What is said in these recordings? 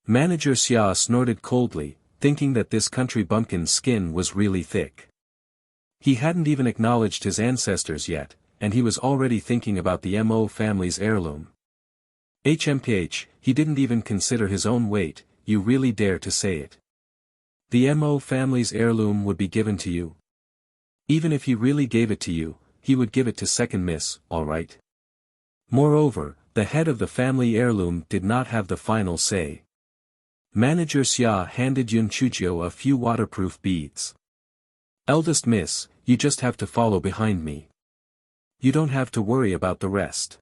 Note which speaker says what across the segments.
Speaker 1: Manager Xia snorted coldly, thinking that this country bumpkin's skin was really thick. He hadn't even acknowledged his ancestors yet, and he was already thinking about the Mo family's heirloom. HMPH, he didn't even consider his own weight. You really dare to say it? The Mo family's heirloom would be given to you? Even if he really gave it to you, he would give it to second miss, alright? Moreover, the head of the family heirloom did not have the final say. Manager Xia handed Yun Chuzhou a few waterproof beads. Eldest miss, you just have to follow behind me. You don't have to worry about the rest.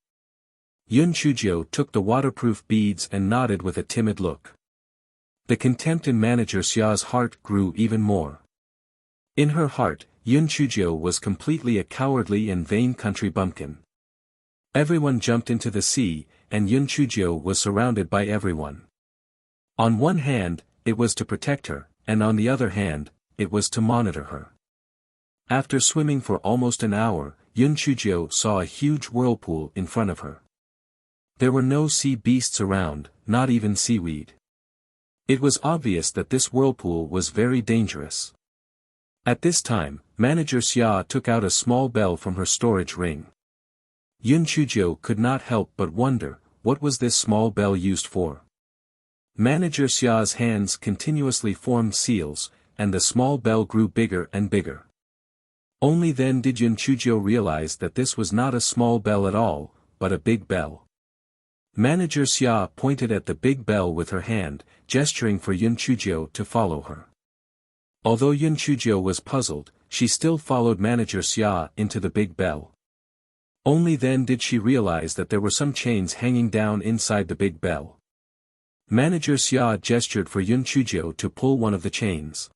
Speaker 1: Yun Chuzhou took the waterproof beads and nodded with a timid look. The contempt in Manager Xia's heart grew even more. In her heart, Yun Chuzhou was completely a cowardly and vain country bumpkin. Everyone jumped into the sea, and Yun Chuzhou was surrounded by everyone. On one hand, it was to protect her, and on the other hand, it was to monitor her. After swimming for almost an hour, Yun Chuzhou saw a huge whirlpool in front of her. There were no sea beasts around, not even seaweed. It was obvious that this whirlpool was very dangerous. At this time, Manager Xia took out a small bell from her storage ring. Yun Chuzhou could not help but wonder, what was this small bell used for? Manager Xia's hands continuously formed seals, and the small bell grew bigger and bigger. Only then did Yun Chuzhou realize that this was not a small bell at all, but a big bell. Manager Xia pointed at the big bell with her hand, gesturing for Yun Chuzhou to follow her. Although Yun Chuzhou was puzzled, she still followed Manager Xia into the big bell. Only then did she realize that there were some chains hanging down inside the big bell. Manager Xia gestured for Yun Chuzhou to pull one of the chains.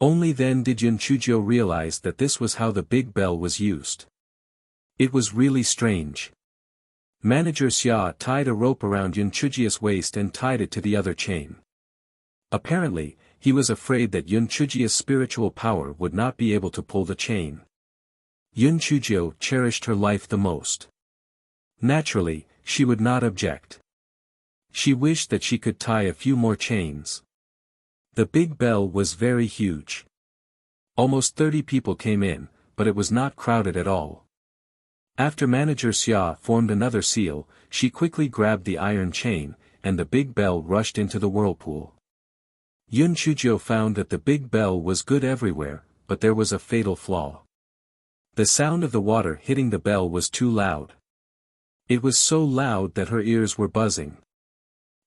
Speaker 1: Only then did Yun Chuzhou realize that this was how the big bell was used. It was really strange. Manager Xia tied a rope around Yun Chuzhou's waist and tied it to the other chain. Apparently, he was afraid that Yun Chuzhou's spiritual power would not be able to pull the chain. Yun Chuzhou cherished her life the most. Naturally, she would not object. She wished that she could tie a few more chains. The big bell was very huge. Almost 30 people came in, but it was not crowded at all. After Manager Xia formed another seal, she quickly grabbed the iron chain, and the big bell rushed into the whirlpool. Yun Chuzhou found that the big bell was good everywhere, but there was a fatal flaw. The sound of the water hitting the bell was too loud. It was so loud that her ears were buzzing.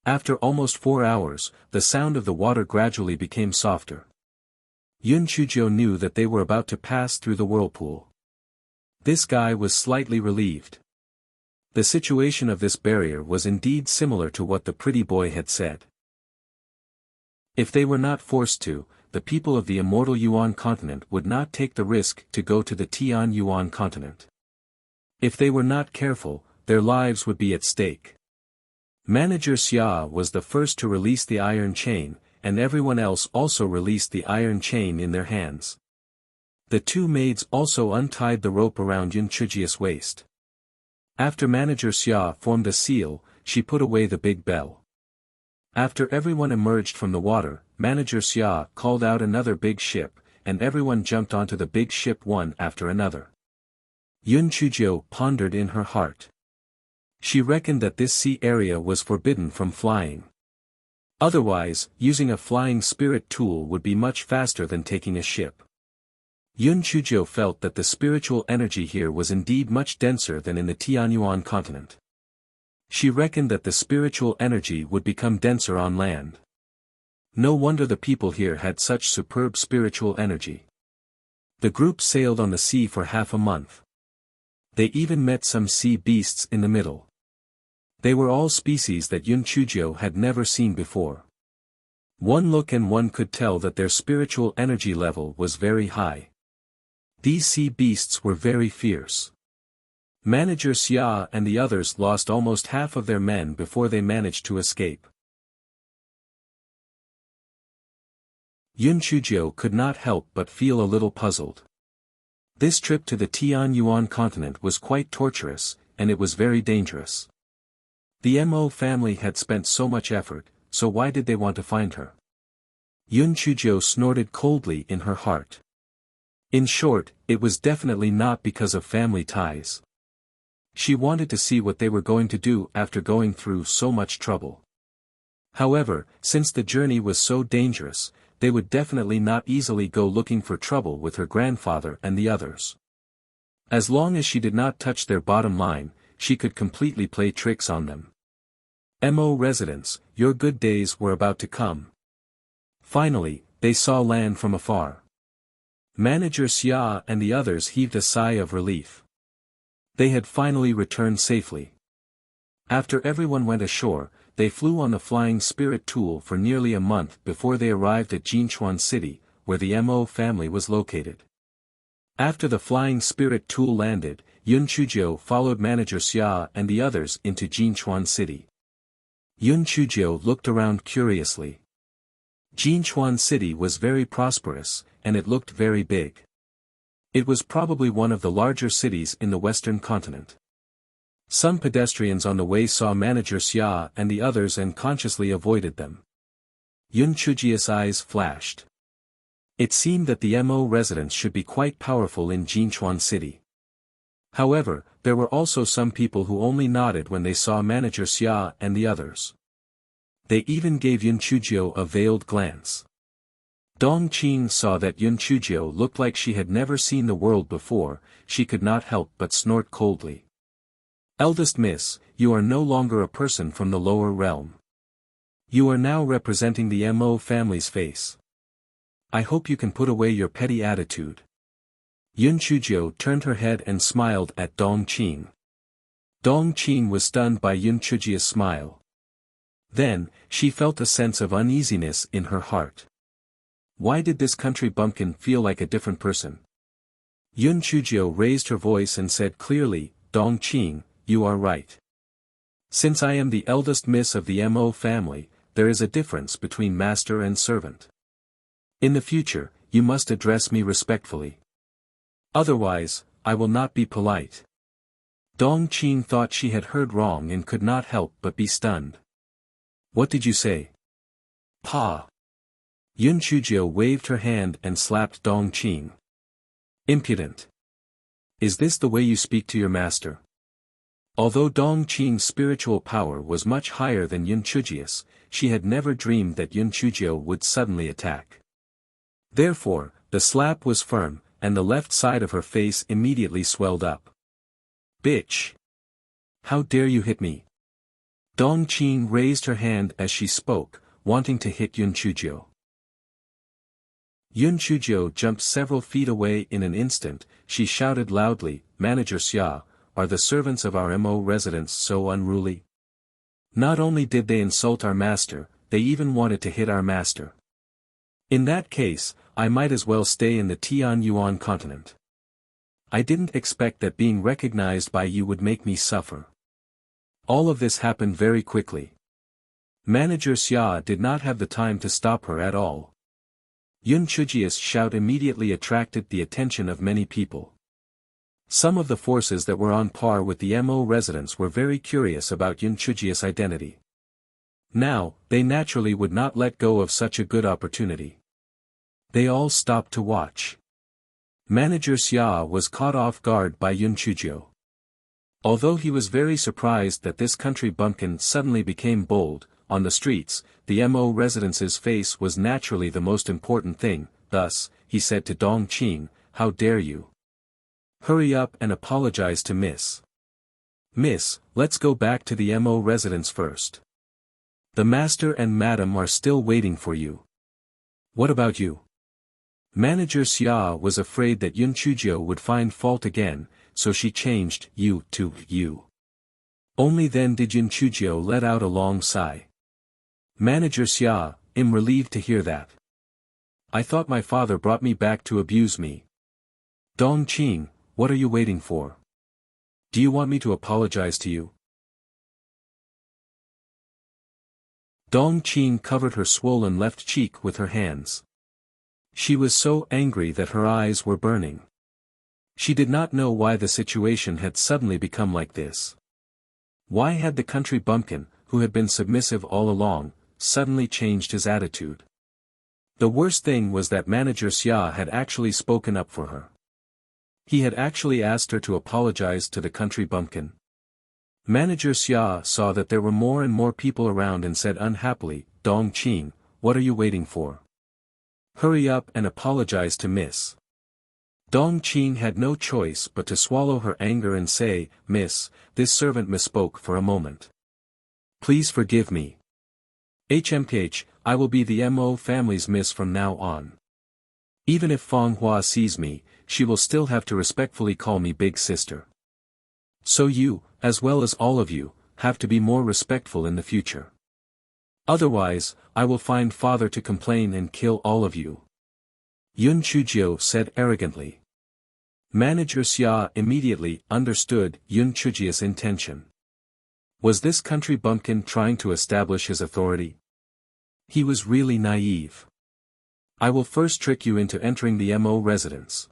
Speaker 1: After almost 4 hours, the sound of the water gradually became softer. Yun Chuzhou knew that they were about to pass through the whirlpool. This guy was slightly relieved. The situation of this barrier was indeed similar to what the pretty boy had said. If they were not forced to, the people of the immortal Yuan continent would not take the risk to go to the Tian Yuan continent. If they were not careful, their lives would be at stake. Manager Xia was the first to release the iron chain, and everyone else also released the iron chain in their hands. The two maids also untied the rope around Yun Chuzhou's waist. After Manager Xia formed a seal, she put away the big bell. After everyone emerged from the water, Manager Xia called out another big ship, and everyone jumped onto the big ship one after another. Yun Chuzhou pondered in her heart. She reckoned that this sea area was forbidden from flying. Otherwise, using a flying spirit tool would be much faster than taking a ship. Yun Chuzhou felt that the spiritual energy here was indeed much denser than in the Tianyuan continent. She reckoned that the spiritual energy would become denser on land. No wonder the people here had such superb spiritual energy. The group sailed on the sea for half a month. They even met some sea beasts in the middle. They were all species that Yun Chuzhou had never seen before. One look and one could tell that their spiritual energy level was very high. These sea beasts were very fierce. Manager Xia and the others lost almost half of their men before they managed to escape. Yun Chuzhou could not help but feel a little puzzled. This trip to the Tianyuan continent was quite torturous, and it was very dangerous. The Mo family had spent so much effort, so why did they want to find her? Yun Chujio snorted coldly in her heart. In short, it was definitely not because of family ties. She wanted to see what they were going to do after going through so much trouble. However, since the journey was so dangerous, they would definitely not easily go looking for trouble with her grandfather and the others. As long as she did not touch their bottom line, she could completely play tricks on them. Mo residents, your good days were about to come. Finally, they saw land from afar. Manager Xia and the others heaved a sigh of relief. They had finally returned safely. After everyone went ashore, they flew on the Flying Spirit tool for nearly a month before they arrived at Jinchuan City, where the Mo family was located. After the Flying Spirit tool landed, Yun Chujio followed Manager Xia and the others into Jinchuan City. Yun Chujio looked around curiously. Jinchuan City was very prosperous, and it looked very big. It was probably one of the larger cities in the Western continent. Some pedestrians on the way saw Manager Xia and the others and consciously avoided them. Yun Chujio's eyes flashed. It seemed that the Mo residents should be quite powerful in Jinchuan City. However, there were also some people who only nodded when they saw Manager Xia and the others. They even gave Yun Chujio a veiled glance. Dong Qing saw that Yun Chujio looked like she had never seen the world before. She could not help but snort coldly. Eldest Miss, you are no longer a person from the lower realm. You are now representing the Mo family's face. I hope you can put away your petty attitude. Yun Chujio turned her head and smiled at Dong Qing. Dong Qing was stunned by Yun Chujio's smile. Then, she felt a sense of uneasiness in her heart. Why did this country bumpkin feel like a different person? Yun Chujio raised her voice and said clearly, Dong Qing, you are right. Since I am the eldest miss of the Mo family, there is a difference between master and servant. In the future, you must address me respectfully. Otherwise, I will not be polite. Dong Qing thought she had heard wrong and could not help but be stunned. What did you say? Pa. Yun Chujio waved her hand and slapped Dong Qing. Impudent. Is this the way you speak to your master? Although Dong Qing's spiritual power was much higher than Yun Chujio's, she had never dreamed that Yun Chujio would suddenly attack. Therefore, the slap was firm, and the left side of her face immediately swelled up. Bitch! How dare you hit me? Dong Qing raised her hand as she spoke, wanting to hit Yun Chujio. Yun Chujio jumped several feet away in an instant. She shouted loudly, Manager Xia, are the servants of our Mo residents so unruly? Not only did they insult our master, they even wanted to hit our master. In that case, I might as well stay in the Tianyuan continent. I didn't expect that being recognized by you would make me suffer. All of this happened very quickly. Manager Xia did not have the time to stop her at all. Yun Chujio's shout immediately attracted the attention of many people. Some of the forces that were on par with the Mo residents were very curious about Yun Chujio's identity. Now, they naturally would not let go of such a good opportunity. They all stopped to watch. Manager Xia was caught off guard by Yun Chujio. Although he was very surprised that this country bumpkin suddenly became bold, on the streets, the Mo residents' face was naturally the most important thing. Thus, he said to Dong Qing, how dare you? Hurry up and apologize to Miss. Miss, let's go back to the Mo residence first. The master and madam are still waiting for you. What about you? Manager Xia was afraid that Yun Chujio would find fault again, so she changed you to you. Only then did Yun Chujio let out a long sigh. Manager Xia, I'm relieved to hear that. I thought my father brought me back to abuse me. Dong Qing, what are you waiting for? Do you want me to apologize to you? Dong Qing covered her swollen left cheek with her hands. She was so angry that her eyes were burning. She did not know why the situation had suddenly become like this. Why had the country bumpkin, who had been submissive all along, suddenly changed his attitude. The worst thing was that Manager Xia had actually spoken up for her. He had actually asked her to apologize to the country bumpkin. Manager Xia saw that there were more and more people around and said unhappily, "Dong Qing, what are you waiting for? Hurry up and apologize to Miss." Dong Qing had no choice but to swallow her anger and say, "Miss, this servant misspoke for a moment. Please forgive me. HMPH, I will be the Mo family's miss from now on. Even if Feng Hua sees me, she will still have to respectfully call me big sister. So you, as well as all of you, have to be more respectful in the future. Otherwise, I will find father to complain and kill all of you." Yun Chujio said arrogantly. Manager Xia immediately understood Yun Chujio's intention. Was this country bumpkin trying to establish his authority? He was really naive. "I will first trick you into entering the Mo residence.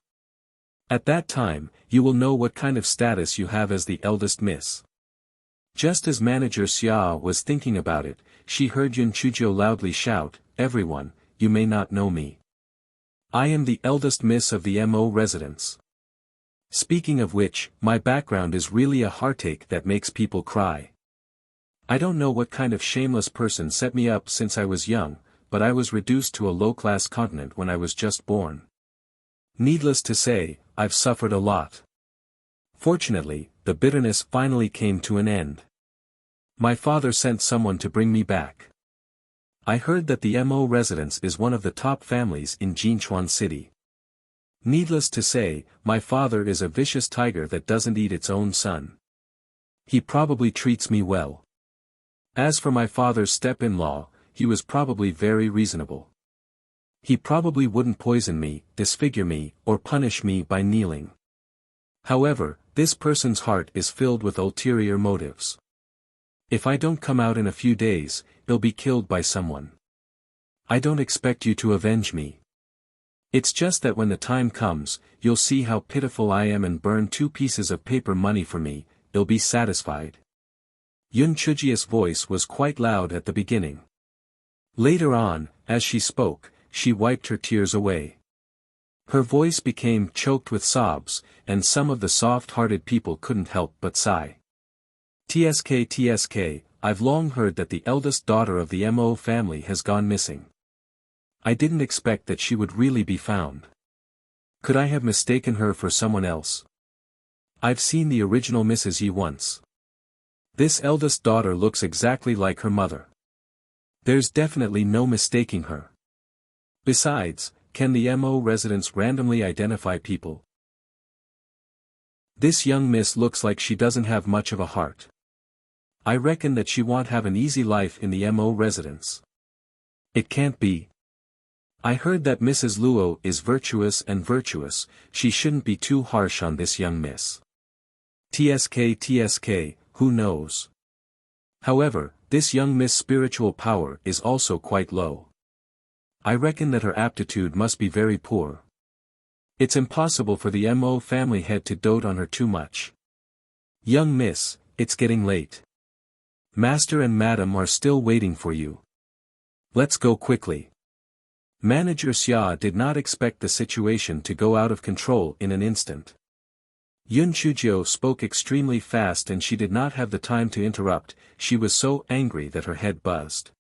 Speaker 1: At that time, you will know what kind of status you have as the eldest miss." Just as Manager Xia was thinking about it, she heard Yun Chujio loudly shout, "Everyone, you may not know me. I am the eldest miss of the Mo residence. Speaking of which, my background is really a heartache that makes people cry. I don't know what kind of shameless person set me up since I was young, but I was reduced to a low-class continent when I was just born. Needless to say, I've suffered a lot. Fortunately, the bitterness finally came to an end. My father sent someone to bring me back. I heard that the Mo residence is one of the top families in Jinchuan City. Needless to say, my father is a vicious tiger that doesn't eat its own son. He probably treats me well. As for my father's step-in-law, he was probably very reasonable. He probably wouldn't poison me, disfigure me, or punish me by kneeling. However, this person's heart is filled with ulterior motives. If I don't come out in a few days, he'll be killed by someone. I don't expect you to avenge me. It's just that when the time comes, you'll see how pitiful I am and burn 2 pieces of paper money for me, you'll be satisfied." Yun Chujio's voice was quite loud at the beginning. Later on, as she spoke, she wiped her tears away. Her voice became choked with sobs, and some of the soft-hearted people couldn't help but sigh. TSK, I've long heard that the eldest daughter of the Mo family has gone missing. I didn't expect that she would really be found. Could I have mistaken her for someone else? I've seen the original Mrs. Yi once. This eldest daughter looks exactly like her mother. There's definitely no mistaking her. Besides, can the Mo residents randomly identify people? This young miss looks like she doesn't have much of a heart. I reckon that she won't have an easy life in the Mo residence. It can't be. I heard that Mrs. Luo is virtuous, she shouldn't be too harsh on this young miss. TSK, who knows? However, this young miss' spiritual power is also quite low. I reckon that her aptitude must be very poor. It's impossible for the Mo family head to dote on her too much. Young miss, it's getting late. Master and Madam are still waiting for you. Let's go quickly. Manager Xia did not expect the situation to go out of control in an instant. Yun Chujio spoke extremely fast and she did not have the time to interrupt, she was so angry that her head buzzed.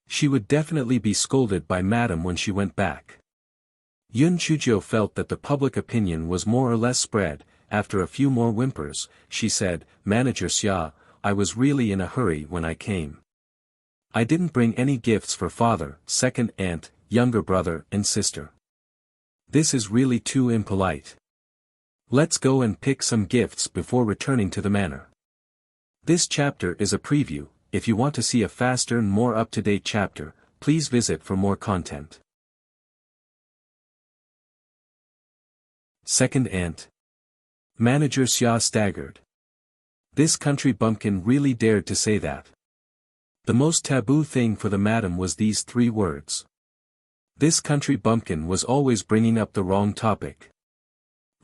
Speaker 1: She would definitely be scolded by Madam when she went back. Yun Chujio felt that the public opinion was more or less spread. After a few more whimpers, she said, "Manager Xia, I was really in a hurry when I came. I didn't bring any gifts for father, second aunt, younger brother and sister. This is really too impolite. Let's go and pick some gifts before returning to the manor." This chapter is a preview. If you want to see a faster and more up-to-date chapter, please visit for more content. Second aunt. Manager Xia staggered. This country bumpkin really dared to say that. The most taboo thing for the madam was these 3 words. This country bumpkin was always bringing up the wrong topic.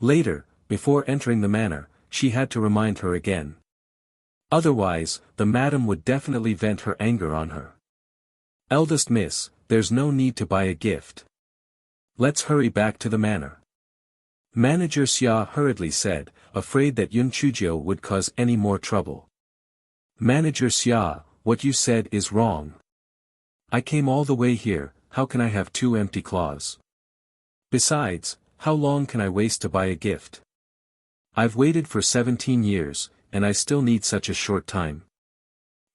Speaker 1: Later, before entering the manor, she had to remind her again. Otherwise, the madam would definitely vent her anger on her. Eldest miss, there's no need to buy a gift. Let's hurry back to the manor. Manager Xia hurriedly said, afraid that Yun Chujio would cause any more trouble. Manager Xia, what you said is wrong. I came all the way here, how can I have two empty claws? Besides, how long can I waste to buy a gift? I've waited for 17 years, and I still need such a short time.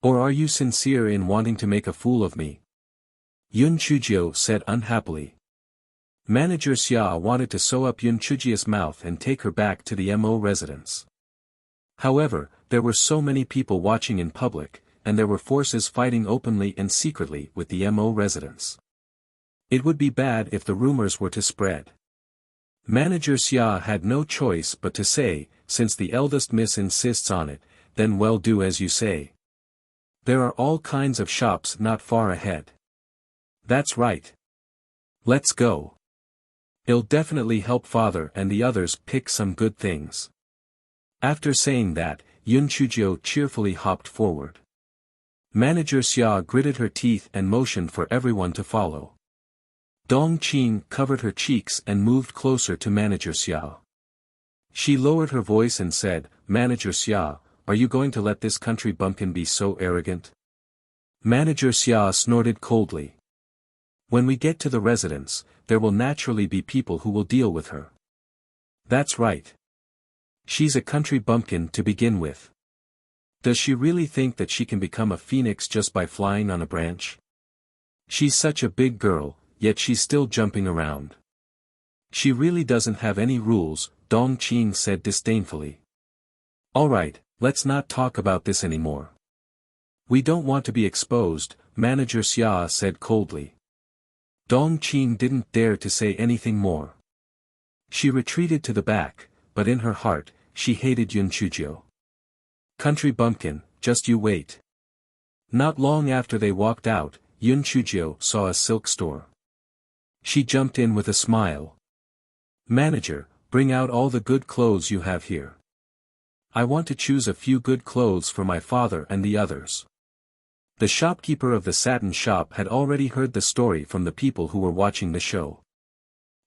Speaker 1: Or are you sincere in wanting to make a fool of me? Yun Chujio said unhappily. Manager Xia wanted to sew up Yun Chujio's mouth and take her back to the Mo residence. However, there were so many people watching in public, and there were forces fighting openly and secretly with the Mo residents. It would be bad if the rumors were to spread. Manager Xia had no choice but to say, since the eldest miss insists on it, then well do as you say. There are all kinds of shops not far ahead. That's right. Let's go. It'll definitely help father and the others pick some good things. After saying that, Yun Chujio cheerfully hopped forward. Manager Xia gritted her teeth and motioned for everyone to follow. Dong Qing covered her cheeks and moved closer to Manager Xia. She lowered her voice and said, Manager Xia, are you going to let this country bumpkin be so arrogant? Manager Xia snorted coldly. When we get to the residence, there will naturally be people who will deal with her. That's right. She's a country bumpkin to begin with. Does she really think that she can become a phoenix just by flying on a branch? She's such a big girl, yet she's still jumping around. She really doesn't have any rules, Dong Qing said disdainfully. Alright, let's not talk about this anymore. We don't want to be exposed, Manager Xia said coldly. Dong Qing didn't dare to say anything more. She retreated to the back, but in her heart, she hated Yun Chujio. Country bumpkin, just you wait. Not long after they walked out, Yun Chujio saw a silk store. She jumped in with a smile. Manager, bring out all the good clothes you have here. I want to choose a few good clothes for my father and the others. The shopkeeper of the satin shop had already heard the story from the people who were watching the show.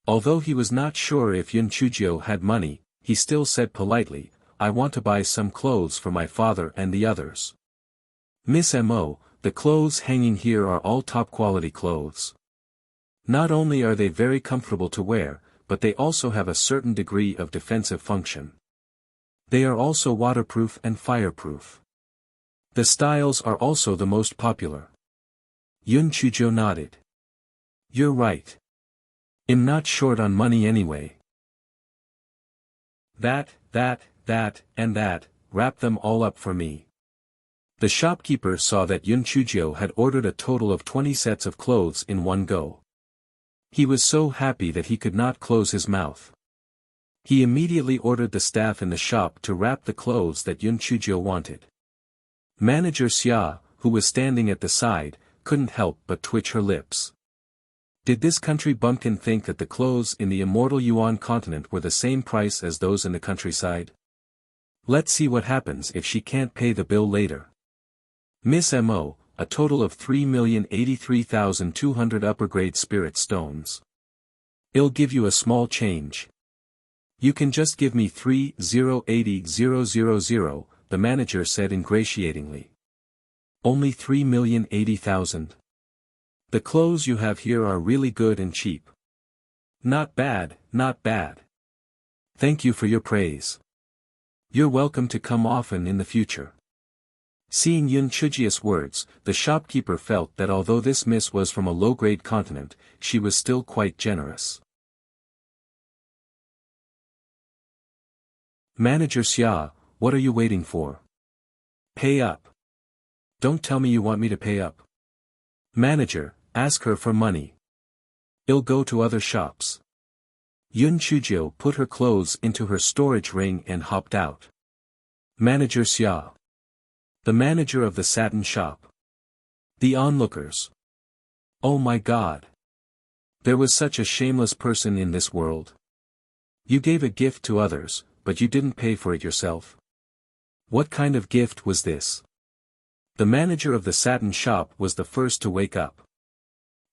Speaker 1: Although he was not sure if Yun Chujio had money, he still said politely, I want to buy some clothes for my father and the others. Miss Mo, the clothes hanging here are all top-quality clothes. Not only are they very comfortable to wear, but they also have a certain degree of defensive function. They are also waterproof and fireproof. The styles are also the most popular. Yun Chujio nodded. You're right. I'm not short on money anyway. That, and that, wrap them all up for me. The shopkeeper saw that Yun Chujio had ordered a total of 20 sets of clothes in one go. He was so happy that he could not close his mouth. He immediately ordered the staff in the shop to wrap the clothes that Yun Chujio wanted. Manager Xia, who was standing at the side, couldn't help but twitch her lips. Did this country bumpkin think that the clothes in the immortal Yuan continent were the same price as those in the countryside? Let's see what happens if she can't pay the bill later. Miss Mo, a total of 3,083,200 upper-grade spirit stones. I'll give you a small change. You can just give me 3,080,000, the manager said ingratiatingly. Only 3,080,000. The clothes you have here are really good and cheap. Not bad, not bad. Thank you for your praise. You're welcome to come often in the future. Seeing Yun Chujio's words, the shopkeeper felt that although this miss was from a low-grade continent, she was still quite generous. Manager Xia, what are you waiting for? Pay up. Don't tell me you want me to pay up. Manager, ask her for money. I'll go to other shops. Yun Chujio put her clothes into her storage ring and hopped out. Manager Xia. The manager of the satin shop. The onlookers. Oh my God. There was such a shameless person in this world. You gave a gift to others, but you didn't pay for it yourself. What kind of gift was this? The manager of the satin shop was the first to wake up.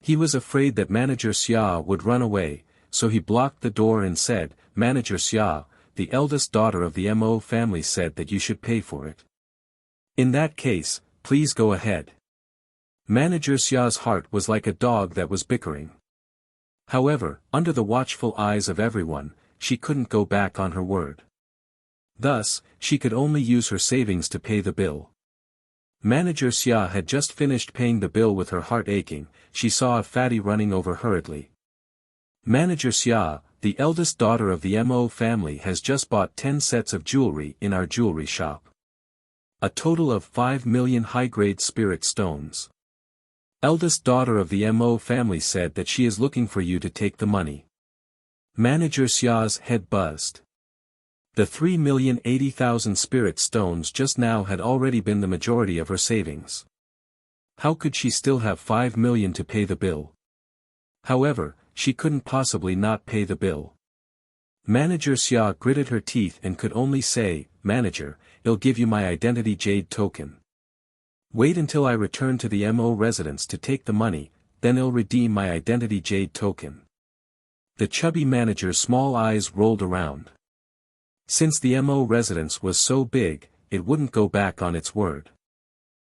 Speaker 1: He was afraid that Manager Xia would run away, so he blocked the door and said, "Manager Xia, the eldest daughter of the Mo family said that you should pay for it. In that case, please go ahead." Manager Xia's heart was like a dog that was bickering. However, under the watchful eyes of everyone, she couldn't go back on her word. Thus, she could only use her savings to pay the bill. Manager Xia had just finished paying the bill with her heart aching. She saw a fatty running over hurriedly. "Manager Xia, the eldest daughter of the Mo family has just bought 10 sets of jewelry in our jewelry shop. A total of 5 million high-grade spirit stones. Eldest daughter of the Mo family said that she is looking for you to take the money." Manager Xia's head buzzed. The 3,080,000 spirit stones just now had already been the majority of her savings. How could she still have 5 million to pay the bill? However, she couldn't possibly not pay the bill. Manager Xia gritted her teeth and could only say, "Manager, I'll give you my identity jade token. Wait until I return to the Mo residence to take the money, then I'll redeem my identity jade token." The chubby manager's small eyes rolled around. Since the Mo residence was so big, it wouldn't go back on its word.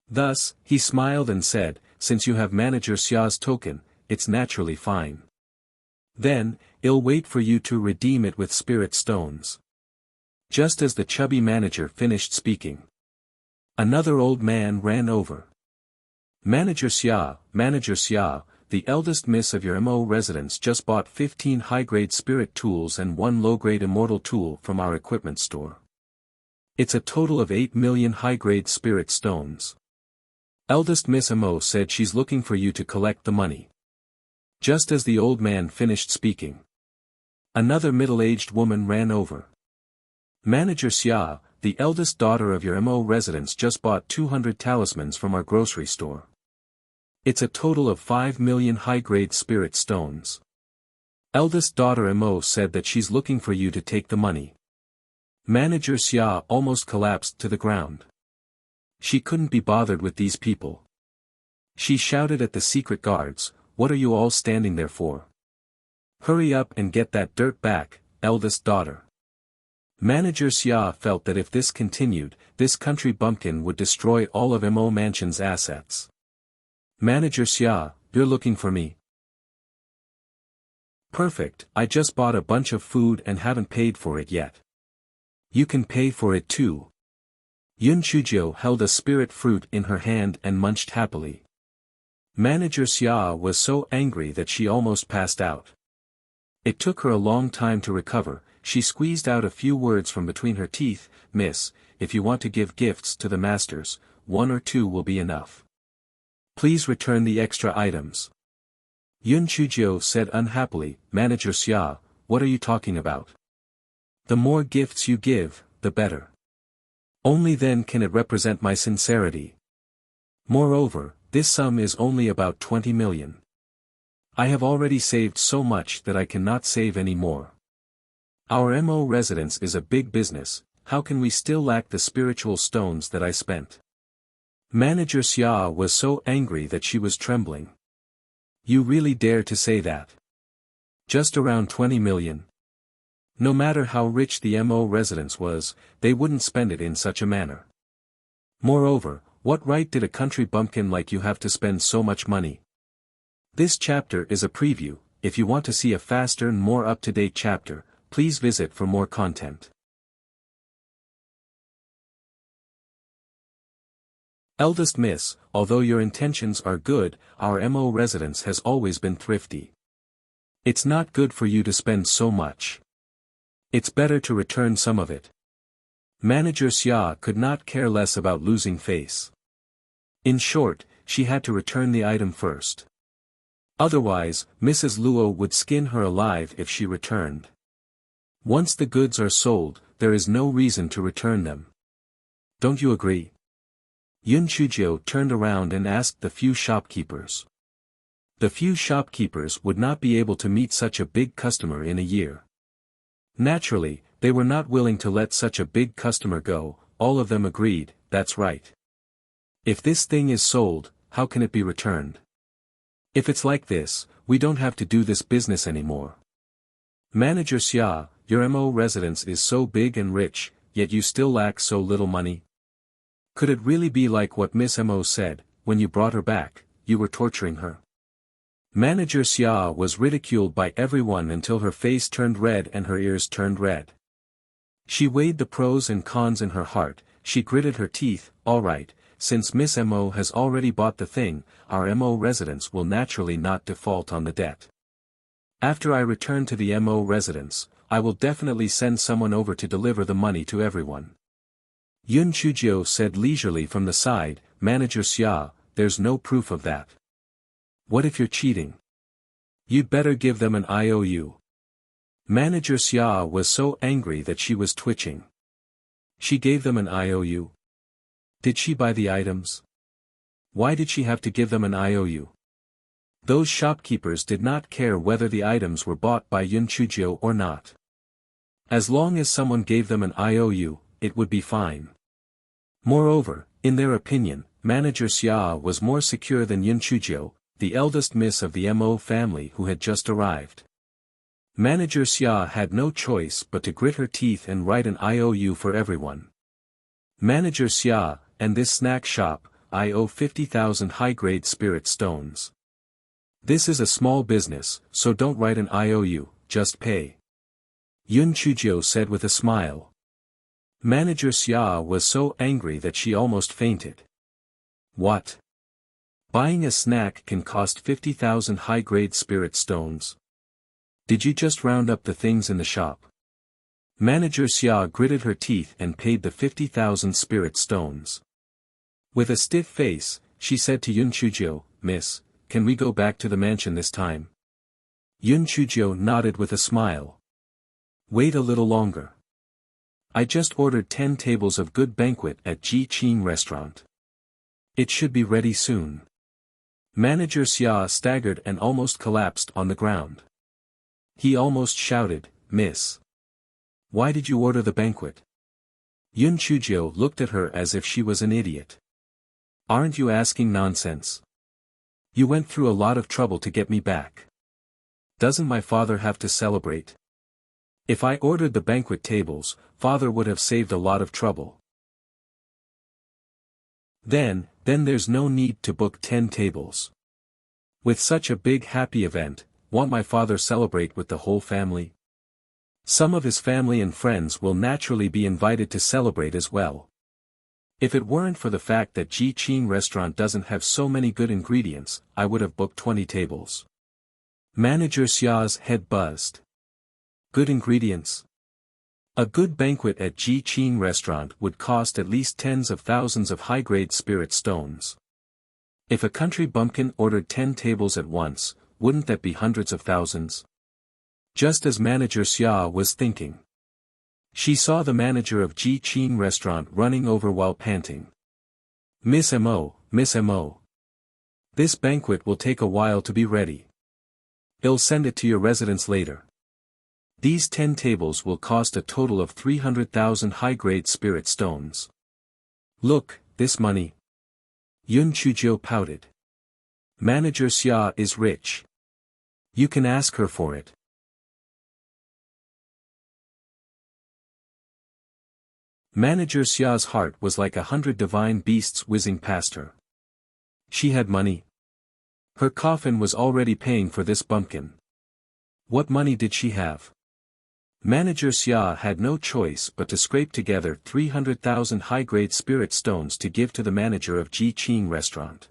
Speaker 1: Thus, he smiled and said, "Since you have Manager Xia's token, it's naturally fine. Then, I'll wait for you to redeem it with spirit stones." Just as the chubby manager finished speaking, another old man ran over. Manager Xia, the eldest miss of your Mo residence just bought 15 high-grade spirit tools and 1 low-grade immortal tool from our equipment store. It's a total of 8 million high-grade spirit stones. Eldest Miss Mo said she's looking for you to collect the money." Just as the old man finished speaking, another middle-aged woman ran over. Manager Xia, the eldest daughter of your Mo residence just bought 200 talismans from our grocery store. It's a total of 5 million high-grade spirit stones. Eldest daughter Mo said that she's looking for you to take the money. Manager Xia almost collapsed to the ground. She couldn't be bothered with these people. She shouted at the secret guards, "What are you all standing there for? Hurry up and get that dirt back, eldest daughter." Manager Xia felt that if this continued, this country bumpkin would destroy all of Mo Mansion's assets. "Manager Xia, you're looking for me? Perfect, I just bought a bunch of food and haven't paid for it yet. You can pay for it too." Yun Chujio held a spirit fruit in her hand and munched happily. Manager Xia was so angry that she almost passed out. It took her a long time to recover. She squeezed out a few words from between her teeth. "Miss, if you want to give gifts to the masters, 1 or 2 will be enough. Please return the extra items." Yun Chujio said unhappily, "Manager Xia, what are you talking about? The more gifts you give, the better. Only then can it represent my sincerity. Moreover, this sum is only about 20 million. I have already saved so much that I cannot save any more. Our Mo residence is a big business, how can we still lack the spiritual stones that I spent?" Manager Xia was so angry that she was trembling. "You really dare to say that? Just around 20 million? No matter how rich the Mo residence was, they wouldn't spend it in such a manner. Moreover, what right did a country bumpkin like you have to spend so much money?" This chapter is a preview. If you want to see a faster and more up-to-date chapter, please visit for more content. Eldest Miss, although your intentions are good, our Mo residence has always been thrifty. It's not good for you to spend so much. It's better to return some of it. Manager Xia could not care less about losing face. In short, she had to return the item first. Otherwise, Mrs. Luo would skin her alive if she returned. Once the goods are sold, there is no reason to return them. Don't you agree? Yun Chujio turned around and asked the few shopkeepers. The few shopkeepers would not be able to meet such a big customer in a year. Naturally, they were not willing to let such a big customer go. All of them agreed, "That's right. If this thing is sold, how can it be returned?" If it's like this, we don't have to do this business anymore. Manager Xia, your MO residence is so big and rich, yet you still lack so little money. Could it really be like what Miss Mo said, when you brought her back, you were torturing her? Manager Xia was ridiculed by everyone until her face turned red and her ears turned red. She weighed the pros and cons in her heart, she gritted her teeth, alright, since Miss Mo has already bought the thing, our Mo residence will naturally not default on the debt. After I return to the Mo residence, I will definitely send someone over to deliver the money to everyone. Yun Chujio said leisurely from the side, Manager Xia, there's no proof of that. What if you're cheating? You'd better give them an IOU. Manager Xia was so angry that she was twitching. She gave them an IOU. Did she buy the items? Why did she have to give them an IOU? Those shopkeepers did not care whether the items were bought by Yun Chujio or not. As long as someone gave them an IOU, it would be fine. Moreover, in their opinion, Manager Xia was more secure than Yun Chujio, the eldest miss of the Mo family who had just arrived. Manager Xia had no choice but to grit her teeth and write an IOU for everyone. Manager Xia, and this snack shop, I owe 50,000 high-grade spirit stones. This is a small business, so don't write an IOU, just pay. Yun Chujio said with a smile. Manager Xia was so angry that she almost fainted. What? Buying a snack can cost 50,000 high-grade spirit stones. Did you just round up the things in the shop? Manager Xia gritted her teeth and paid the 50,000 spirit stones. With a stiff face, she said to Yun Chujio, Miss, can we go back to the mansion this time? Yun Chujio nodded with a smile. Wait a little longer. I just ordered 10 tables of good banquet at Ji Qing restaurant. It should be ready soon. Manager Xia staggered and almost collapsed on the ground. He almost shouted, Miss. Why did you order the banquet? Yun Chujio looked at her as if she was an idiot. Aren't you asking nonsense? You went through a lot of trouble to get me back. Doesn't my father have to celebrate? If I ordered the banquet tables, father would have saved a lot of trouble. Then there's no need to book 10 tables. With such a big happy event, won't my father celebrate with the whole family? Some of his family and friends will naturally be invited to celebrate as well. If it weren't for the fact that Ji Qing restaurant doesn't have so many good ingredients, I would have booked 20 tables. Manager Xia's head buzzed. Good ingredients? A good banquet at Ji Qing restaurant would cost at least tens of thousands of high-grade spirit stones. If a country bumpkin ordered 10 tables at once, wouldn't that be hundreds of thousands? Just as Manager Xia was thinking. She saw the manager of Ji Qing restaurant running over while panting. Miss Mo. This banquet will take a while to be ready. I'll send it to your residence later. These 10 tables will cost a total of 300,000 high-grade spirit stones. Look, this money. Yun Chujio pouted. Manager Xia is rich. You can ask her for it. Manager Xia's heart was like 100 divine beasts whizzing past her. She had money. Her coffin was already paying for this bumpkin. What money did she have? Manager Xia had no choice but to scrape together 300,000 high-grade spirit stones to give to the manager of Ji Qing restaurant.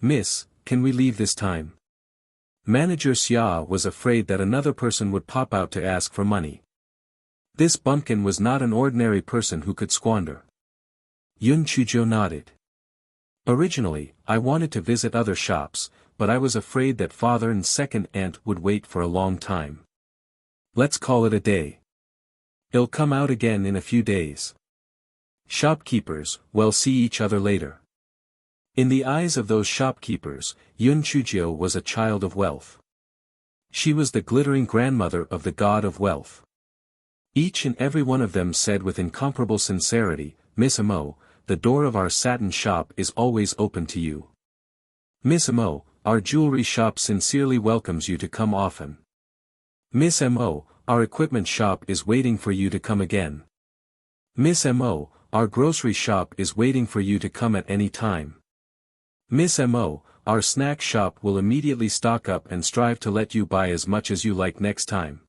Speaker 1: Miss, can we leave this time? Manager Xia was afraid that another person would pop out to ask for money. This bumpkin was not an ordinary person who could squander. Yun Chujio nodded. Originally, I wanted to visit other shops, but I was afraid that father and second aunt would wait for a long time. Let's call it a day. It'll come out again in a few days. Shopkeepers, we'll see each other later. In the eyes of those shopkeepers, Yun Chujio was a child of wealth. She was the glittering grandmother of the god of wealth. Each and every one of them said with incomparable sincerity, Miss Mo, the door of our satin shop is always open to you. Miss Mo, our jewelry shop sincerely welcomes you to come often. Miss Mo, our equipment shop is waiting for you to come again. Miss Mo, our grocery shop is waiting for you to come at any time. Miss Mo, our snack shop will immediately stock up and strive to let you buy as much as you like next time.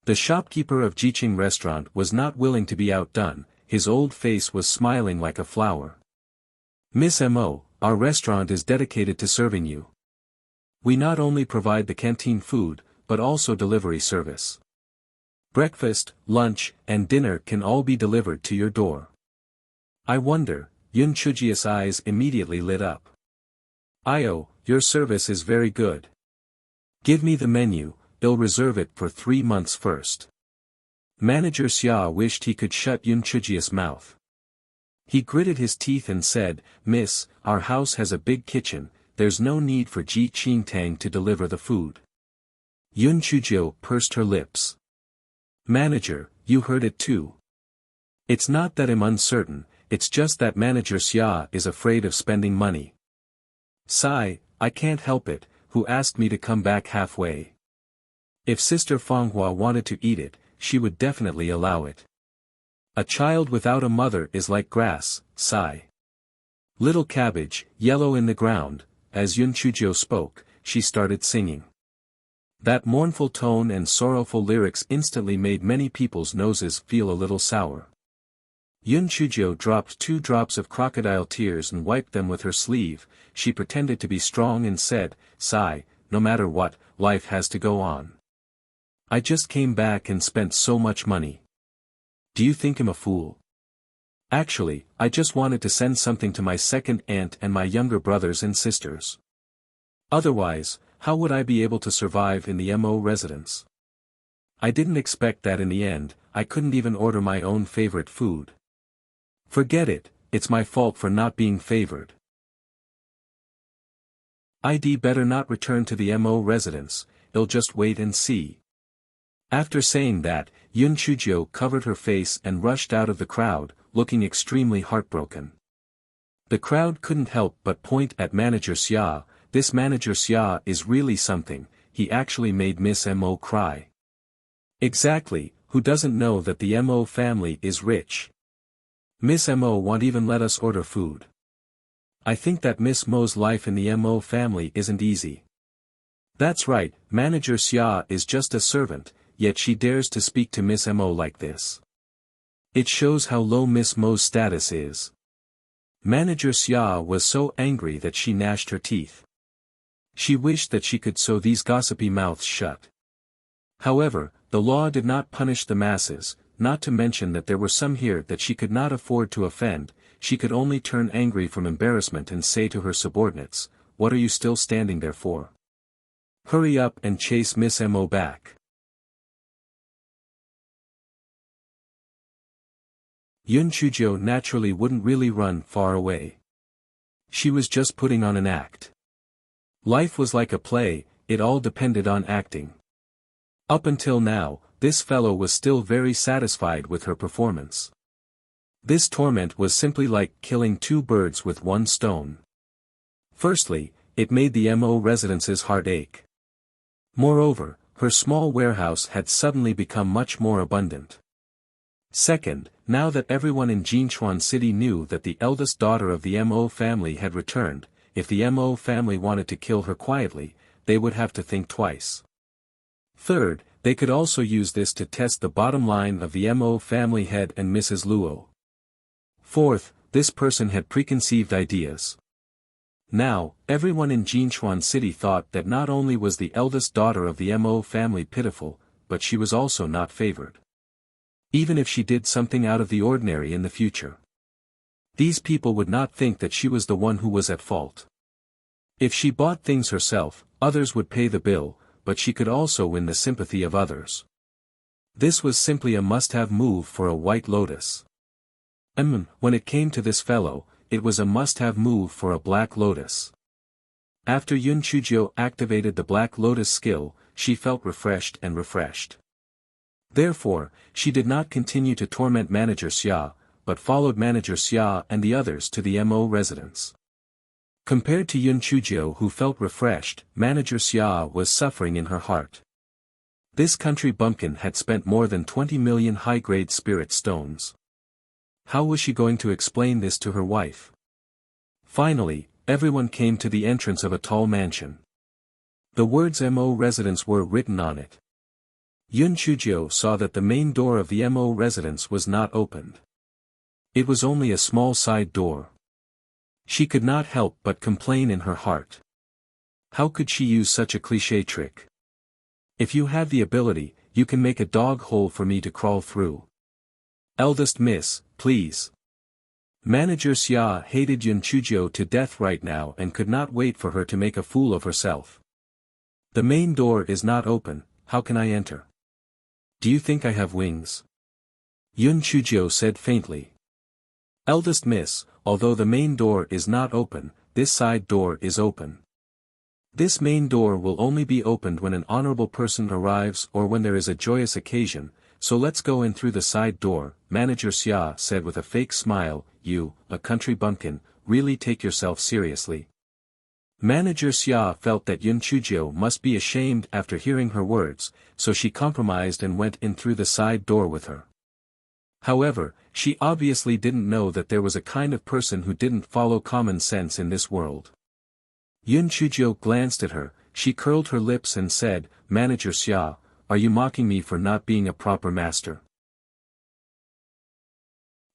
Speaker 1: The shopkeeper of Jiqing restaurant was not willing to be outdone, his old face was smiling like a flower. Miss Mo, our restaurant is dedicated to serving you. We not only provide the canteen food, but also delivery service. Breakfast, lunch, and dinner can all be delivered to your door. I wonder, Yun Chujia's eyes immediately lit up. Io, your service is very good. Give me the menu, I'll reserve it for 3 months first. Manager Xia wished he could shut Yun Chujia's mouth. He gritted his teeth and said, Miss, our house has a big kitchen, there's no need for Ji Qingtang to deliver the food. Yun Chujio pursed her lips. Manager, you heard it too. It's not that I'm uncertain, it's just that Manager Xia is afraid of spending money. Sigh, I can't help it, who asked me to come back halfway. If Sister Fanghua wanted to eat it, she would definitely allow it. A child without a mother is like grass, sigh. Little cabbage, yellow in the ground, as Yun Chujio spoke, she started singing. That mournful tone and sorrowful lyrics instantly made many people's noses feel a little sour. Yun Chujio dropped 2 drops of crocodile tears and wiped them with her sleeve. She pretended to be strong and said, Sigh, no matter what, life has to go on. I just came back and spent so much money. Do you think I'm a fool? Actually, I just wanted to send something to my second aunt and my younger brothers and sisters. Otherwise, how would I be able to survive in the Mo residence? I didn't expect that in the end, I couldn't even order my own favorite food. Forget it, it's my fault for not being favored. I'd better not return to the Mo residence, I'll just wait and see. After saying that, Yun Chujio covered her face and rushed out of the crowd, looking extremely heartbroken. The crowd couldn't help but point at Manager Xia. This Manager Xia is really something, he actually made Miss Mo cry. Exactly, who doesn't know that the Mo family is rich? Miss Mo won't even let us order food. I think that Miss Mo's life in the Mo family isn't easy. That's right, Manager Xia is just a servant, yet she dares to speak to Miss Mo like this. It shows how low Miss Mo's status is. Manager Xia was so angry that she gnashed her teeth. She wished that she could sew these gossipy mouths shut. However, the law did not punish the masses, not to mention that there were some here that she could not afford to offend. She could only turn angry from embarrassment and say to her subordinates, What are you still standing there for? Hurry up and chase Miss Mo back. Yun Chujio naturally wouldn't really run far away. She was just putting on an act. Life was like a play, it all depended on acting. Up until now, this fellow was still very satisfied with her performance. This torment was simply like killing 2 birds with 1 stone. Firstly, it made the Mo residence's heart ache. Moreover, her small warehouse had suddenly become much more abundant. Second, now that everyone in Jinchuan City knew that the eldest daughter of the Mo family had returned, if the Mo family wanted to kill her quietly, they would have to think twice. Third, they could also use this to test the bottom line of the Mo family head and Mrs. Luo. Fourth, this person had preconceived ideas. Now, everyone in Jinchuan City thought that not only was the eldest daughter of the Mo family pitiful, but she was also not favored. Even if she did something out of the ordinary in the future, these people would not think that she was the one who was at fault. If she bought things herself, others would pay the bill, but she could also win the sympathy of others. This was simply a must-have move for a White Lotus. When it came to this fellow, it was a must-have move for a Black Lotus. After Yun Chujio activated the Black Lotus skill, she felt refreshed and refreshed. Therefore, she did not continue to torment Manager Xia, but followed Manager Xia and the others to the Mo residence. Compared to Yun Chujio, who felt refreshed, Manager Xia was suffering in her heart. This country bumpkin had spent more than 20 million high-grade spirit stones. How was she going to explain this to her wife? Finally, everyone came to the entrance of a tall mansion. The words MO residence were written on it. Yun Chujio saw that the main door of the MO residence was not opened. It was only a small side door. She could not help but complain in her heart. How could she use such a cliché trick? If you have the ability, you can make a dog hole for me to crawl through. Eldest miss, please. Manager Xia hated Yun Chujio to death right now and could not wait for her to make a fool of herself. The main door is not open, how can I enter? Do you think I have wings? Yun Chujio said faintly. Eldest miss, although the main door is not open, this side door is open. This main door will only be opened when an honorable person arrives or when there is a joyous occasion, so let's go in through the side door, Manager Xia said with a fake smile. You, a country bumpkin, really take yourself seriously? Manager Xia felt that Yun Chujio must be ashamed after hearing her words, so she compromised and went in through the side door with her. However, she obviously didn't know that there was a kind of person who didn't follow common sense in this world. Yun Chujio glanced at her, she curled her lips and said, Manager Xia, are you mocking me for not being a proper master?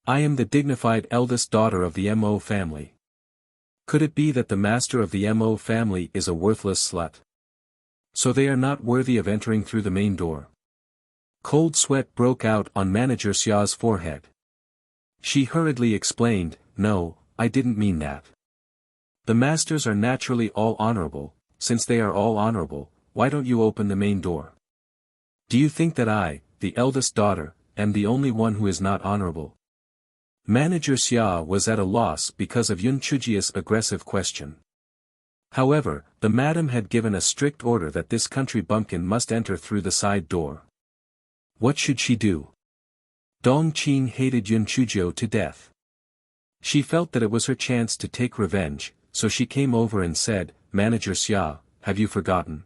Speaker 1: I am the dignified eldest daughter of the MO family. Could it be that the master of the MO family is a worthless slut? So they are not worthy of entering through the main door. Cold sweat broke out on Manager Xia's forehead. She hurriedly explained, no, I didn't mean that. The masters are naturally all honorable, since they are all honorable, why don't you open the main door? Do you think that I, the eldest daughter, am the only one who is not honorable? Manager Xia was at a loss because of Yun Chujio's aggressive question. However, the madam had given a strict order that this country bumpkin must enter through the side door. What should she do? Dong Qing hated Yun Chujio to death. She felt that it was her chance to take revenge, so she came over and said, Manager Xia, have you forgotten?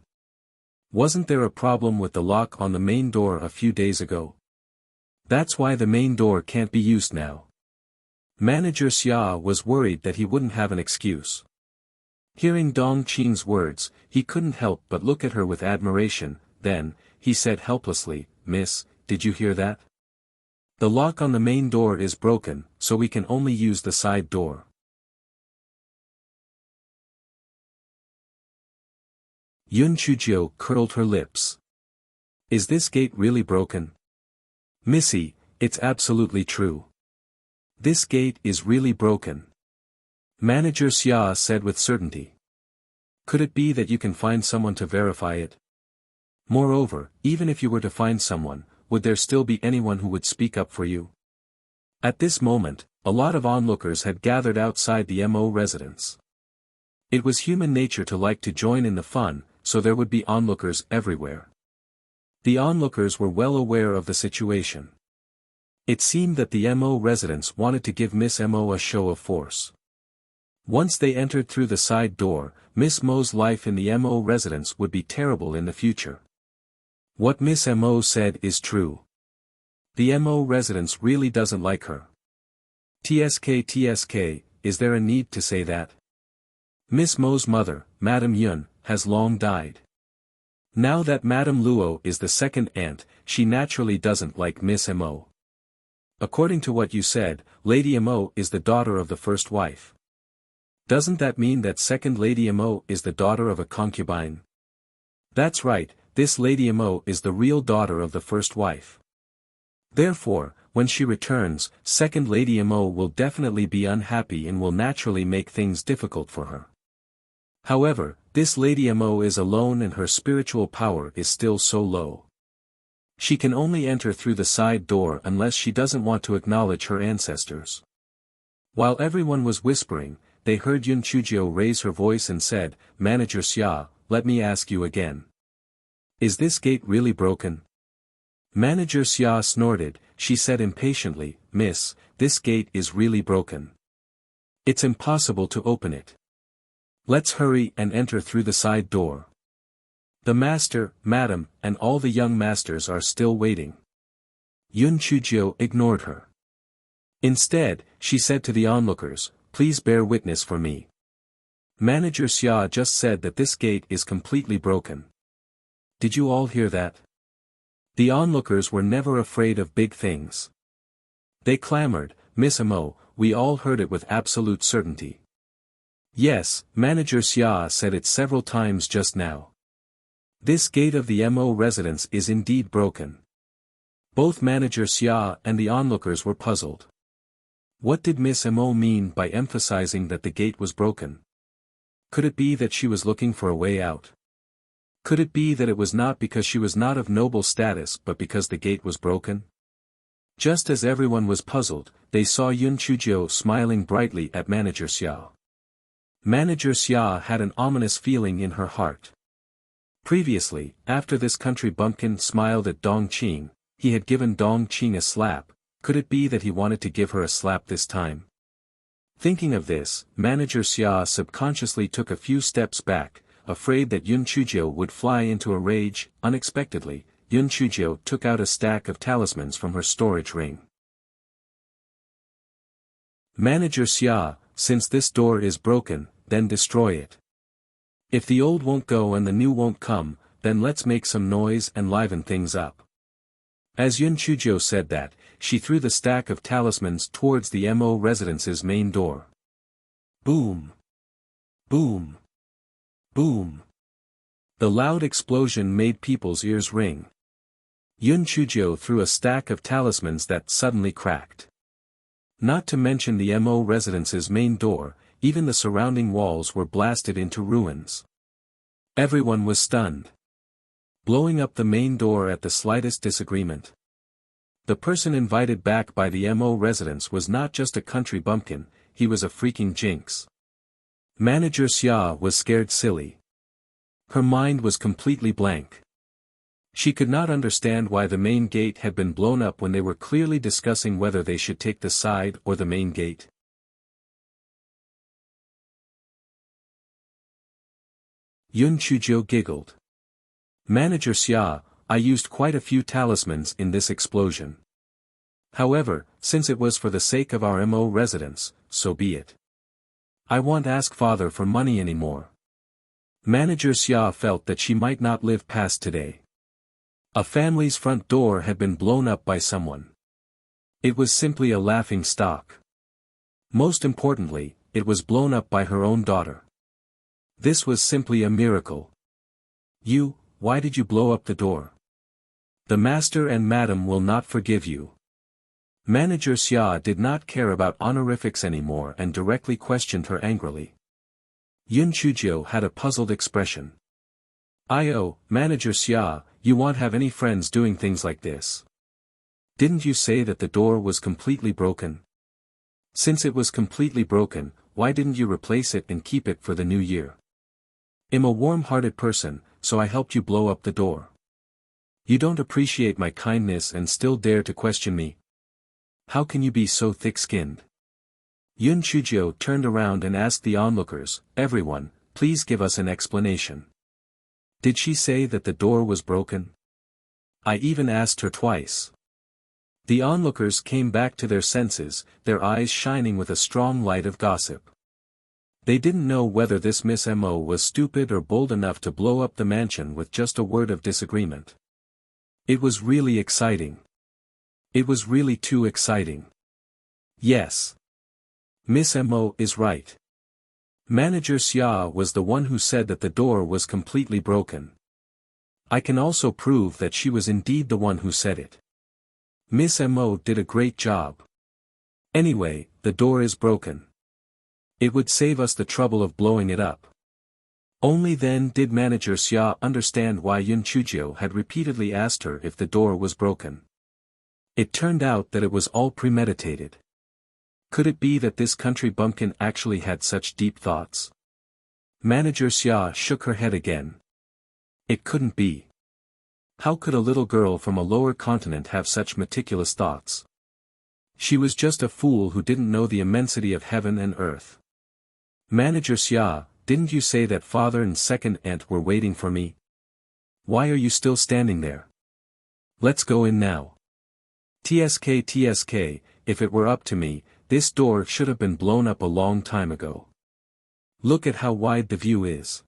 Speaker 1: Wasn't there a problem with the lock on the main door a few days ago? That's why the main door can't be used now. Manager Xia was worried that he wouldn't have an excuse. Hearing Dong Qing's words, he couldn't help but look at her with admiration. Then, he said helplessly, Miss, did you hear that? The lock on the main door is broken, so we can only use the side door. Yun Chujio curled her lips. Is this gate really broken? Missy, it's absolutely true. This gate is really broken. Manager Xia said with certainty. Could it be that you can find someone to verify it? Moreover, even if you were to find someone, would there still be anyone who would speak up for you? At this moment, a lot of onlookers had gathered outside the MO residence. It was human nature to like to join in the fun, so there would be onlookers everywhere. The onlookers were well aware of the situation. It seemed that the MO residents wanted to give Miss Mo a show of force. Once they entered through the side door, Miss Mo's life in the MO residence would be terrible in the future. What Miss Mo said is true. The MO residence really doesn't like her. TSK, is there a need to say that? Miss Mo's mother, Madame Yun, has long died. Now that Madame Luo is the second aunt, she naturally doesn't like Miss Mo. According to what you said, Lady Mo is the daughter of the first wife. Doesn't that mean that second Lady Mo is the daughter of a concubine? That's right, this Lady Mo is the real daughter of the first wife. Therefore, when she returns, second Lady Mo will definitely be unhappy and will naturally make things difficult for her. However, this Lady Mo is alone and her spiritual power is still so low. She can only enter through the side door unless she doesn't want to acknowledge her ancestors. While everyone was whispering, they heard Yun Chujio raise her voice and said, Manager Xia, let me ask you again. Is this gate really broken? Manager Xia snorted, she said impatiently, Miss, this gate is really broken. It's impossible to open it. Let's hurry and enter through the side door. The master, madam, and all the young masters are still waiting. Yun Chujio ignored her. Instead, she said to the onlookers, please bear witness for me. Manager Xia just said that this gate is completely broken. Did you all hear that? The onlookers were never afraid of big things. They clamored, Miss Mo, we all heard it with absolute certainty. Yes, Manager Xia said it several times just now. This gate of the Mo residence is indeed broken. Both Manager Xia and the onlookers were puzzled. What did Miss Mo mean by emphasizing that the gate was broken? Could it be that she was looking for a way out? Could it be that it was not because she was not of noble status but because the gate was broken? Just as everyone was puzzled, they saw Yun Chujio smiling brightly at Manager Xia. Manager Xia had an ominous feeling in her heart. Previously, after this country bumpkin smiled at Dong Qing, he had given Dong Qing a slap. Could it be that he wanted to give her a slap this time? Thinking of this, Manager Xia subconsciously took a few steps back, afraid that Yun Chujio would fly into a rage. Unexpectedly, Yun Chujio took out a stack of talismans from her storage ring. Manager Xia, since this door is broken, then destroy it. If the old won't go and the new won't come, then let's make some noise and liven things up. As Yun Chujio said that, she threw the stack of talismans towards the Mo residence's main door. Boom! Boom! Boom! The loud explosion made people's ears ring. Yun Chujio threw a stack of talismans that suddenly cracked. Not to mention the Mo residence's main door, even the surrounding walls were blasted into ruins. Everyone was stunned. Blowing up the main door at the slightest disagreement. The person invited back by the Mo residence was not just a country bumpkin, he was a freaking jinx. Manager Xia was scared silly. Her mind was completely blank. She could not understand why the main gate had been blown up when they were clearly discussing whether they should take the side or the main gate. Yun Chujio giggled. Manager Xia, I used quite a few talismans in this explosion. However, since it was for the sake of our Mo residence, so be it. I won't ask father for money anymore. Manager Xia felt that she might not live past today. A family's front door had been blown up by someone. It was simply a laughing stock. Most importantly, it was blown up by her own daughter. This was simply a miracle. Why did you blow up the door? The master and madam will not forgive you. Manager Xia did not care about honorifics anymore and directly questioned her angrily. Yun Chujio had a puzzled expression. Manager Xia, you won't have any friends doing things like this. Didn't you say that the door was completely broken? Since it was completely broken, why didn't you replace it and keep it for the new year? I'm a warm-hearted person, so I helped you blow up the door. You don't appreciate my kindness and still dare to question me? How can you be so thick-skinned? Yun Chujio turned around and asked the onlookers, everyone, please give us an explanation. Did she say that the door was broken? I even asked her twice. The onlookers came back to their senses, their eyes shining with a strong light of gossip. They didn't know whether this Miss Mo was stupid or bold enough to blow up the mansion with just a word of disagreement. It was really exciting. It was really too exciting. Yes. Miss Mo is right. Manager Xia was the one who said that the door was completely broken. I can also prove that she was indeed the one who said it. Miss Mo did a great job. Anyway, the door is broken. It would save us the trouble of blowing it up. Only then did Manager Xia understand why Yun Chujio had repeatedly asked her if the door was broken. It turned out that it was all premeditated. Could it be that this country bumpkin actually had such deep thoughts? Manager Xia shook her head again. It couldn't be. How could a little girl from a lower continent have such meticulous thoughts? She was just a fool who didn't know the immensity of heaven and earth. Manager Xia, didn't you say that father and second aunt were waiting for me? Why are you still standing there? Let's go in now. TSK, if it were up to me, this door should have been blown up a long time ago. Look at how wide the view is.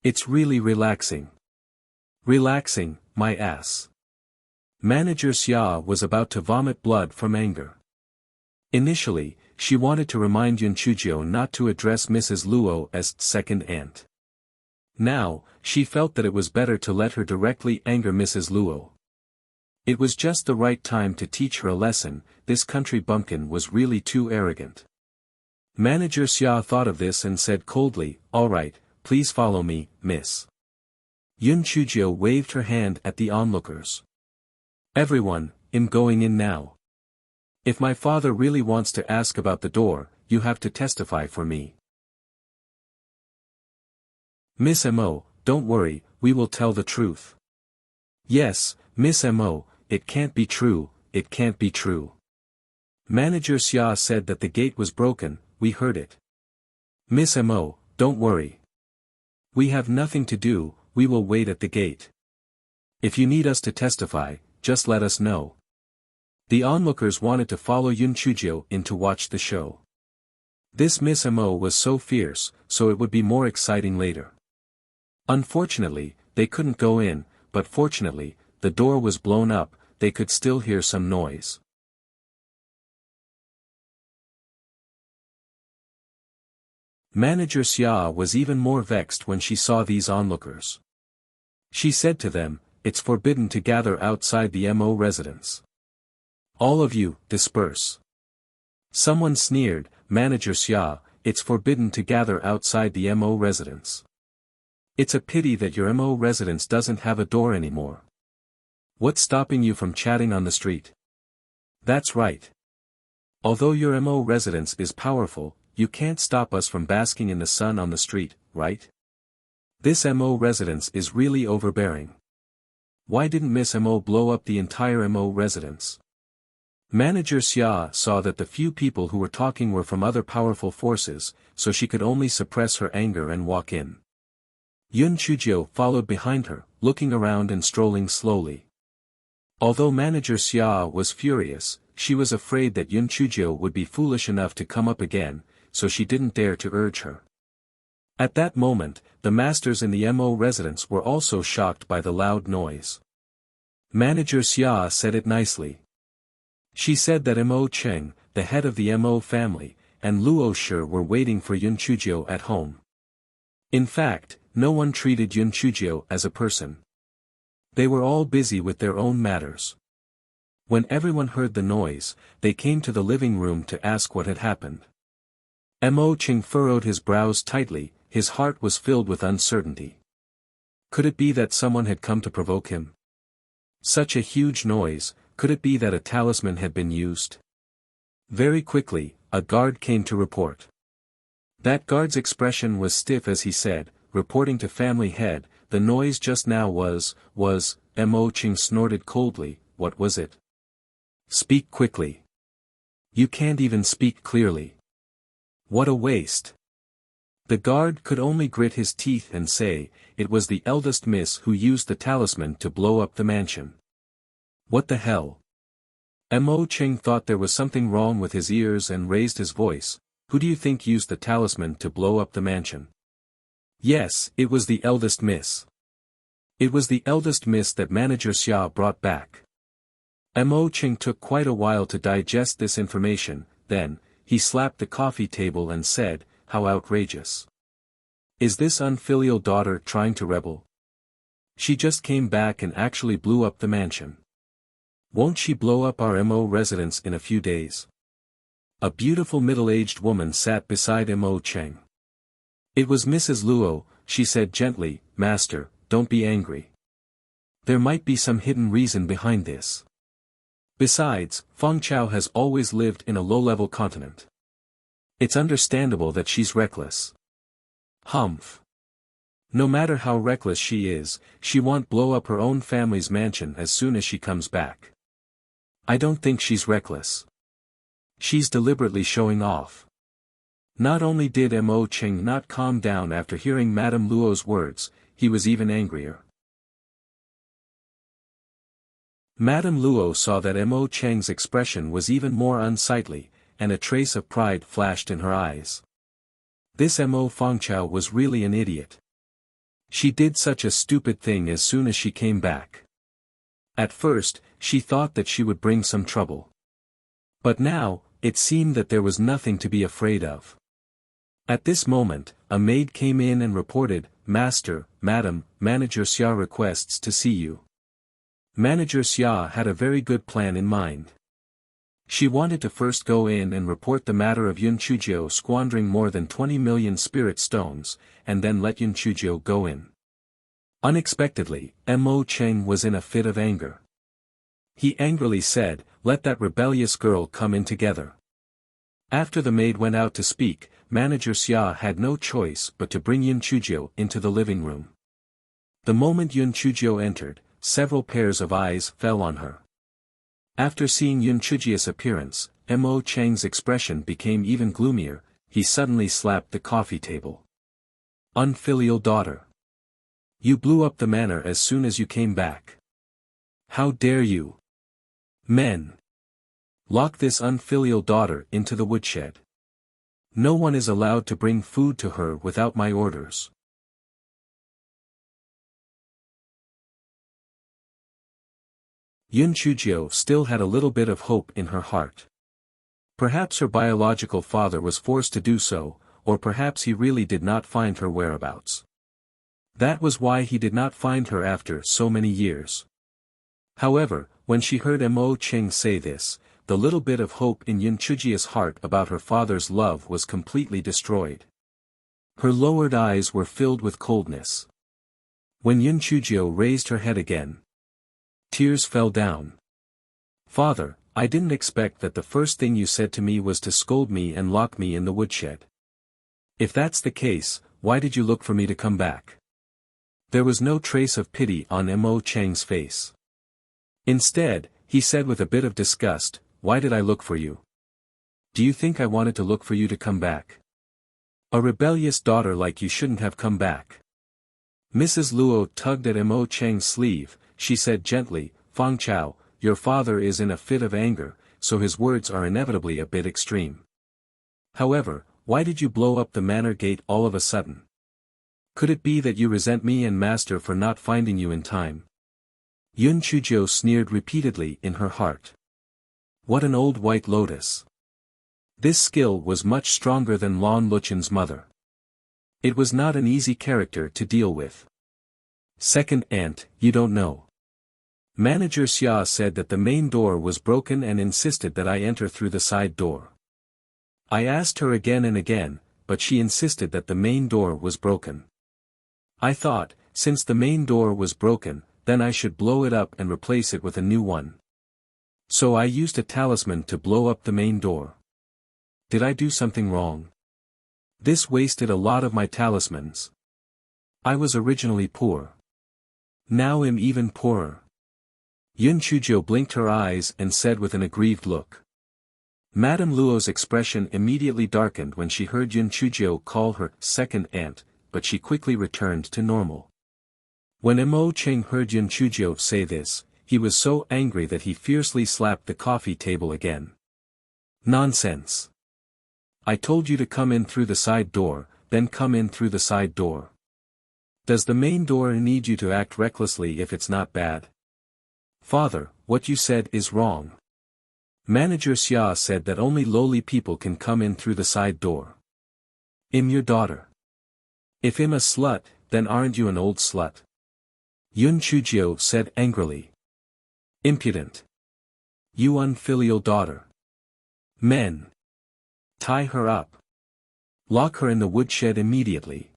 Speaker 1: It's really relaxing. Relaxing, my ass. Manager Xia was about to vomit blood from anger. Initially, she wanted to remind Yun Chujio not to address Mrs. Luo as second aunt. Now, she felt that it was better to let her directly anger Mrs. Luo. It was just the right time to teach her a lesson. This country bumpkin was really too arrogant. Manager Xia thought of this and said coldly, "All right, please follow me, miss." Yun Chujio waved her hand at the onlookers. "Everyone, I'm going in now. If my father really wants to ask about the door, you have to testify for me." "Miss Mo, don't worry, we will tell the truth." "Yes, Miss Mo, it can't be true, it can't be true." Manager Xia said that the gate was broken, we heard it. "Miss Mo, don't worry. We have nothing to do, we will wait at the gate. If you need us to testify, just let us know." The onlookers wanted to follow Yun Chujio in to watch the show. This Miss Mo was so fierce, so it would be more exciting later. Unfortunately, they couldn't go in, but fortunately, the door was blown up, they could still hear some noise. Manager Xia was even more vexed when she saw these onlookers. She said to them, "It's forbidden to gather outside the Mo residence. All of you, disperse." Someone sneered, "Manager Xia, it's forbidden to gather outside the Mo residence. It's a pity that your Mo residence doesn't have a door anymore. What's stopping you from chatting on the street?" "That's right. Although your Mo residence is powerful, you can't stop us from basking in the sun on the street, right? This Mo residence is really overbearing. Why didn't Miss Mo blow up the entire Mo residence?" Manager Xia saw that the few people who were talking were from other powerful forces, so she could only suppress her anger and walk in. Yun Chujio followed behind her, looking around and strolling slowly. Although Manager Xia was furious, she was afraid that Yun Chujio would be foolish enough to come up again, so she didn't dare to urge her. At that moment, the masters in the Mo residence were also shocked by the loud noise. Manager Xia said it nicely. She said that Mo Cheng, the head of the Mo family, and Luo Shi were waiting for Yun Chujio at home. In fact, no one treated Yun Chujio as a person. They were all busy with their own matters. When everyone heard the noise, they came to the living room to ask what had happened. Mo Cheng furrowed his brows tightly, his heart was filled with uncertainty. Could it be that someone had come to provoke him? Such a huge noise, could it be that a talisman had been used? Very quickly, a guard came to report. That guard's expression was stiff as he said, reporting to family head, "The noise just now was, Mo Cheng snorted coldly, "What was it? Speak quickly. You can't even speak clearly. What a waste." The guard could only grit his teeth and say, "It was the eldest miss who used the talisman to blow up the mansion." What the hell? Mo Cheng thought there was something wrong with his ears and raised his voice, "Who do you think used the talisman to blow up the mansion?" Yes, it was the eldest miss. It was the eldest miss that Manager Xia brought back. Mo Cheng took quite a while to digest this information, then, he slapped the coffee table and said, "How outrageous. Is this unfilial daughter trying to rebel? She just came back and actually blew up the mansion. Won't she blow up our Mo residence in a few days?" A beautiful middle-aged woman sat beside Mo Cheng. It was Mrs. Luo. She said gently, "Master, don't be angry. There might be some hidden reason behind this. Besides, Fengchao has always lived in a low-level continent. It's understandable that she's reckless." Humph. No matter how reckless she is, she won't blow up her own family's mansion as soon as she comes back. I don't think she's reckless. She's deliberately showing off. Not only did Mo Cheng not calm down after hearing Madame Luo's words, he was even angrier. Madame Luo saw that Mo Cheng's expression was even more unsightly, and a trace of pride flashed in her eyes. This Mo Fangchao was really an idiot. She did such a stupid thing as soon as she came back. At first, she thought that she would bring some trouble. But now, it seemed that there was nothing to be afraid of. At this moment, a maid came in and reported, "Master, Madam, Manager Xia requests to see you." Manager Xia had a very good plan in mind. She wanted to first go in and report the matter of Yun Chuzhou squandering more than 20 million spirit stones, and then let Yun Chuzhou go in. Unexpectedly, Mo Cheng was in a fit of anger. He angrily said, "Let that rebellious girl come in together." After the maid went out to speak, Manager Xia had no choice but to bring Yun Chuzhou into the living room. The moment Yun Chuzhou entered, several pairs of eyes fell on her. After seeing Yun Chuzhou's appearance, Mo Cheng's expression became even gloomier. He suddenly slapped the coffee table. "Unfilial daughter! You blew up the manor as soon as you came back. How dare you? Men! Lock this unfilial daughter into the woodshed. No one is allowed to bring food to her without my orders." Yun Chuzhou still had a little bit of hope in her heart. Perhaps her biological father was forced to do so, or perhaps he really did not find her whereabouts. That was why he did not find her after so many years. However, when she heard Mo Cheng say this, the little bit of hope in Yun Chuzhou's heart about her father's love was completely destroyed. Her lowered eyes were filled with coldness. When Yun Chuzhou raised her head again, tears fell down. "Father, I didn't expect that the first thing you said to me was to scold me and lock me in the woodshed. If that's the case, why did you look for me to come back?" There was no trace of pity on Mo Cheng's face. Instead, he said with a bit of disgust, "Why did I look for you? Do you think I wanted to look for you to come back? A rebellious daughter like you shouldn't have come back." Mrs. Luo tugged at Mo Cheng's sleeve. She said gently, "Fang Chao, your father is in a fit of anger, so his words are inevitably a bit extreme. However, why did you blow up the manor gate all of a sudden? Could it be that you resent me and master for not finding you in time?" Yun Chuzhou sneered repeatedly in her heart. What an old white lotus. This skill was much stronger than Lon Luchen's mother. It was not an easy character to deal with. "Second aunt, you don't know. Manager Xia said that the main door was broken and insisted that I enter through the side door. I asked her again and again, but she insisted that the main door was broken. I thought, since the main door was broken, then I should blow it up and replace it with a new one. So I used a talisman to blow up the main door. Did I do something wrong? This wasted a lot of my talismans. I was originally poor. Now am even poorer." Yun Chuzhou blinked her eyes and said with an aggrieved look. Madame Luo's expression immediately darkened when she heard Yun Chuzhou call her second aunt, but she quickly returned to normal. When Mo Cheng heard Yun Chuzhou say this, he was so angry that he fiercely slapped the coffee table again. "Nonsense! I told you to come in through the side door, then come in through the side door. Does the main door need you to act recklessly if it's not bad? Father, what you said is wrong. Manager Xia said that only lowly people can come in through the side door. I'm your daughter. If I'm a slut, then aren't you an old slut?" Yun Chuzhou said angrily. "Impudent! You unfilial daughter! Men! Tie her up. Lock her in the woodshed immediately."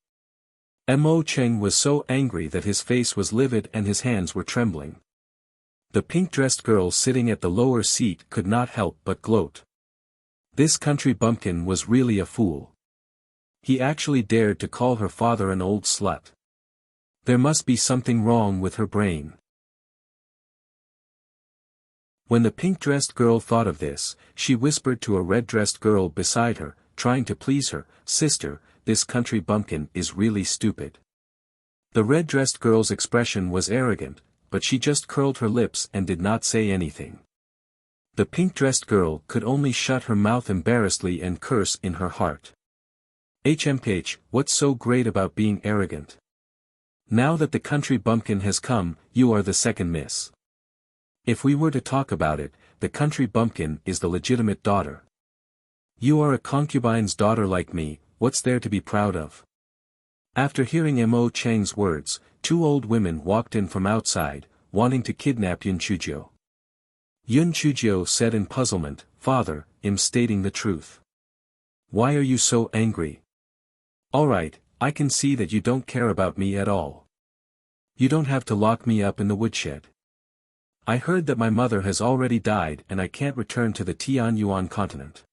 Speaker 1: Mo Cheng was so angry that his face was livid and his hands were trembling. The pink-dressed girl sitting at the lower seat could not help but gloat. This country bumpkin was really a fool. He actually dared to call her father an old slut. There must be something wrong with her brain. When the pink-dressed girl thought of this, she whispered to a red-dressed girl beside her, trying to please her, "Sister, this country bumpkin is really stupid." The red-dressed girl's expression was arrogant, but she just curled her lips and did not say anything. The pink-dressed girl could only shut her mouth embarrassedly and curse in her heart. "HMH, what's so great about being arrogant? Now that the country bumpkin has come, you are the second miss. If we were to talk about it, the country bumpkin is the legitimate daughter. You are a concubine's daughter like me, what's there to be proud of?" After hearing Mo Chang's words, two old women walked in from outside, wanting to kidnap Yun Chujio. Yun Chujio said in puzzlement, "Father, I'm stating the truth. Why are you so angry? Alright, I can see that you don't care about me at all. You don't have to lock me up in the woodshed. I heard that my mother has already died and I can't return to the Tianyuan continent.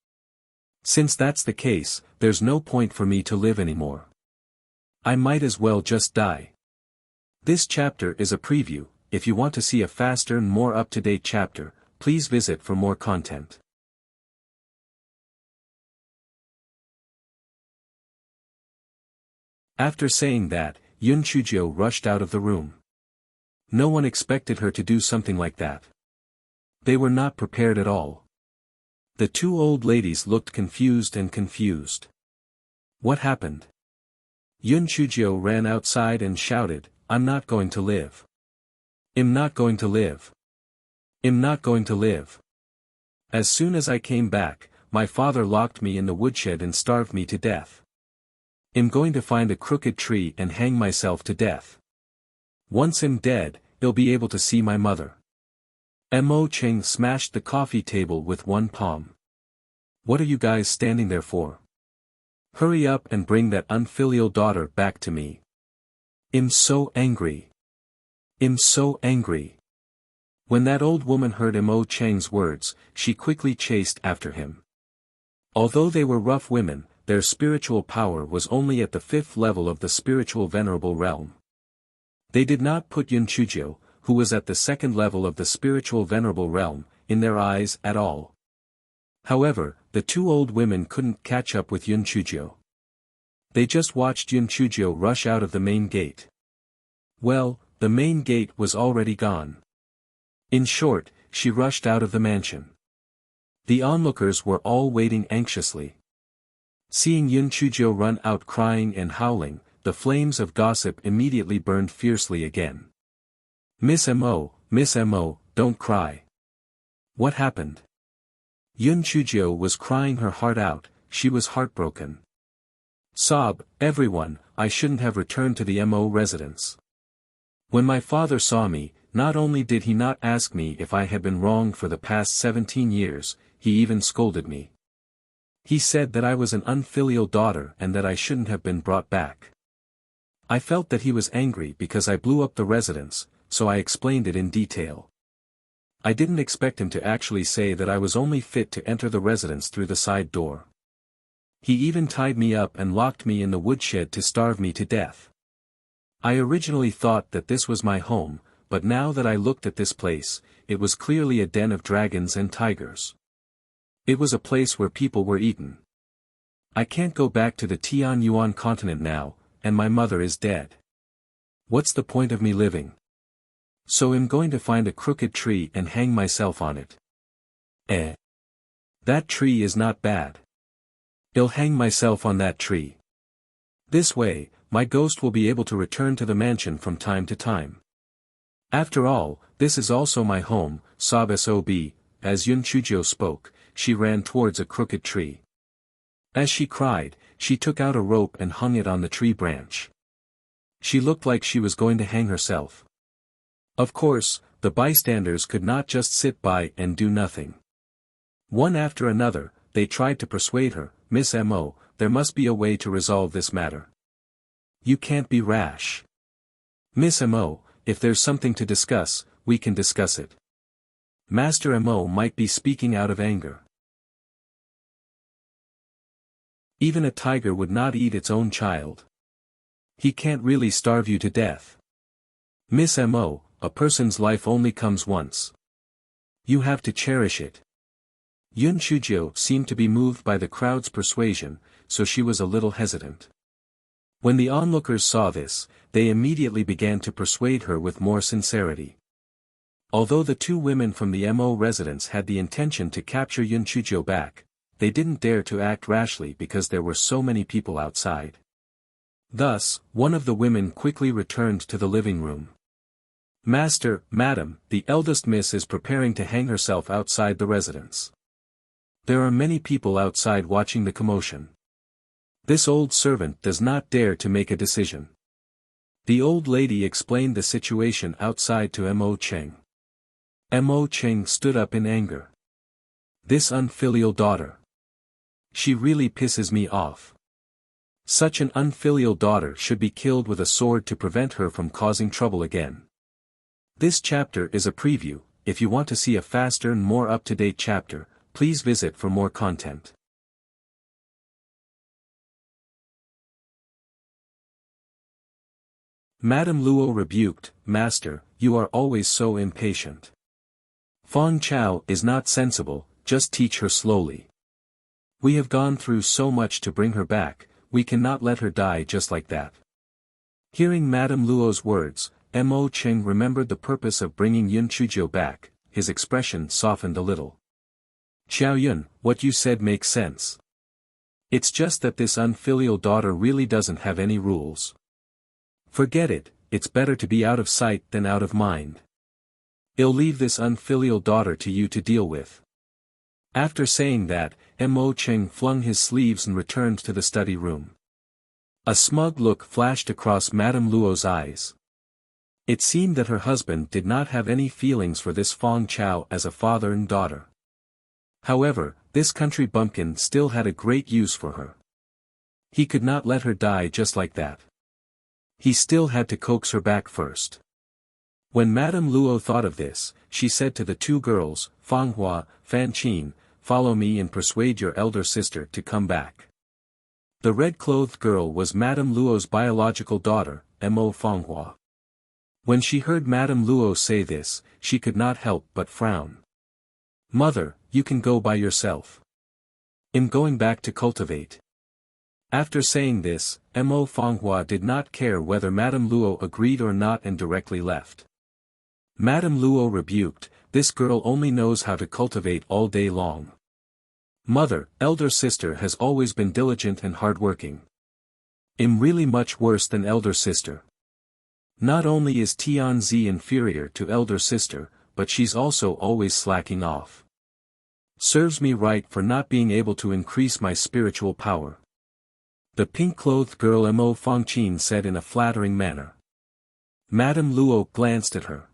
Speaker 1: Since that's the case, there's no point for me to live anymore. I might as well just die." This chapter is a preview. If you want to see a faster and more up-to-date chapter, please visit for more content. After saying that, Yun Chujio rushed out of the room. No one expected her to do something like that. They were not prepared at all. The two old ladies looked confused. What happened? Yun Chujio ran outside and shouted, "I'm not going to live. I'm not going to live. I'm not going to live. As soon as I came back, my father locked me in the woodshed and starved me to death. I'm going to find a crooked tree and hang myself to death. Once I'm dead, he'll be able to see my mother." Mo Cheng smashed the coffee table with one palm. "What are you guys standing there for? Hurry up and bring that unfilial daughter back to me. I'm so angry. I'm so angry." When that old woman heard Mo Cheng's words, she quickly chased after him. Although they were rough women, their spiritual power was only at the 5th level of the spiritual venerable realm. They did not put Yun Chujio, who was at the 2nd level of the spiritual venerable realm, in their eyes at all. However, the two old women couldn't catch up with Yun Chujio. They just watched Yun Chujio rush out of the main gate. Well, the main gate was already gone. In short, she rushed out of the mansion. The onlookers were all waiting anxiously. Seeing Yun Chujio run out crying and howling, the flames of gossip immediately burned fiercely again. Miss Mo, don't cry. What happened?" Yun Chujio was crying her heart out, she was heartbroken. "Sob, everyone, I shouldn't have returned to the Mo residence. When my father saw me, not only did he not ask me if I had been wrong for the past 17 years, he even scolded me. He said that I was an unfilial daughter and that I shouldn't have been brought back. I felt that he was angry because I blew up the residence, so I explained it in detail. I didn't expect him to actually say that I was only fit to enter the residence through the side door. He even tied me up and locked me in the woodshed to starve me to death. I originally thought that this was my home, but now that I looked at this place, it was clearly a den of dragons and tigers. It was a place where people were eaten. I can't go back to the Tianyuan continent now, and my mother is dead. What's the point of me living? So I'm going to find a crooked tree and hang myself on it. That tree is not bad. I'll hang myself on that tree. This way, my ghost will be able to return to the mansion from time to time. After all, this is also my home, sob sob." As Yun Chujio spoke, she ran towards a crooked tree. As she cried, she took out a rope and hung it on the tree branch. She looked like she was going to hang herself. Of course, the bystanders could not just sit by and do nothing. One after another, they tried to persuade her, "Miss Mo, there must be a way to resolve this matter. You can't be rash. Miss Mo, if there's something to discuss, we can discuss it." Master Mo might be speaking out of anger. Even a tiger would not eat its own child. He can't really starve you to death. Miss Mo, a person's life only comes once. You have to cherish it. Yun Chuzhou seemed to be moved by the crowd's persuasion, so she was a little hesitant. When the onlookers saw this, they immediately began to persuade her with more sincerity. Although the two women from the Mo residence had the intention to capture Yun Chuzhou back, they didn't dare to act rashly because there were so many people outside. Thus, one of the women quickly returned to the living room. "Master, madam, the eldest miss is preparing to hang herself outside the residence. There are many people outside watching the commotion. This old servant does not dare to make a decision." The old lady explained the situation outside to Mo Cheng. Mo Cheng stood up in anger. "This unfilial daughter. She really pisses me off. Such an unfilial daughter should be killed with a sword to prevent her from causing trouble again." This chapter is a preview. If you want to see a faster and more up-to-date chapter, please visit for more content. Madame Luo rebuked, "Master, you are always so impatient. Fang Chao is not sensible, just teach her slowly. We have gone through so much to bring her back, we cannot let her die just like that." Hearing Madame Luo's words, Mo Cheng remembered the purpose of bringing Yun Chuzhou back. His expression softened a little. "Xiao Yun, what you said makes sense. It's just that this unfilial daughter really doesn't have any rules. Forget it, it's better to be out of sight than out of mind. I'll leave this unfilial daughter to you to deal with." After saying that, Mo Cheng flung his sleeves and returned to the study room. A smug look flashed across Madame Luo's eyes. It seemed that her husband did not have any feelings for this Fang Chao as a father and daughter. However, this country bumpkin still had a great use for her. He could not let her die just like that. He still had to coax her back first. When Madame Luo thought of this, she said to the two girls, "Fang Hua, Fan Qin, follow me and persuade your elder sister to come back." The red-clothed girl was Madame Luo's biological daughter, Mo Fanghua. When she heard Madame Luo say this, she could not help but frown. "Mother, you can go by yourself. I'm going back to cultivate." After saying this, Mo Fanghua did not care whether Madame Luo agreed or not and directly left. Madame Luo rebuked, "This girl only knows how to cultivate all day long. Mother, elder sister has always been diligent and hardworking. I'm really much worse than elder sister. Not only is Tianzi inferior to elder sister, but she's also always slacking off. Serves me right for not being able to increase my spiritual power." The pink-clothed girl Mo Fangqin said in a flattering manner. Madame Luo glanced at her.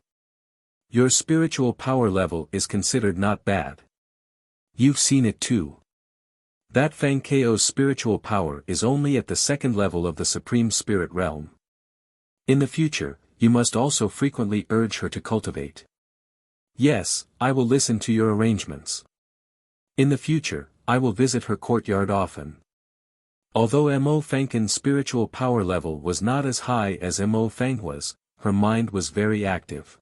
Speaker 1: "Your spiritual power level is considered not bad. You've seen it too. That Fang Ko's spiritual power is only at the second level of the Supreme Spirit realm. In the future, you must also frequently urge her to cultivate." "Yes, I will listen to your arrangements. In the future, I will visit her courtyard often." Although Mo Fangkin's spiritual power level was not as high as Mo Fanghua's, her mind was very active.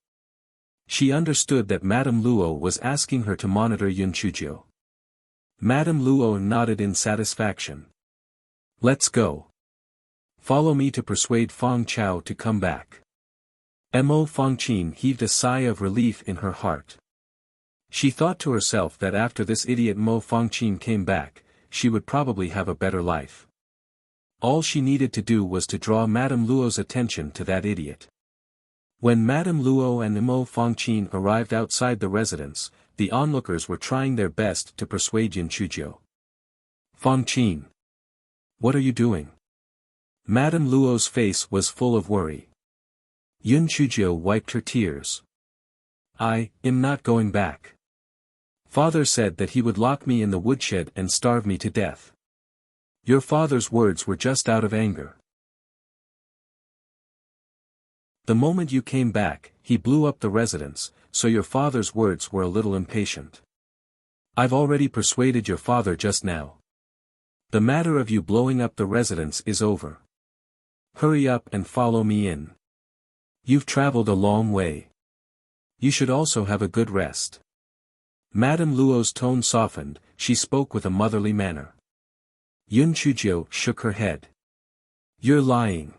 Speaker 1: She understood that Madame Luo was asking her to monitor Yun Chuzhou. Madame Luo nodded in satisfaction. "Let's go. Follow me to persuade Fang Chao to come back." Mo Fangqin heaved a sigh of relief in her heart. She thought to herself that after this idiot Mo Fangqin came back, she would probably have a better life. All she needed to do was to draw Madame Luo's attention to that idiot. When Madame Luo and Mo Fangqin arrived outside the residence, the onlookers were trying their best to persuade Yun Chuzhou. "Fangqin. What are you doing?" Madame Luo's face was full of worry. Yun Chuzhou wiped her tears. "I am not going back. Father said that he would lock me in the woodshed and starve me to death. Your father's words were just out of anger. The moment you came back, he blew up the residence, so your father's words were a little impatient. I've already persuaded your father just now. The matter of you blowing up the residence is over. Hurry up and follow me in. You've traveled a long way. You should also have a good rest." Madame Luo's tone softened, she spoke with a motherly manner. Yun Chujio shook her head. You're lying.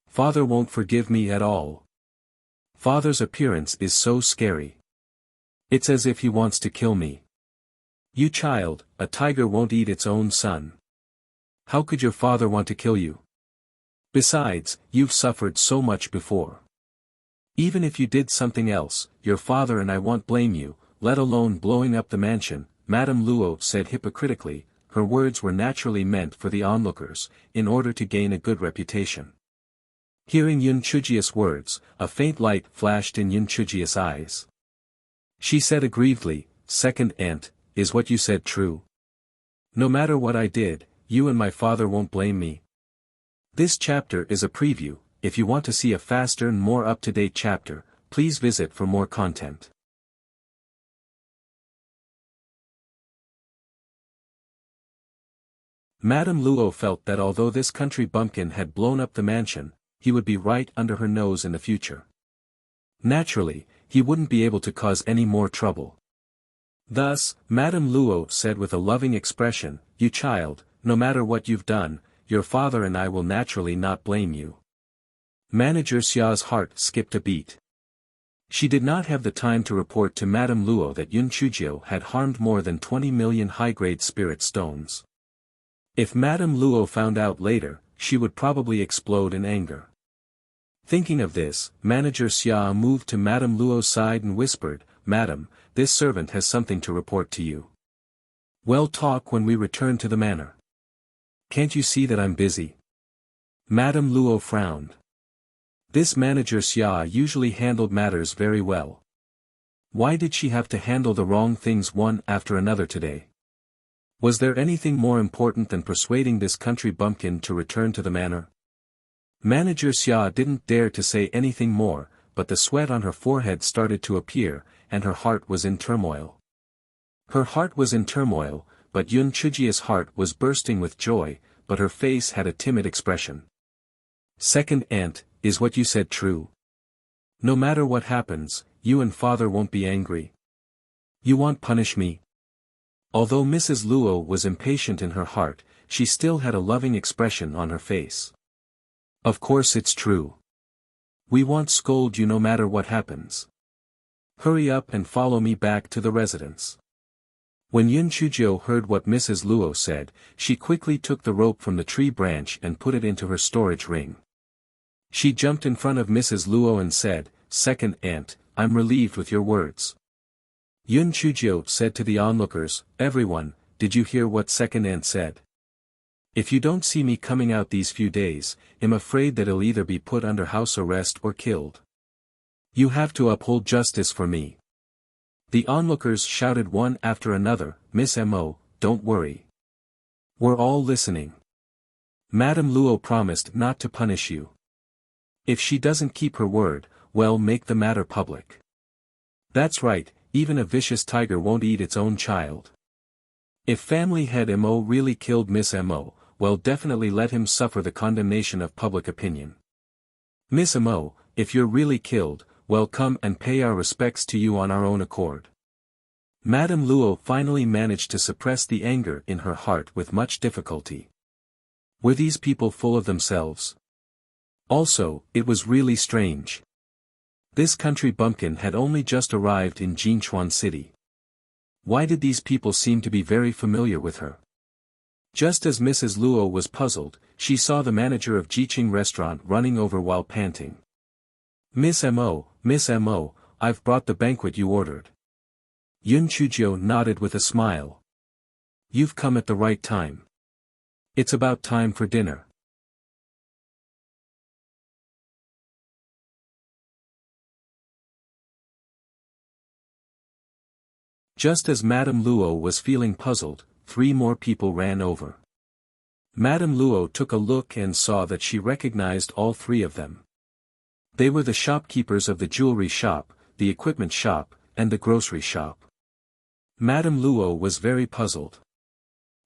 Speaker 1: Father won't forgive me at all. Father's appearance is so scary. It's as if he wants to kill me. You child, a tiger won't eat its own son. How could your father want to kill you? Besides, you've suffered so much before. Even if you did something else, your father and I won't blame you, let alone blowing up the mansion, Madame Luo said hypocritically. Her words were naturally meant for the onlookers, in order to gain a good reputation. Hearing Yun Chujia's words, a faint light flashed in Yun Chujia's eyes. She said aggrievedly, second aunt, is what you said true? No matter what I did, you and my father won't blame me. This chapter is a preview. If you want to see a faster and more up-to-date chapter, please visit for more content. Madame Luo felt that although this country bumpkin had blown up the mansion, he would be right under her nose in the future. Naturally, he wouldn't be able to cause any more trouble. Thus, Madame Luo said with a loving expression, you child, no matter what you've done, your father and I will naturally not blame you. Manager Xia's heart skipped a beat. She did not have the time to report to Madame Luo that Yun Chujio had harmed more than 20 million high-grade spirit stones. If Madame Luo found out later, she would probably explode in anger. Thinking of this, Manager Xia moved to Madame Luo's side and whispered, Madam, this servant has something to report to you. We'll talk when we return to the manor. Can't you see that I'm busy? Madame Luo frowned. This Manager Xia usually handled matters very well. Why did she have to handle the wrong things one after another today? Was there anything more important than persuading this country bumpkin to return to the manor? Manager Xia didn't dare to say anything more, but the sweat on her forehead started to appear, and her heart was in turmoil. Her heart was in turmoil, but Yun Chujia's heart was bursting with joy, but her face had a timid expression. Second aunt, is what you said true? No matter what happens, you and father won't be angry. You won't punish me? Although Mrs. Luo was impatient in her heart, she still had a loving expression on her face. Of course it's true. We won't scold you no matter what happens. Hurry up and follow me back to the residence. When Yun Chujio heard what Mrs. Luo said, she quickly took the rope from the tree branch and put it into her storage ring. She jumped in front of Mrs. Luo and said, Second aunt, I'm relieved with your words. Yun Chujio said to the onlookers, Everyone, did you hear what second aunt said? If you don't see me coming out these few days, I'm afraid that I'll either be put under house arrest or killed. You have to uphold justice for me. The onlookers shouted one after another, Miss Mo, don't worry. We're all listening. Madame Luo promised not to punish you. If she doesn't keep her word, well, make the matter public. That's right, even a vicious tiger won't eat its own child. If family head Mo really killed Miss Mo, well, definitely let him suffer the condemnation of public opinion. Miss Mo, if you're really killed, well, come and pay our respects to you on our own accord. Madame Luo finally managed to suppress the anger in her heart with much difficulty. Were these people full of themselves? Also, it was really strange. This country bumpkin had only just arrived in Jinchuan City. Why did these people seem to be very familiar with her? Just as Mrs. Luo was puzzled, she saw the manager of Jiqing restaurant running over while panting. Miss Mo, I've brought the banquet you ordered. Yun Chujio nodded with a smile. You've come at the right time. It's about time for dinner. Just as Madame Luo was feeling puzzled, 3 more people ran over. Madame Luo took a look and saw that she recognized all 3 of them. They were the shopkeepers of the jewelry shop, the equipment shop, and the grocery shop. Madame Luo was very puzzled.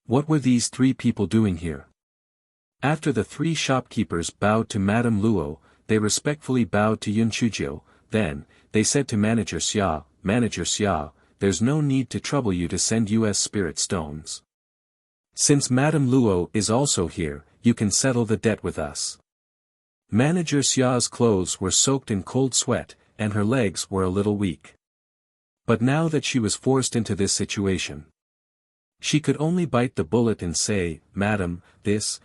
Speaker 1: What were these 3 people doing here? After the 3 shopkeepers bowed to Madame Luo, they respectfully bowed to Yun Chujio. Then, they said to Manager Xia, there's no need to trouble you to send US spirit stones. Since Madame Luo is also here, you can settle the debt with us. Manager Xia's clothes were soaked in cold sweat, and her legs were a little weak. But now that she was forced into this situation, she could only bite the bullet and say, "Madam, this."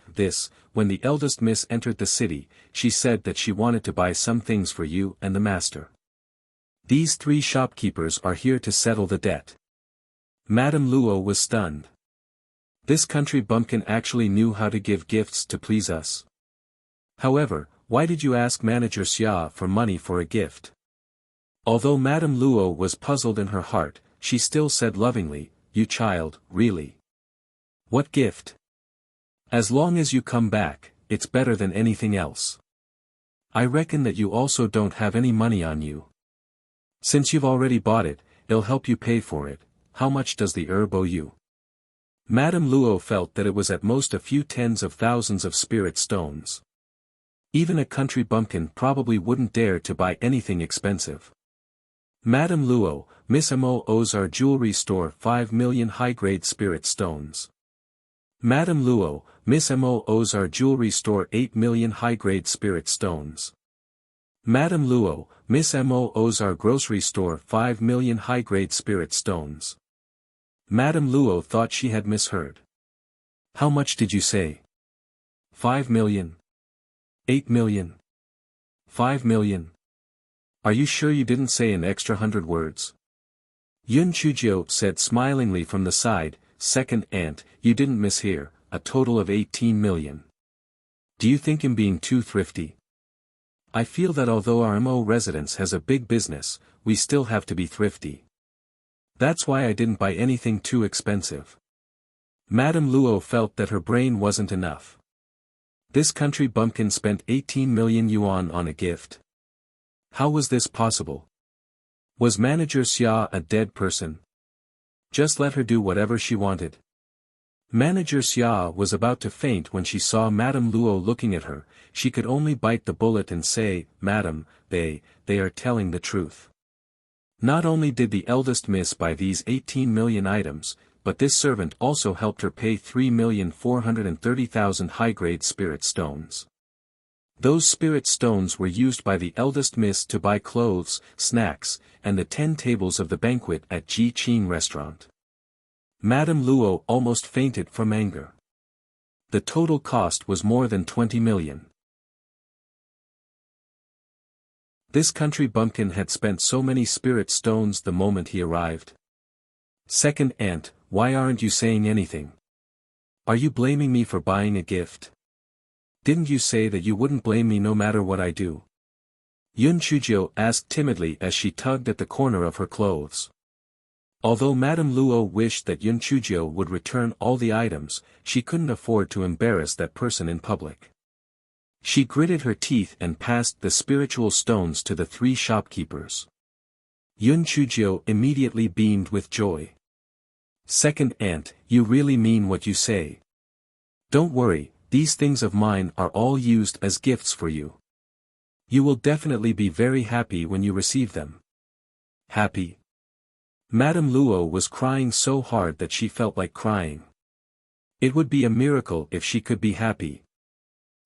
Speaker 1: When the eldest miss entered the city, she said that she wanted to buy some things for you and the master. These 3 shopkeepers are here to settle the debt. Madame Luo was stunned. This country bumpkin actually knew how to give gifts to please us. However, why did you ask Manager Xia for money for a gift? Although Madame Luo was puzzled in her heart, she still said lovingly, "You child, really? What gift? As long as you come back, it's better than anything else. I reckon that you also don't have any money on you. Since you've already bought it, it'll help you pay for it. How much does the herb owe you?" Madame Luo felt that it was at most a few tens of thousands of spirit stones. Even a country bumpkin probably wouldn't dare to buy anything expensive. "Madame Luo, Miss Mo owes our jewelry store 5 million high-grade spirit stones. Madame Luo, Miss Mo owes our jewelry store 8 million high-grade spirit stones. Madame Luo, Miss Mo owes our grocery store 5 million high-grade spirit stones." Madame Luo thought she had misheard. "How much did you say? 5 million? 8 million? 5 million? Are you sure you didn't say an extra 100 words?" Yun Chujio said smilingly from the side, "Second aunt, you didn't mishear, a total of 18 million. Do you think I'm being too thrifty? I feel that although our Mo residence has a big business, we still have to be thrifty. That's why I didn't buy anything too expensive." Madame Luo felt that her brain wasn't enough. This country bumpkin spent 18 million yuan on a gift. How was this possible? Was Manager Xia a dead person? Just let her do whatever she wanted. Manager Xia was about to faint when she saw Madame Luo looking at her. She could only bite the bullet and say, "Madam, they are telling the truth." Not only did the eldest miss buy these 18 million items, but this servant also helped her pay 3,430,000 high-grade spirit stones. Those spirit stones were used by the eldest miss to buy clothes, snacks, and the 10 tables of the banquet at Ji Qing restaurant. Madame Luo almost fainted from anger. The total cost was more than 20 million. This country bumpkin had spent so many spirit stones the moment he arrived. "Second aunt, why aren't you saying anything? Are you blaming me for buying a gift? Didn't you say that you wouldn't blame me no matter what I do?" Yun Chujio asked timidly as she tugged at the corner of her clothes. Although Madame Luo wished that Yun Chujio would return all the items, she couldn't afford to embarrass that person in public. She gritted her teeth and passed the spiritual stones to the 3 shopkeepers. Yun Chujio immediately beamed with joy. "Second aunt, you really mean what you say. Don't worry, these things of mine are all used as gifts for you. You will definitely be very happy when you receive them." Happy? Madame Luo was crying so hard that she felt like crying. It would be a miracle if she could be happy.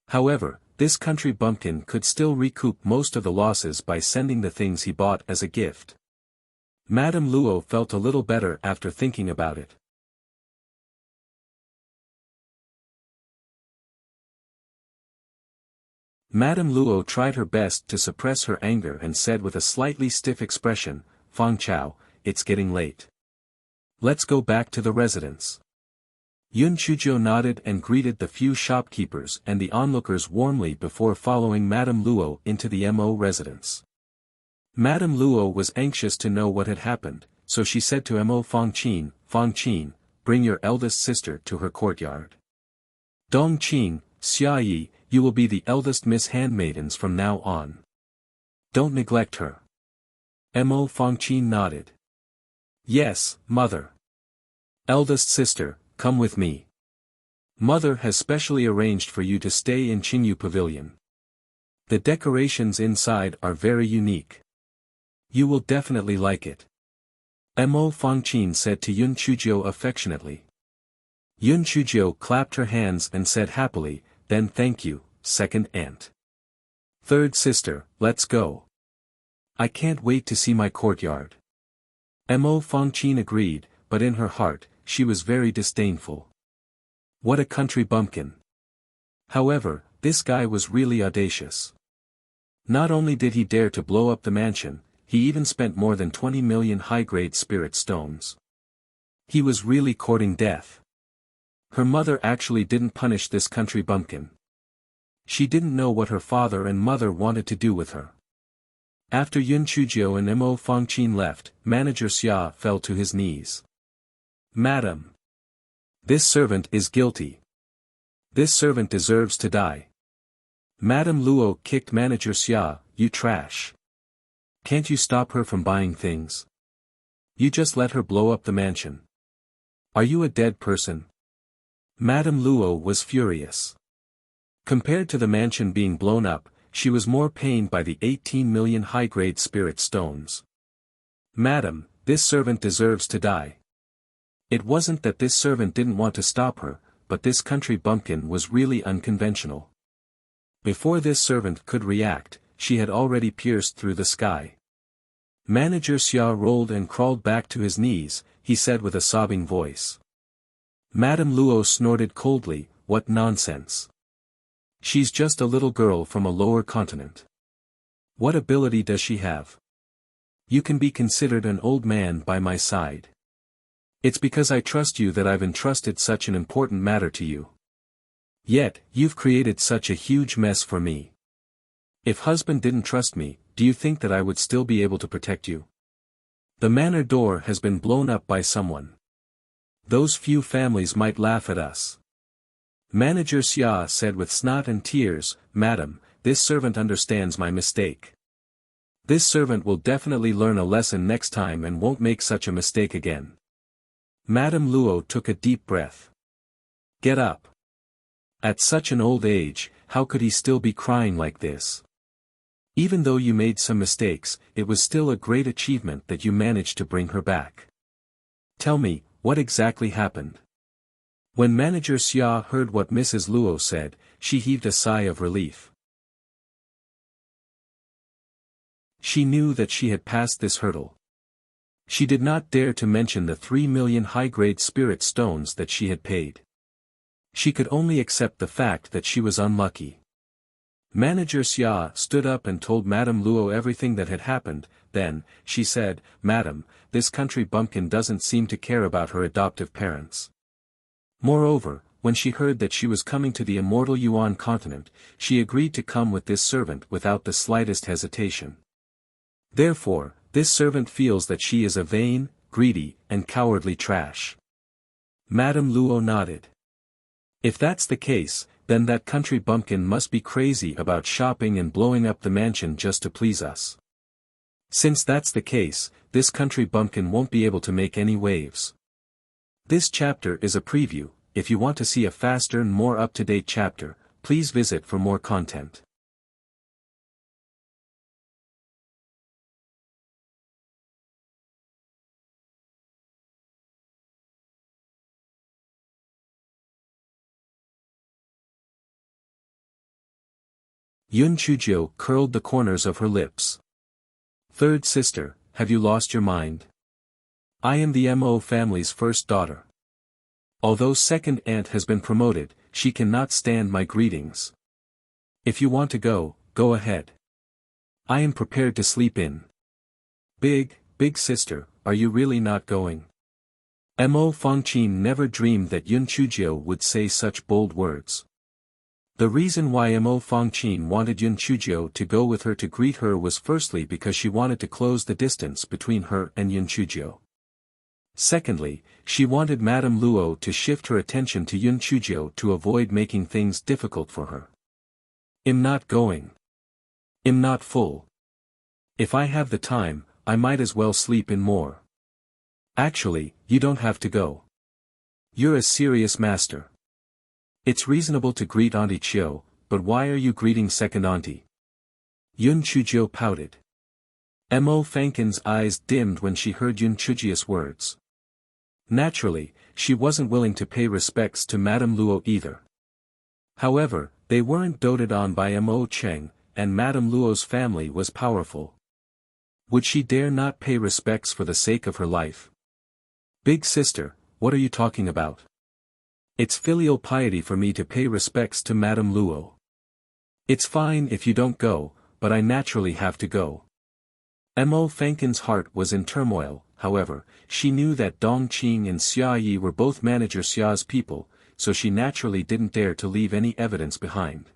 Speaker 1: However, this country bumpkin could still recoup most of the losses by sending the things he bought as a gift. Madame Luo felt a little better after thinking about it. Madame Luo tried her best to suppress her anger and said with a slightly stiff expression, "Fang Chao, it's getting late. Let's go back to the residence." Yun Chujio nodded and greeted the few shopkeepers and the onlookers warmly before following Madame Luo into the Mo residence. Madame Luo was anxious to know what had happened, so she said to Mo Fangqin, "Bring your eldest sister to her courtyard. Dongqing, Xia Yi, you will be the eldest Miss Handmaidens from now on. Don't neglect her." Mo Fangqin nodded. "Yes, mother. Eldest sister, come with me. Mother has specially arranged for you to stay in Qingyu Pavilion. The decorations inside are very unique. You will definitely like it." Mo Fangqin said to Yun Chuzhou affectionately. Yun Chuzhou clapped her hands and said happily, then thank you, second aunt. Third sister, let's go. I can't wait to see my courtyard. Mo Fangqin agreed, but in her heart, she was very disdainful. What a country bumpkin. However, this guy was really audacious. Not only did he dare to blow up the mansion, he even spent more than 20 million high-grade spirit stones. He was really courting death. Her mother actually didn't punish this country bumpkin. She didn't know what her father and mother wanted to do with her. After Yun Chuzhou and Mo Fangqin left, Manager Xia fell to his knees. Madam. This servant is guilty. This servant deserves to die. Madame Luo kicked Manager Xia, you trash. Can't you stop her from buying things? You just let her blow up the mansion. Are you a dead person? Madame Luo was furious. Compared to the mansion being blown up, she was more pained by the 18 million high-grade spirit stones. Madam, this servant deserves to die. It wasn't that this servant didn't want to stop her, but this country bumpkin was really unconventional. Before this servant could react, she had already pierced through the sky. Manager Xia rolled and crawled back to his knees, he said with a sobbing voice. Madame Luo snorted coldly, what nonsense. She's just a little girl from a lower continent. What ability does she have? You can be considered an old man by my side. It's because I trust you that I've entrusted such an important matter to you. Yet, you've created such a huge mess for me. If husband didn't trust me, do you think that I would still be able to protect you? The manor door has been blown up by someone. Those few families might laugh at us. Manager Xia said with snot and tears, Madam, this servant understands my mistake. This servant will definitely learn a lesson next time and won't make such a mistake again. Madame Luo took a deep breath. Get up. At such an old age, how could he still be crying like this? Even though you made some mistakes, it was still a great achievement that you managed to bring her back. Tell me, what exactly happened? When Manager Xia heard what Mrs. Luo said, she heaved a sigh of relief. She knew that she had passed this hurdle. She did not dare to mention the 3 million high-grade spirit stones that she had paid. She could only accept the fact that she was unlucky. Manager Xia stood up and told Madame Luo everything that had happened, then, she said, Madam, this country bumpkin doesn't seem to care about her adoptive parents. Moreover, when she heard that she was coming to the immortal Yuan continent, she agreed to come with this servant without the slightest hesitation. Therefore, this servant feels that she is a vain, greedy, and cowardly trash. Madame Luo nodded. If that's the case, then that country bumpkin must be crazy about shopping and blowing up the mansion just to please us. Since that's the case, this country bumpkin won't be able to make any waves. This chapter is a preview. If you want to see a faster and more up-to-date chapter, please visit for more content. Yun Chuzhou curled the corners of her lips. Third sister, have you lost your mind? I am the Mo family's first daughter. Although second aunt has been promoted, she cannot stand my greetings. If you want to go, go ahead. I am prepared to sleep in. Big sister, are you really not going? Mo Fangqin never dreamed that Yun Chuzhou would say such bold words. The reason why Mo Fangqin wanted Yun Chuzhou to go with her to greet her was firstly because she wanted to close the distance between her and Yun Chuzhou. Secondly, she wanted Madame Luo to shift her attention to Yun Chuzhou to avoid making things difficult for her. I'm not going. I'm not full. If I have the time, I might as well sleep in more. Actually, you don't have to go. You're a serious master. It's reasonable to greet Auntie Chiu, but why are you greeting second auntie? Yun Chuzhou pouted. Mo Fankin's eyes dimmed when she heard Yun Chujia's words. Naturally, she wasn't willing to pay respects to Madame Luo either. However, they weren't doted on by Mo Cheng, and Madame Luo's family was powerful. Would she dare not pay respects for the sake of her life? Big sister, what are you talking about? It's filial piety for me to pay respects to Madame Luo. It's fine if you don't go, but I naturally have to go. Mo Fankin's heart was in turmoil. However, she knew that Dong Qing and Xia Yi were both Manager Xia's people, so she naturally didn't dare to leave any evidence behind.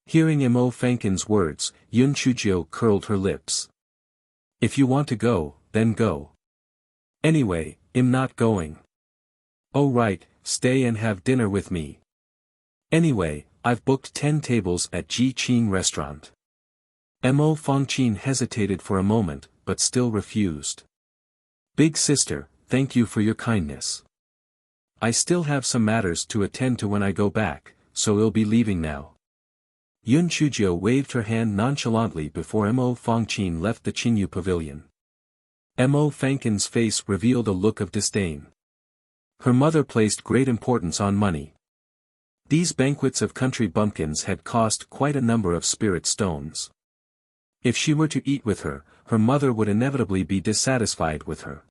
Speaker 1: Hearing Mo Fankin's words, Yun Chujio curled her lips. If you want to go, then go. Anyway, I'm not going. Oh right, stay and have dinner with me. Anyway, I've booked 10 tables at Ji Qing restaurant. Mo Fangqin hesitated for a moment, but still refused. Big sister, thank you for your kindness. I still have some matters to attend to when I go back, so I'll be leaving now. Yun Chujio waved her hand nonchalantly before Mo Fangqin left the Qingyu pavilion. Mo Fankin's face revealed a look of disdain. Her mother placed great importance on money. These banquets of country bumpkins had cost quite a number of spirit stones. If she were to eat with her, her mother would inevitably be dissatisfied with her.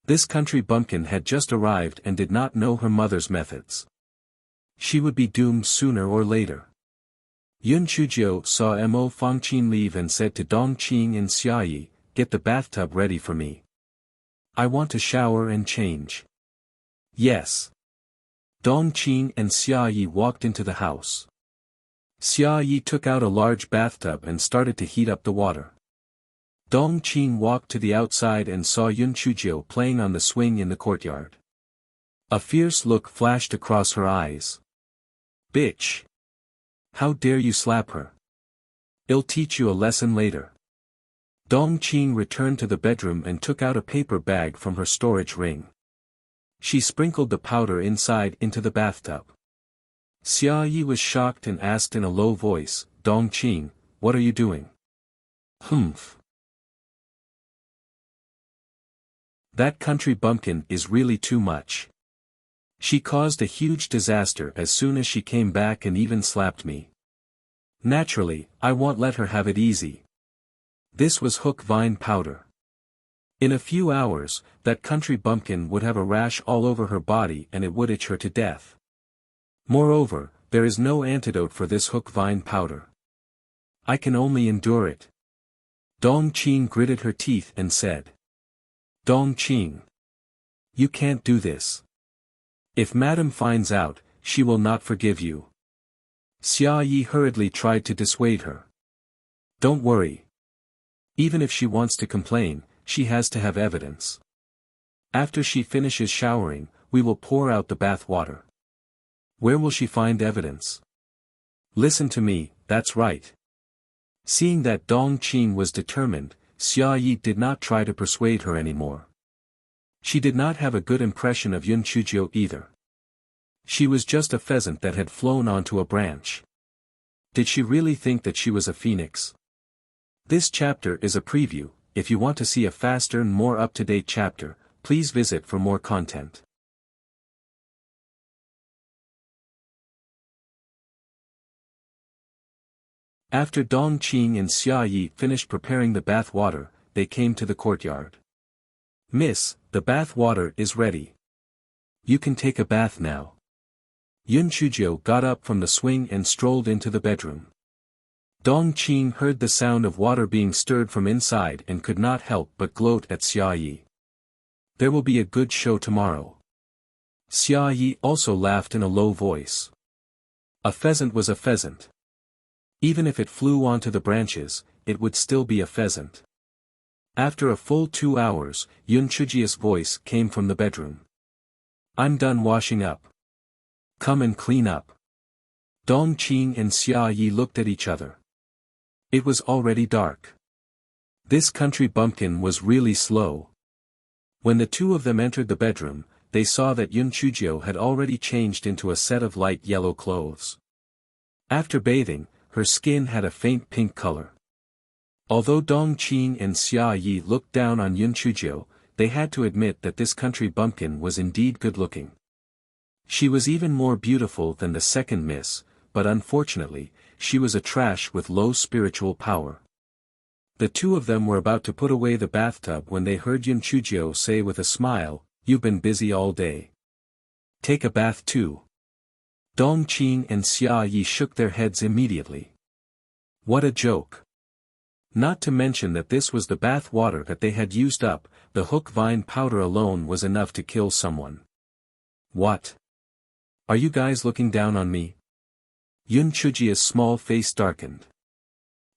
Speaker 1: This country bumpkin had just arrived and did not know her mother's methods. She would be doomed sooner or later. Yun Chujio saw Mo Fangqin leave and said to Dong Qing and Xia Yi, get the bathtub ready for me. I want to shower and change. Yes. Dong Qing and Xia Yi walked into the house. Xia Yi took out a large bathtub and started to heat up the water. Dong Qing walked to the outside and saw Yun Chujio playing on the swing in the courtyard. A fierce look flashed across her eyes. Bitch! How dare you slap her? I'll teach you a lesson later. Dong Qing returned to the bedroom and took out a paper bag from her storage ring. She sprinkled the powder inside into the bathtub. Xia Yi was shocked and asked in a low voice, Dong Qing, what are you doing? Humph. That country bumpkin is really too much. She caused a huge disaster as soon as she came back and even slapped me. Naturally, I won't let her have it easy. This was hook vine powder. In a few hours, that country bumpkin would have a rash all over her body and it would itch her to death. Moreover, there is no antidote for this hook vine powder. I can only endure it. Dong Qing gritted her teeth and said. Dong Qing. You can't do this. If Madame finds out, she will not forgive you. Xia Yi hurriedly tried to dissuade her. Don't worry. Even if she wants to complain, she has to have evidence. After she finishes showering, we will pour out the bath water. Where will she find evidence? Listen to me, that's right. Seeing that Dong Qing was determined, Xia Yi did not try to persuade her anymore. She did not have a good impression of Yun Chujio either. She was just a pheasant that had flown onto a branch. Did she really think that she was a phoenix? This chapter is a preview. If you want to see a faster and more up-to-date chapter, please visit for more content. After Dong Qing and Xia Yi finished preparing the bath water, they came to the courtyard. Miss, the bath water is ready. You can take a bath now. Yun Chujio got up from the swing and strolled into the bedroom. Dong Qing heard the sound of water being stirred from inside and could not help but gloat at Xia Yi. There will be a good show tomorrow. Xia Yi also laughed in a low voice. A pheasant was a pheasant. Even if it flew onto the branches, it would still be a pheasant. After a full 2 hours, Yun Chujio's voice came from the bedroom. I'm done washing up. Come and clean up. Dong Qing and Xia Yi looked at each other. It was already dark. This country bumpkin was really slow. When the two of them entered the bedroom, they saw that Yun Chujio had already changed into a set of light yellow clothes. After bathing, her skin had a faint pink color. Although Dong Qing and Xia Yi looked down on Yun Chuzhou, they had to admit that this country bumpkin was indeed good-looking. She was even more beautiful than the second miss, but unfortunately, she was a trash with low spiritual power. The two of them were about to put away the bathtub when they heard Yun Chuzhou say with a smile, "You've been busy all day. Take a bath too." Dong Qing and Xia Yi shook their heads immediately. What a joke. Not to mention that this was the bath water that they had used up, the hook vine powder alone was enough to kill someone. What? Are you guys looking down on me? Yun Chuzhou's small face darkened.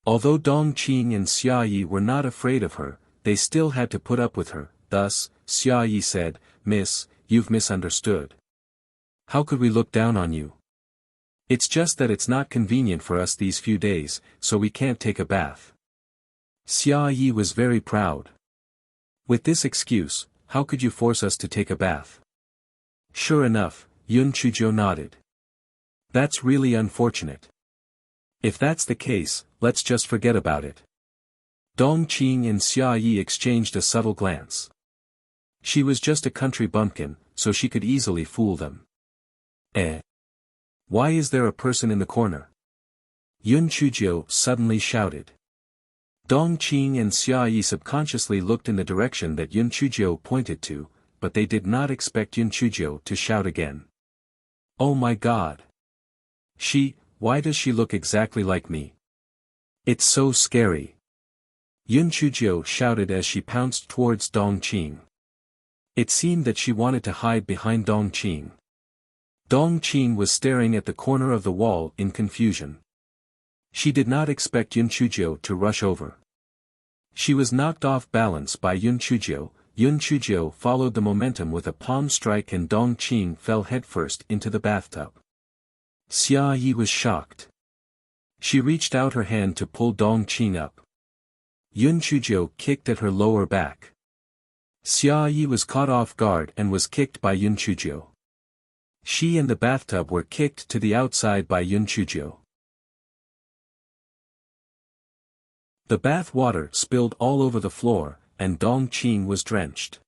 Speaker 1: Although Dong Qing and Xia Yi were not afraid of her, they still had to put up with her. Thus, Xia Yi said, "Miss, you've misunderstood. How could we look down on you? It's just that it's not convenient for us these few days, so we can't take a bath." Xia Yi was very proud. With this excuse, how could you force us to take a bath? Sure enough, Yun Chuzhou nodded. That's really unfortunate. If that's the case, let's just forget about it. Dong Qing and Xia Yi exchanged a subtle glance. She was just a country bumpkin, so she could easily fool them. Why is there a person in the corner? Yun Chuzhou suddenly shouted. Dong Qing and Xia Yi subconsciously looked in the direction that Yun Chuzhou pointed to, but they did not expect Yun Chuzhou to shout again. Oh my God! Why does she look exactly like me? It's so scary. Yun Chuzhou shouted as she pounced towards Dong Qing. It seemed that she wanted to hide behind Dong Qing. Dong Qing was staring at the corner of the wall in confusion. She did not expect Yun Chuzhou to rush over. She was knocked off balance by Yun Chuzhou. Yun Chuzhou followed the momentum with a palm strike and Dong Qing fell headfirst into the bathtub. Xia Yi was shocked. She reached out her hand to pull Dong Qing up. Yun Chuzhou kicked at her lower back. Xia Yi was caught off guard and was kicked by Yun Chuzhou. She and the bathtub were kicked to the outside by Yun Chuzhou. The bath water spilled all over the floor, and Dong Qing was drenched.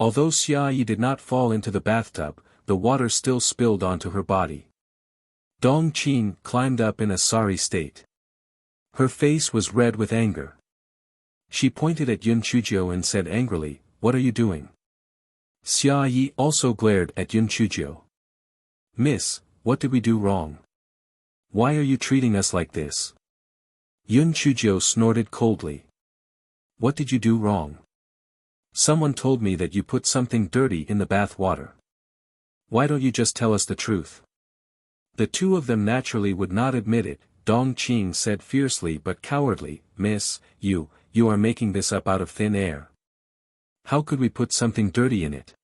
Speaker 1: Although Xia Yi did not fall into the bathtub, the water still spilled onto her body. Dong Qing climbed up in a sorry state. Her face was red with anger. She pointed at Yun Chuzhou and said angrily, "What are you doing?" Xia Yi also glared at Yun Chuzhou. "Miss, what did we do wrong? Why are you treating us like this?" Yun Chuzhou snorted coldly. "What did you do wrong? Someone told me that you put something dirty in the bath water. Why don't you just tell us the truth?" The two of them naturally would not admit it. Dong Qing said fiercely but cowardly, "Miss, you are making this up out of thin air. How could we put something dirty in it?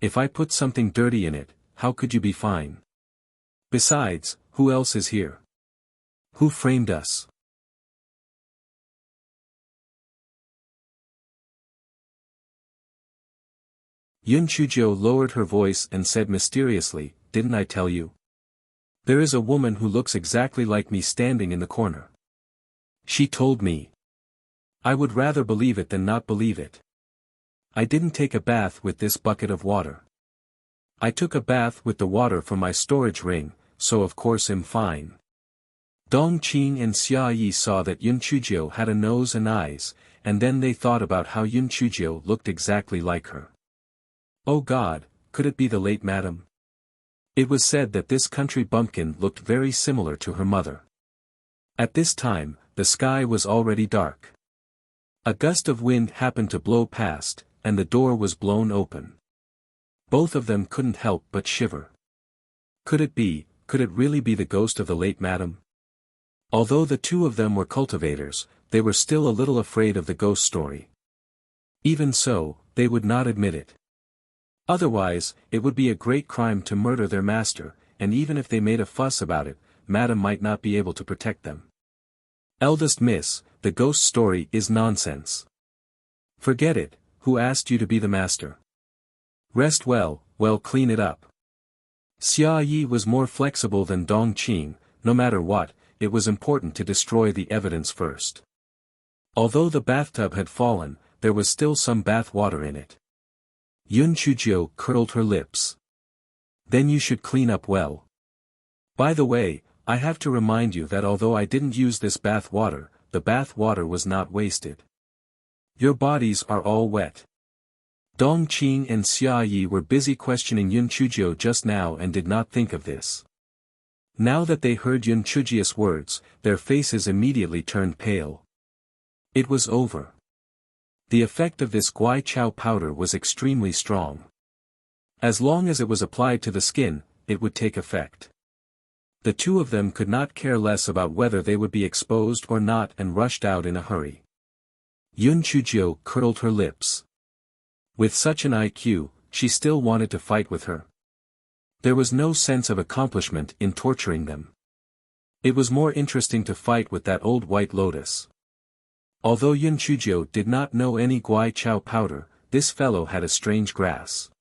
Speaker 1: If I put something dirty in it, how could you be fine? Besides, who else is here? Who framed us?" Yun Chuzhou lowered her voice and said mysteriously, "Didn't I tell you? There is a woman who looks exactly like me standing in the corner. She told me. I would rather believe it than not believe it. I didn't take a bath with this bucket of water. I took a bath with the water from my storage ring, so of course I'm fine." Dong Qing and Xia Yi saw that Yun Chuzhou had a nose and eyes, and then they thought about how Yun Chuzhou looked exactly like her. Oh God, could it be the late madam? It was said that this country bumpkin looked very similar to her mother. At this time, the sky was already dark. A gust of wind happened to blow past, and the door was blown open. Both of them couldn't help but shiver. Could it really be the ghost of the late madam? Although the two of them were cultivators, they were still a little afraid of the ghost story. Even so, they would not admit it. Otherwise, it would be a great crime to murder their master, and even if they made a fuss about it, Madam might not be able to protect them. "Eldest miss, the ghost story is nonsense. Forget it. Who asked you to be the master? Rest well, clean it up." Xia Yi was more flexible than Dong Qing. No matter what, it was important to destroy the evidence first. Although the bathtub had fallen, there was still some bath water in it. Yun Chujio curled her lips. Then you should clean up well. By the way, I have to remind you that although I didn't use this bath water, the bath water was not wasted. Your bodies are all wet. Dong Qing and Xia Yi were busy questioning Yun Chujio just now and did not think of this. Now that they heard Yun Chujio's words, their faces immediately turned pale. It was over. The effect of this Guai Chao powder was extremely strong. As long as it was applied to the skin, it would take effect. The two of them could not care less about whether they would be exposed or not and rushed out in a hurry. Yun Chujio curled her lips. With such an IQ, she still wanted to fight with her. There was no sense of accomplishment in torturing them. It was more interesting to fight with that old white lotus. Although Yun Chujio did not know any Guai Chao powder, this fellow had a strange grasp.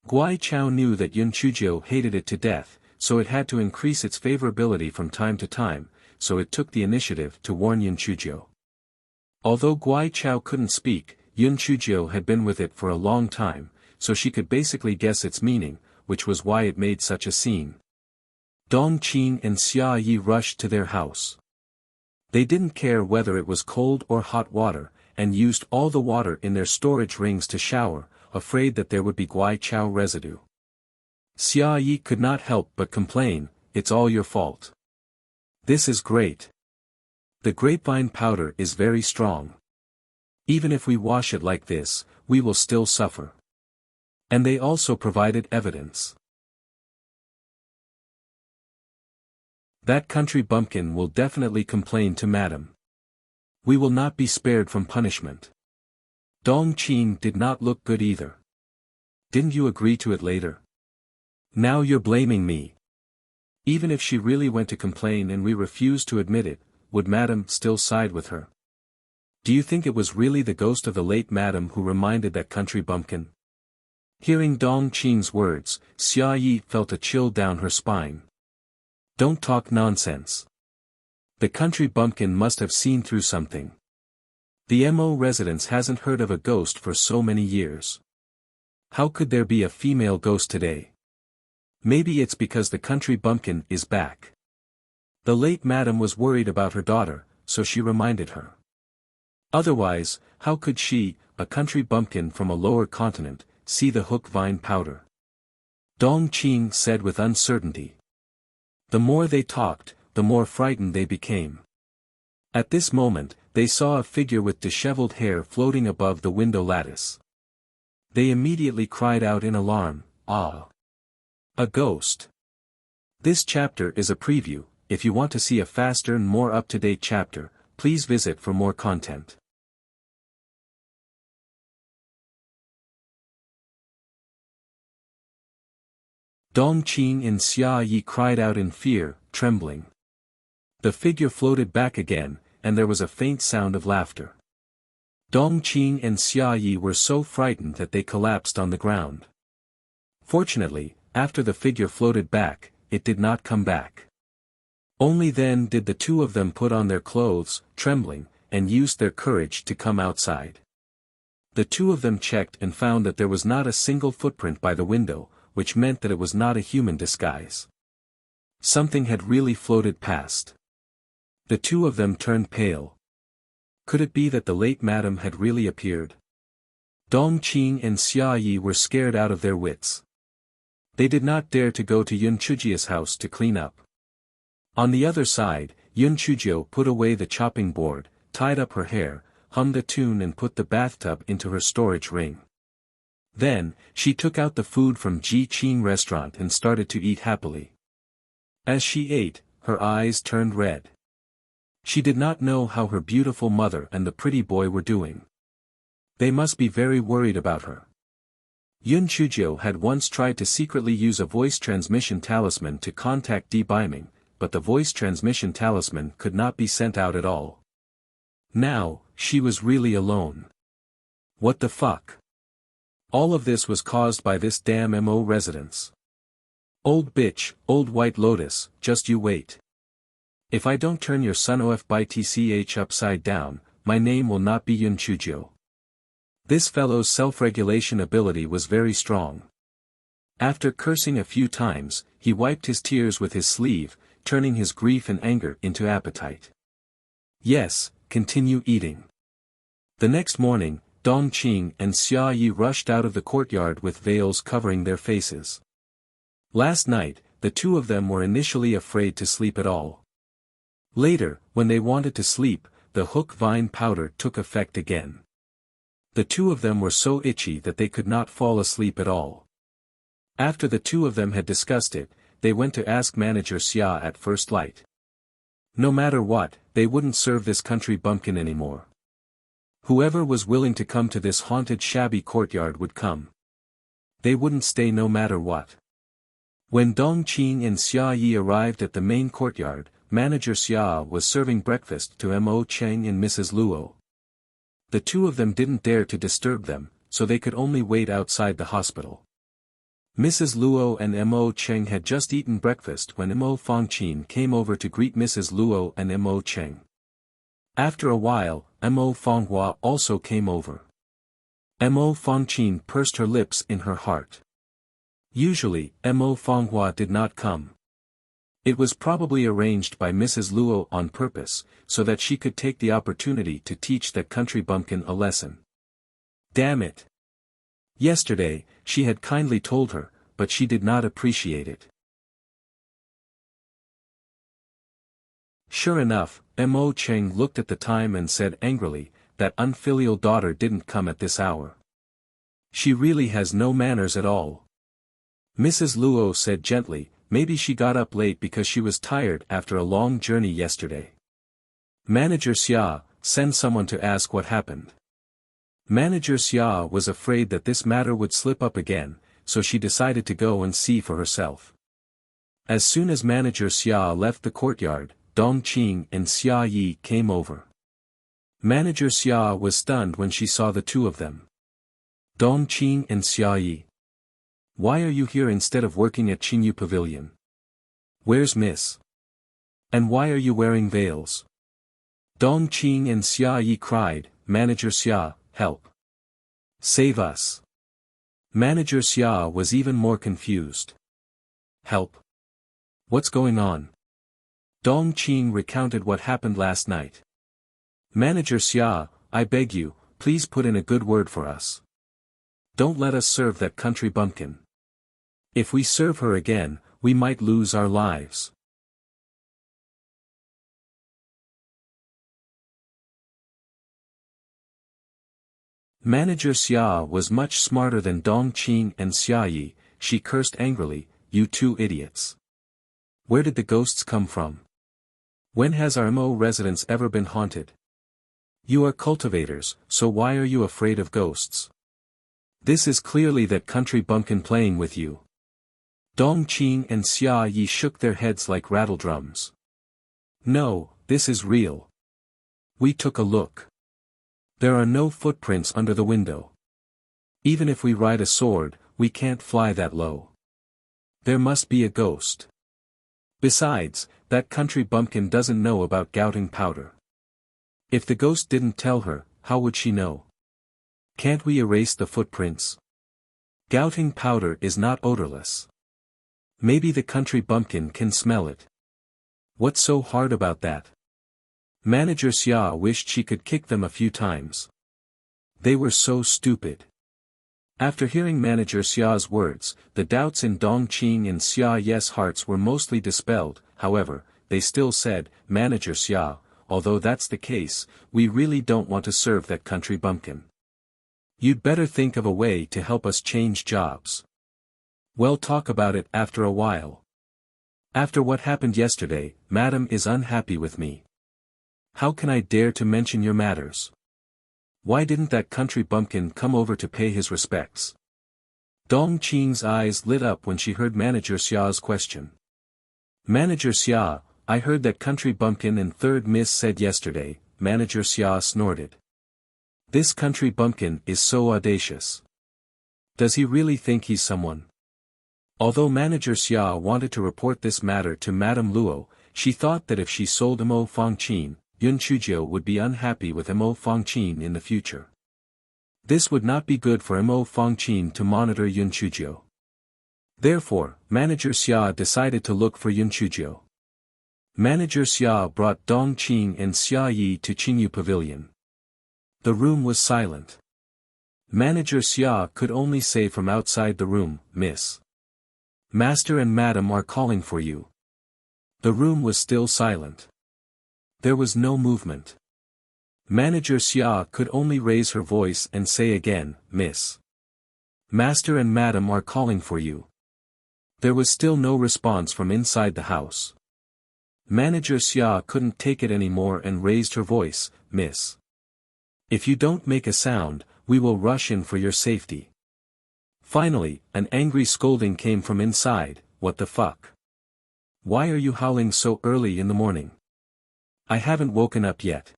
Speaker 1: Guai Chao knew that Yun Chujio hated it to death, so it had to increase its favorability from time to time, so it took the initiative to warn Yun Chujio. Although Guai Chao couldn't speak, Yun Chujio had been with it for a long time, so she could basically guess its meaning, which was why it made such a scene. Dong Qing and Xia Yi rushed to their house. They didn't care whether it was cold or hot water, and used all the water in their storage rings to shower, afraid that there would be Guai Chao residue. Xia Yi could not help but complain, "It's all your fault. This is great. The grapevine powder is very strong. Even if we wash it like this, we will still suffer." And they also provided evidence. That country bumpkin will definitely complain to Madam. We will not be spared from punishment. Dong Qing did not look good either. Didn't you agree to it later? Now you're blaming me. Even if she really went to complain and we refused to admit it, would Madam still side with her? Do you think it was really the ghost of the late Madam who reminded that country bumpkin? Hearing Dong Qing's words, Xia Yi felt a chill down her spine. Don't talk nonsense. The country bumpkin must have seen through something. The Mo residence hasn't heard of a ghost for so many years. How could there be a female ghost today? Maybe it's because the country bumpkin is back. The late Madam was worried about her daughter, so she reminded her. Otherwise, how could she, a country bumpkin from a lower continent, see the hook vine powder? Dong Qing said with uncertainty. The more they talked, the more frightened they became. At this moment, they saw a figure with disheveled hair floating above the window lattice. They immediately cried out in alarm, "Ah! A ghost!" This chapter is a preview. If you want to see a faster and more up-to-date chapter, please visit for more content. Dong Qing and Xia Yi cried out in fear, trembling. The figure floated back again, and there was a faint sound of laughter. Dong Qing and Xia Yi were so frightened that they collapsed on the ground. Fortunately, after the figure floated back, it did not come back. Only then did the two of them put on their clothes, trembling, and used their courage to come outside. The two of them checked and found that there was not a single footprint by the window, which meant that it was not a human disguise. Something had really floated past. The two of them turned pale. Could it be that the late Madam had really appeared? Dong Qing and Xia Yi were scared out of their wits. They did not dare to go to Yun Chujio's house to clean up. On the other side, Yun Chujio put away the chopping board, tied up her hair, hummed a tune and put the bathtub into her storage ring. Then, she took out the food from Ji Qing restaurant and started to eat happily. As she ate, her eyes turned red. She did not know how her beautiful mother and the pretty boy were doing. They must be very worried about her. Yun Chujio had once tried to secretly use a voice transmission talisman to contact Di Biming, but the voice transmission talisman could not be sent out at all. Now, she was really alone. What the fuck? All of this was caused by this damn Mo residence. Old bitch, old white lotus, just you wait. If I don't turn your son of by tch upside down, my name will not be Yun Chujio. This fellow's self-regulation ability was very strong. After cursing a few times, he wiped his tears with his sleeve, turning his grief and anger into appetite. Yes, continue eating. The next morning, Dong Qing and Xia Yi rushed out of the courtyard with veils covering their faces. Last night, the two of them were initially afraid to sleep at all. Later, when they wanted to sleep, the hook vine powder took effect again. The two of them were so itchy that they could not fall asleep at all. After the two of them had discussed it, they went to ask Manager Xia at first light. No matter what, they wouldn't serve this country bumpkin anymore. Whoever was willing to come to this haunted shabby courtyard would come. They wouldn't stay no matter what. When Dong Qing and Xia Yi arrived at the main courtyard, Manager Xia was serving breakfast to Mo Cheng and Mrs. Luo. The two of them didn't dare to disturb them, so they could only wait outside the hospital. Mrs. Luo and Mo Cheng had just eaten breakfast when Mo Fangqin came over to greet Mrs. Luo and Mo Cheng. After a while, Mo Fanghua also came over. Mo Fangqin pursed her lips in her heart. Usually, Mo Fanghua did not come. It was probably arranged by Mrs. Luo on purpose, so that she could take the opportunity to teach that country bumpkin a lesson. Damn it! Yesterday, she had kindly told her, but she did not appreciate it. Sure enough, Mo Cheng looked at the time and said angrily, that unfilial daughter didn't come at this hour. She really has no manners at all. Mrs. Luo said gently, maybe she got up late because she was tired after a long journey yesterday. Manager Xia, send someone to ask what happened. Manager Xia was afraid that this matter would slip up again, so she decided to go and see for herself. As soon as Manager Xia left the courtyard, Dong Qing and Xia Yi came over. Manager Xia was stunned when she saw the two of them. Dong Qing and Xia Yi. Why are you here instead of working at Qingyu Pavilion? Where's Miss? And why are you wearing veils? Dong Qing and Xia Yi cried, Manager Xia, help. Save us. Manager Xia was even more confused. Help? What's going on? Dong Qing recounted what happened last night. Manager Xia, I beg you, please put in a good word for us. Don't let us serve that country bumpkin. If we serve her again, we might lose our lives. Manager Xia was much smarter than Dong Qing and Xia Yi. She cursed angrily, you two idiots. Where did the ghosts come from? When has our Mo residence ever been haunted? You are cultivators, so why are you afraid of ghosts? This is clearly that country bumpkin playing with you. Dong Qing and Xia Yi shook their heads like rattledrums. No, this is real. We took a look. There are no footprints under the window. Even if we ride a sword, we can't fly that low. There must be a ghost. Besides, that country bumpkin doesn't know about gouting powder. If the ghost didn't tell her, how would she know? Can't we erase the footprints? Gouting powder is not odorless. Maybe the country bumpkin can smell it. What's so hard about that? Manager Xia wished she could kick them a few times. They were so stupid. After hearing Manager Xia's words, the doubts in Dong Qing and Xia Yi's hearts were mostly dispelled. However, they still said, Manager Xia, although that's the case, we really don't want to serve that country bumpkin. You'd better think of a way to help us change jobs. We'll talk about it after a while. After what happened yesterday, Madam is unhappy with me. How can I dare to mention your matters? Why didn't that country bumpkin come over to pay his respects? Dong Qing's eyes lit up when she heard Manager Xia's question. Manager Xia, I heard that country bumpkin and third miss said yesterday. Manager Xia snorted. This country bumpkin is so audacious. Does he really think he's someone? Although Manager Xia wanted to report this matter to Madame Luo, she thought that if she sold Mo Fangqin, Yun Chuzhou would be unhappy with Mo Fangqin in the future. This would not be good for Mo Fangqin to monitor Yun Chuzhou. Therefore, Manager Xia decided to look for Yun Chuzhou. Manager Xia brought Dong Qing and Xia Yi to Qingyu Pavilion. The room was silent. Manager Xia could only say from outside the room, "Miss. Master and Madam are calling for you." The room was still silent. There was no movement. Manager Xia could only raise her voice and say again, "Miss. Master and Madam are calling for you." There was still no response from inside the house. Manager Xia couldn't take it anymore and raised her voice, "Miss. If you don't make a sound, we will rush in for your safety." Finally, an angry scolding came from inside, "What the fuck? Why are you howling so early in the morning? I haven't woken up yet."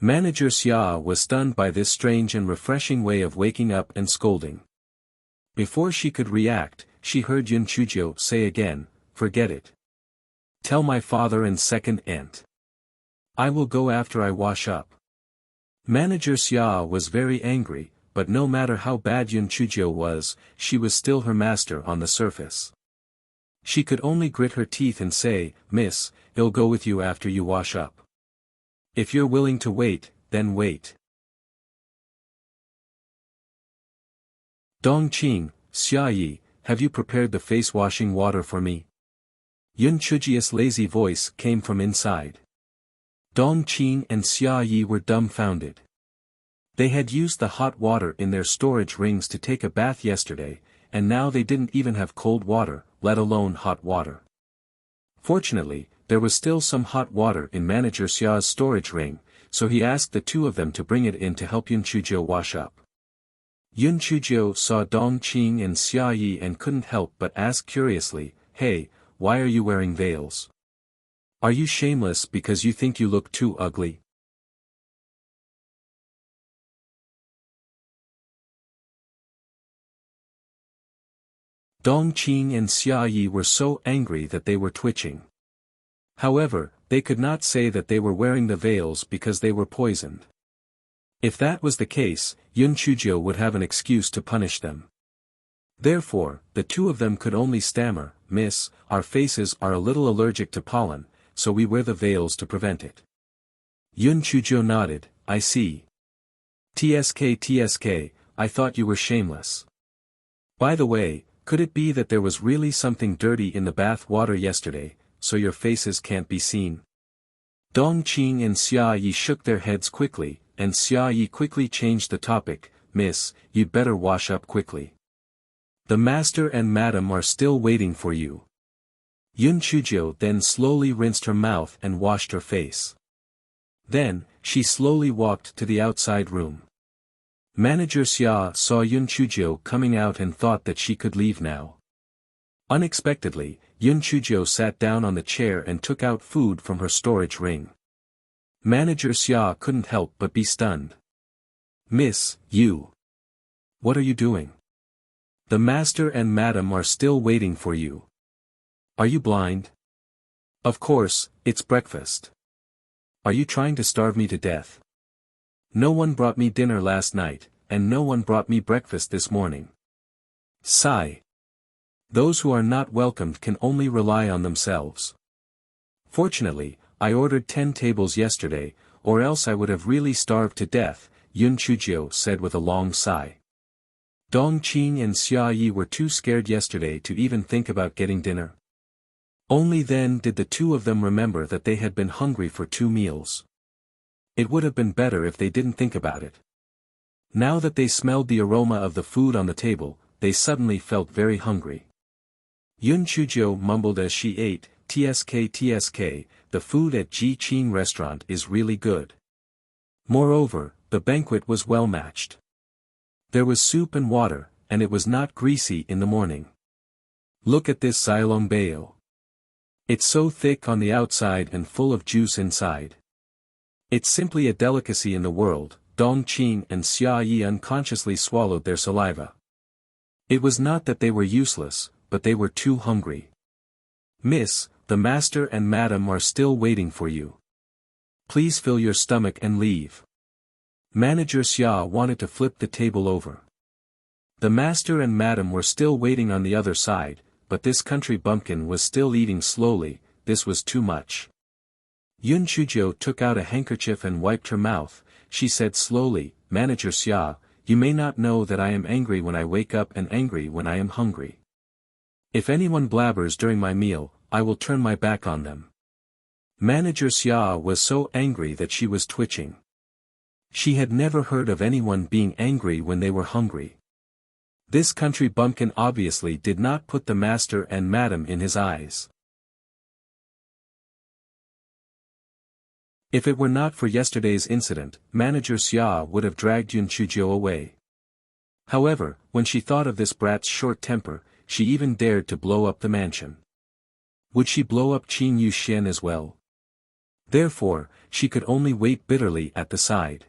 Speaker 1: Manager Xia was stunned by this strange and refreshing way of waking up and scolding. Before she could react, she heard Yun Chuzhou say again, "Forget it. Tell my father and second aunt. I will go after I wash up." Manager Xia was very angry, but no matter how bad Yun Chuzhou was, she was still her master on the surface. She could only grit her teeth and say, "Miss, I'll go with you after you wash up. If you're willing to wait, then wait." "Dong Qing, Xia Yi, have you prepared the face-washing water for me?" Yun Chuzhou's lazy voice came from inside. Dong Qing and Xia Yi were dumbfounded. They had used the hot water in their storage rings to take a bath yesterday, and now they didn't even have cold water, let alone hot water. Fortunately, there was still some hot water in Manager Xia's storage ring, so he asked the two of them to bring it in to help Yun Chuzhou wash up. Yun Chuzhou saw Dong Qing and Xia Yi and couldn't help but ask curiously, "Hey, why are you wearing veils? Are you shameless because you think you look too ugly?" Dong Qing and Xia Yi were so angry that they were twitching. However, they could not say that they were wearing the veils because they were poisoned. If that was the case, Yun Chuzhou would have an excuse to punish them. Therefore, the two of them could only stammer, "Miss, our faces are a little allergic to pollen, so we wear the veils to prevent it." Yun Chuzhou nodded, "I see. TSK, I thought you were shameless. By the way, could it be that there was really something dirty in the bath water yesterday, so your faces can't be seen?" Dong Qing and Xia Yi shook their heads quickly, and Xia Yi quickly changed the topic, "Miss, you'd better wash up quickly. The master and madam are still waiting for you." Yun Chuzhou then slowly rinsed her mouth and washed her face. Then, she slowly walked to the outside room. Manager Xia saw Yun Chuzhou coming out and thought that she could leave now. Unexpectedly, Yun Chuzhou sat down on the chair and took out food from her storage ring. Manager Xia couldn't help but be stunned. "Miss, you. What are you doing? The master and madam are still waiting for you. Are you blind? Of course, it's breakfast. Are you trying to starve me to death? No one brought me dinner last night, and no one brought me breakfast this morning. Sigh. Those who are not welcomed can only rely on themselves. Fortunately, I ordered 10 tables yesterday, or else I would have really starved to death," Yun Chuzhou said with a long sigh. Dong Qing and Xia Yi were too scared yesterday to even think about getting dinner. Only then did the two of them remember that they had been hungry for 2 meals. It would have been better if they didn't think about it. Now that they smelled the aroma of the food on the table, they suddenly felt very hungry. Yun Chuzhou mumbled as she ate, TSK, the food at Ji Qing restaurant is really good. Moreover, the banquet was well matched. There was soup and water, and it was not greasy in the morning. Look at this Xilong Bao. It's so thick on the outside and full of juice inside. It's simply a delicacy in the world. Dong Qing and Xia Yi unconsciously swallowed their saliva. It was not that they were useless, but they were too hungry. "Miss, the master and madam are still waiting for you. Please fill your stomach and leave. Manager Xia wanted to flip the table over. The master and madam were still waiting on the other side, but this country bumpkin was still eating slowly. This was too much. Yun Chuzhou took out a handkerchief and wiped her mouth. She said slowly, Manager Xia, you may not know that I am angry when I wake up and angry when I am hungry. If anyone blabbers during my meal, I will turn my back on them. Manager Xia was so angry that she was twitching. She had never heard of anyone being angry when they were hungry. This country bumpkin obviously did not put the master and madam in his eyes. If it were not for yesterday's incident, Manager Xia would have dragged Yun Chuzhou away. However, when she thought of this brat's short temper, she even dared to blow up the mansion. Would she blow up Qin Yuxian as well? Therefore, she could only wait bitterly at the side.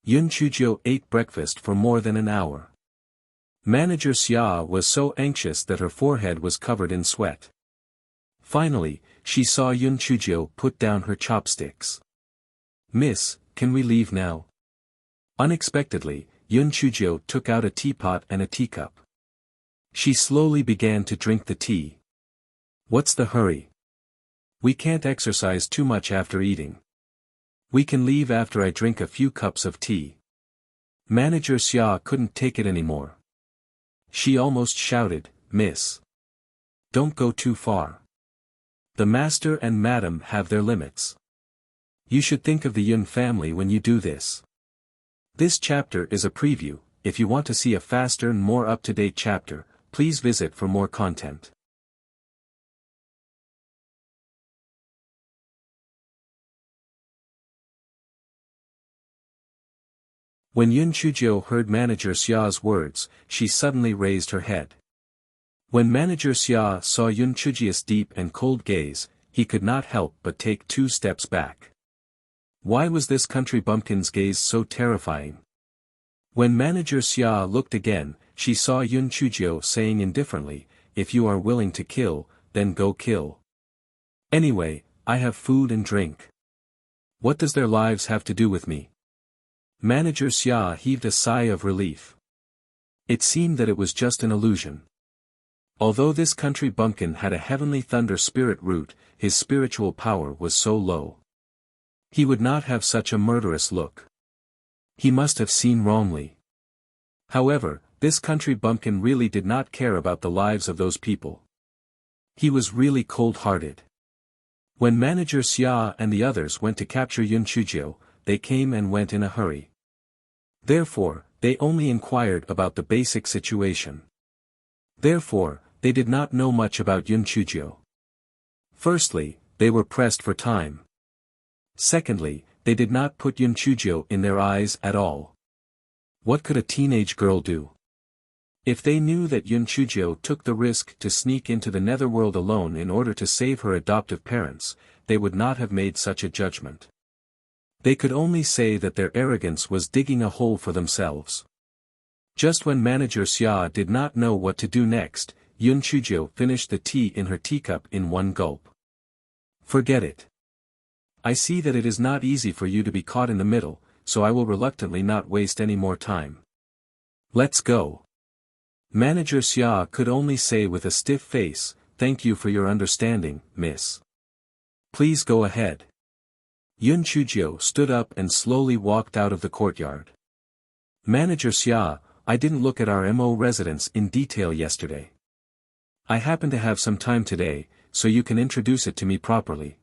Speaker 1: Yun Chuzhou ate breakfast for more than an hour. Manager Xia was so anxious that her forehead was covered in sweat. Finally, she saw Yun Chuzhou put down her chopsticks. Miss, can we leave now? Unexpectedly, Yun Chuzhou took out a teapot and a teacup. She slowly began to drink the tea. What's the hurry? We can't exercise too much after eating. We can leave after I drink a few cups of tea. Manager Xia couldn't take it anymore. She almost shouted, Miss. Don't go too far. The master and madam have their limits. You should think of the Yun family when you do this. This chapter is a preview. If you want to see a faster and more up-to-date chapter, please visit for more content. When Yun Chuzhou heard Manager Xia's words, she suddenly raised her head. When Manager Xia saw Yun Chuzhou's deep and cold gaze, he could not help but take 2 steps back. Why was this country bumpkin's gaze so terrifying? When Manager Xia looked again, she saw Yun Chuzhou saying indifferently, if you are willing to kill, then go kill. Anyway, I have food and drink. What does their lives have to do with me? Manager Xia heaved a sigh of relief. It seemed that it was just an illusion. Although this country bumpkin had a heavenly thunder spirit root, his spiritual power was so low. He would not have such a murderous look. He must have seen wrongly. However, this country bumpkin really did not care about the lives of those people. He was really cold-hearted. When Manager Xia and the others went to capture Yun Chuzhou, they came and went in a hurry. Therefore, they only inquired about the basic situation. Therefore, they did not know much about Yun Chuzhou. Firstly, they were pressed for time. Secondly, they did not put Yun Chuzhou in their eyes at all. What could a teenage girl do? If they knew that Yun Chuzhou took the risk to sneak into the netherworld alone in order to save her adoptive parents, they would not have made such a judgment. They could only say that their arrogance was digging a hole for themselves. Just when Manager Xia did not know what to do next, Yun Chuzhou finished the tea in her teacup in one gulp. Forget it. I see that it is not easy for you to be caught in the middle, so I will reluctantly not waste any more time. Let's go. Manager Xia could only say with a stiff face, thank you for your understanding, miss. Please go ahead. Yun Chuzhou stood up and slowly walked out of the courtyard. Manager Xia, I didn't look at our MO residence in detail yesterday. I happen to have some time today, so you can introduce it to me properly.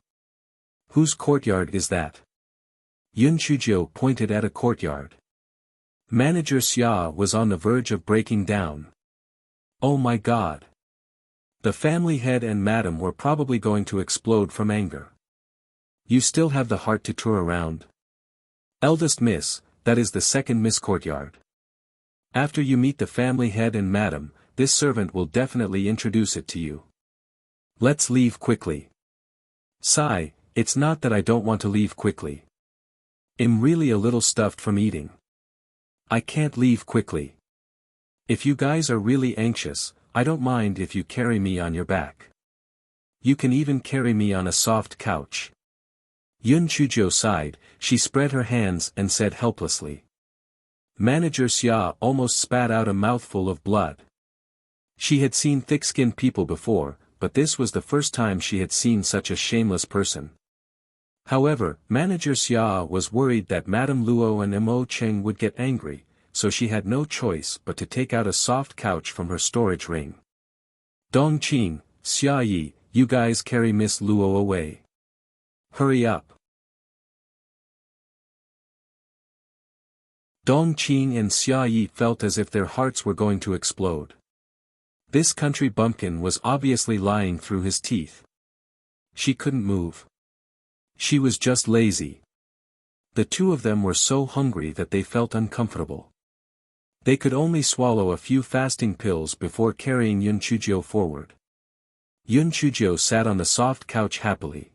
Speaker 1: Whose courtyard is that? Yun Chuzhou pointed at a courtyard. Manager Xia was on the verge of breaking down. Oh my God! The family head and madam were probably going to explode from anger. You still have the heart to tour around? Eldest miss, that is the second miss courtyard. After you meet the family head and madam, this servant will definitely introduce it to you. Let's leave quickly. Sigh, it's not that I don't want to leave quickly. I'm really a little stuffed from eating. I can't leave quickly. If you guys are really anxious, I don't mind if you carry me on your back. You can even carry me on a soft couch. Yun Chuzhou sighed, she spread her hands and said helplessly. Manager Xia almost spat out a mouthful of blood. She had seen thick-skinned people before, but this was the first time she had seen such a shameless person. However, Manager Xia was worried that Madame Luo and Mo Cheng would get angry, so she had no choice but to take out a soft couch from her storage ring. Dong Qing, Xia Yi, you guys carry Miss Luo away. Hurry up. Dong Qing and Xia Yi felt as if their hearts were going to explode. This country bumpkin was obviously lying through his teeth. She couldn't move. She was just lazy. The two of them were so hungry that they felt uncomfortable. They could only swallow a few fasting pills before carrying Yun Chuzhou forward. Yun Chuzhou sat on the soft couch happily.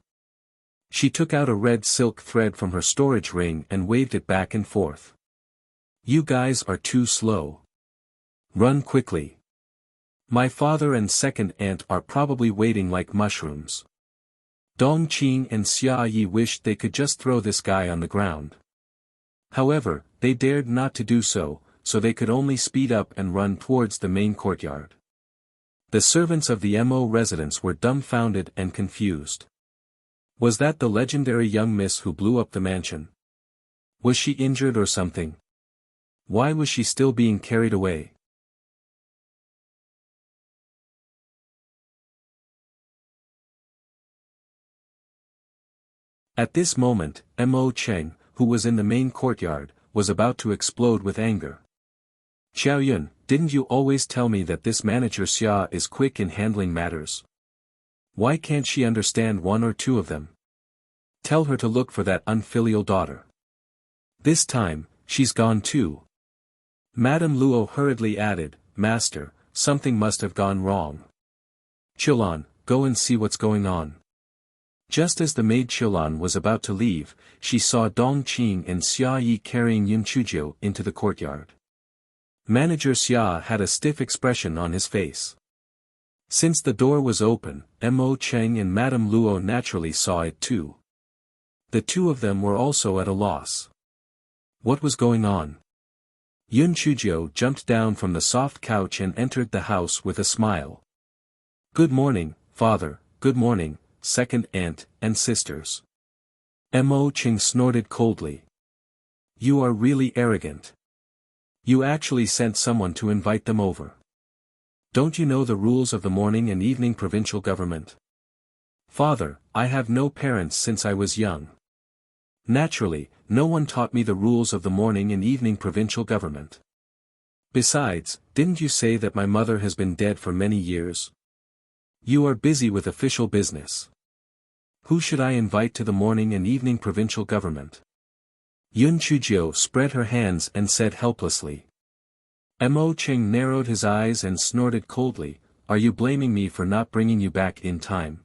Speaker 1: She took out a red silk thread from her storage ring and waved it back and forth. You guys are too slow. Run quickly. My father and second aunt are probably waiting like mushrooms. Dong Qing and Xia Yi wished they could just throw this guy on the ground. However, they dared not to do so, so they could only speed up and run towards the main courtyard. The servants of the Mo residence were dumbfounded and confused. Was that the legendary young miss who blew up the mansion? Was she injured or something? Why was she still being carried away? At this moment, Mo Cheng, who was in the main courtyard, was about to explode with anger. Xiaoyun, didn't you always tell me that this manager Xia is quick in handling matters? Why can't she understand one or two of them? Tell her to look for that unfilial daughter. This time, she's gone too. Madame Luo hurriedly added, Master, something must have gone wrong. Chilan, go and see what's going on. Just as the maid Chilan was about to leave, she saw Dong Qing and Xia Yi carrying Yun Chuzhou into the courtyard. Manager Xia had a stiff expression on his face. Since the door was open, Mo Cheng and Madame Luo naturally saw it too. The two of them were also at a loss. What was going on? Yun Chuzhou jumped down from the soft couch and entered the house with a smile. Good morning, father, good morning, second aunt, and sisters. Mo Cheng snorted coldly. You are really arrogant. You actually sent someone to invite them over. Don't you know the rules of the morning and evening provincial government? Father, I have no parents since I was young. Naturally, no one taught me the rules of the morning and evening provincial government. Besides, didn't you say that my mother has been dead for many years? You are busy with official business. Who should I invite to the morning and evening provincial government? Yun Chuzhou spread her hands and said helplessly. Mo Cheng narrowed his eyes and snorted coldly, Are you blaming me for not bringing you back in time?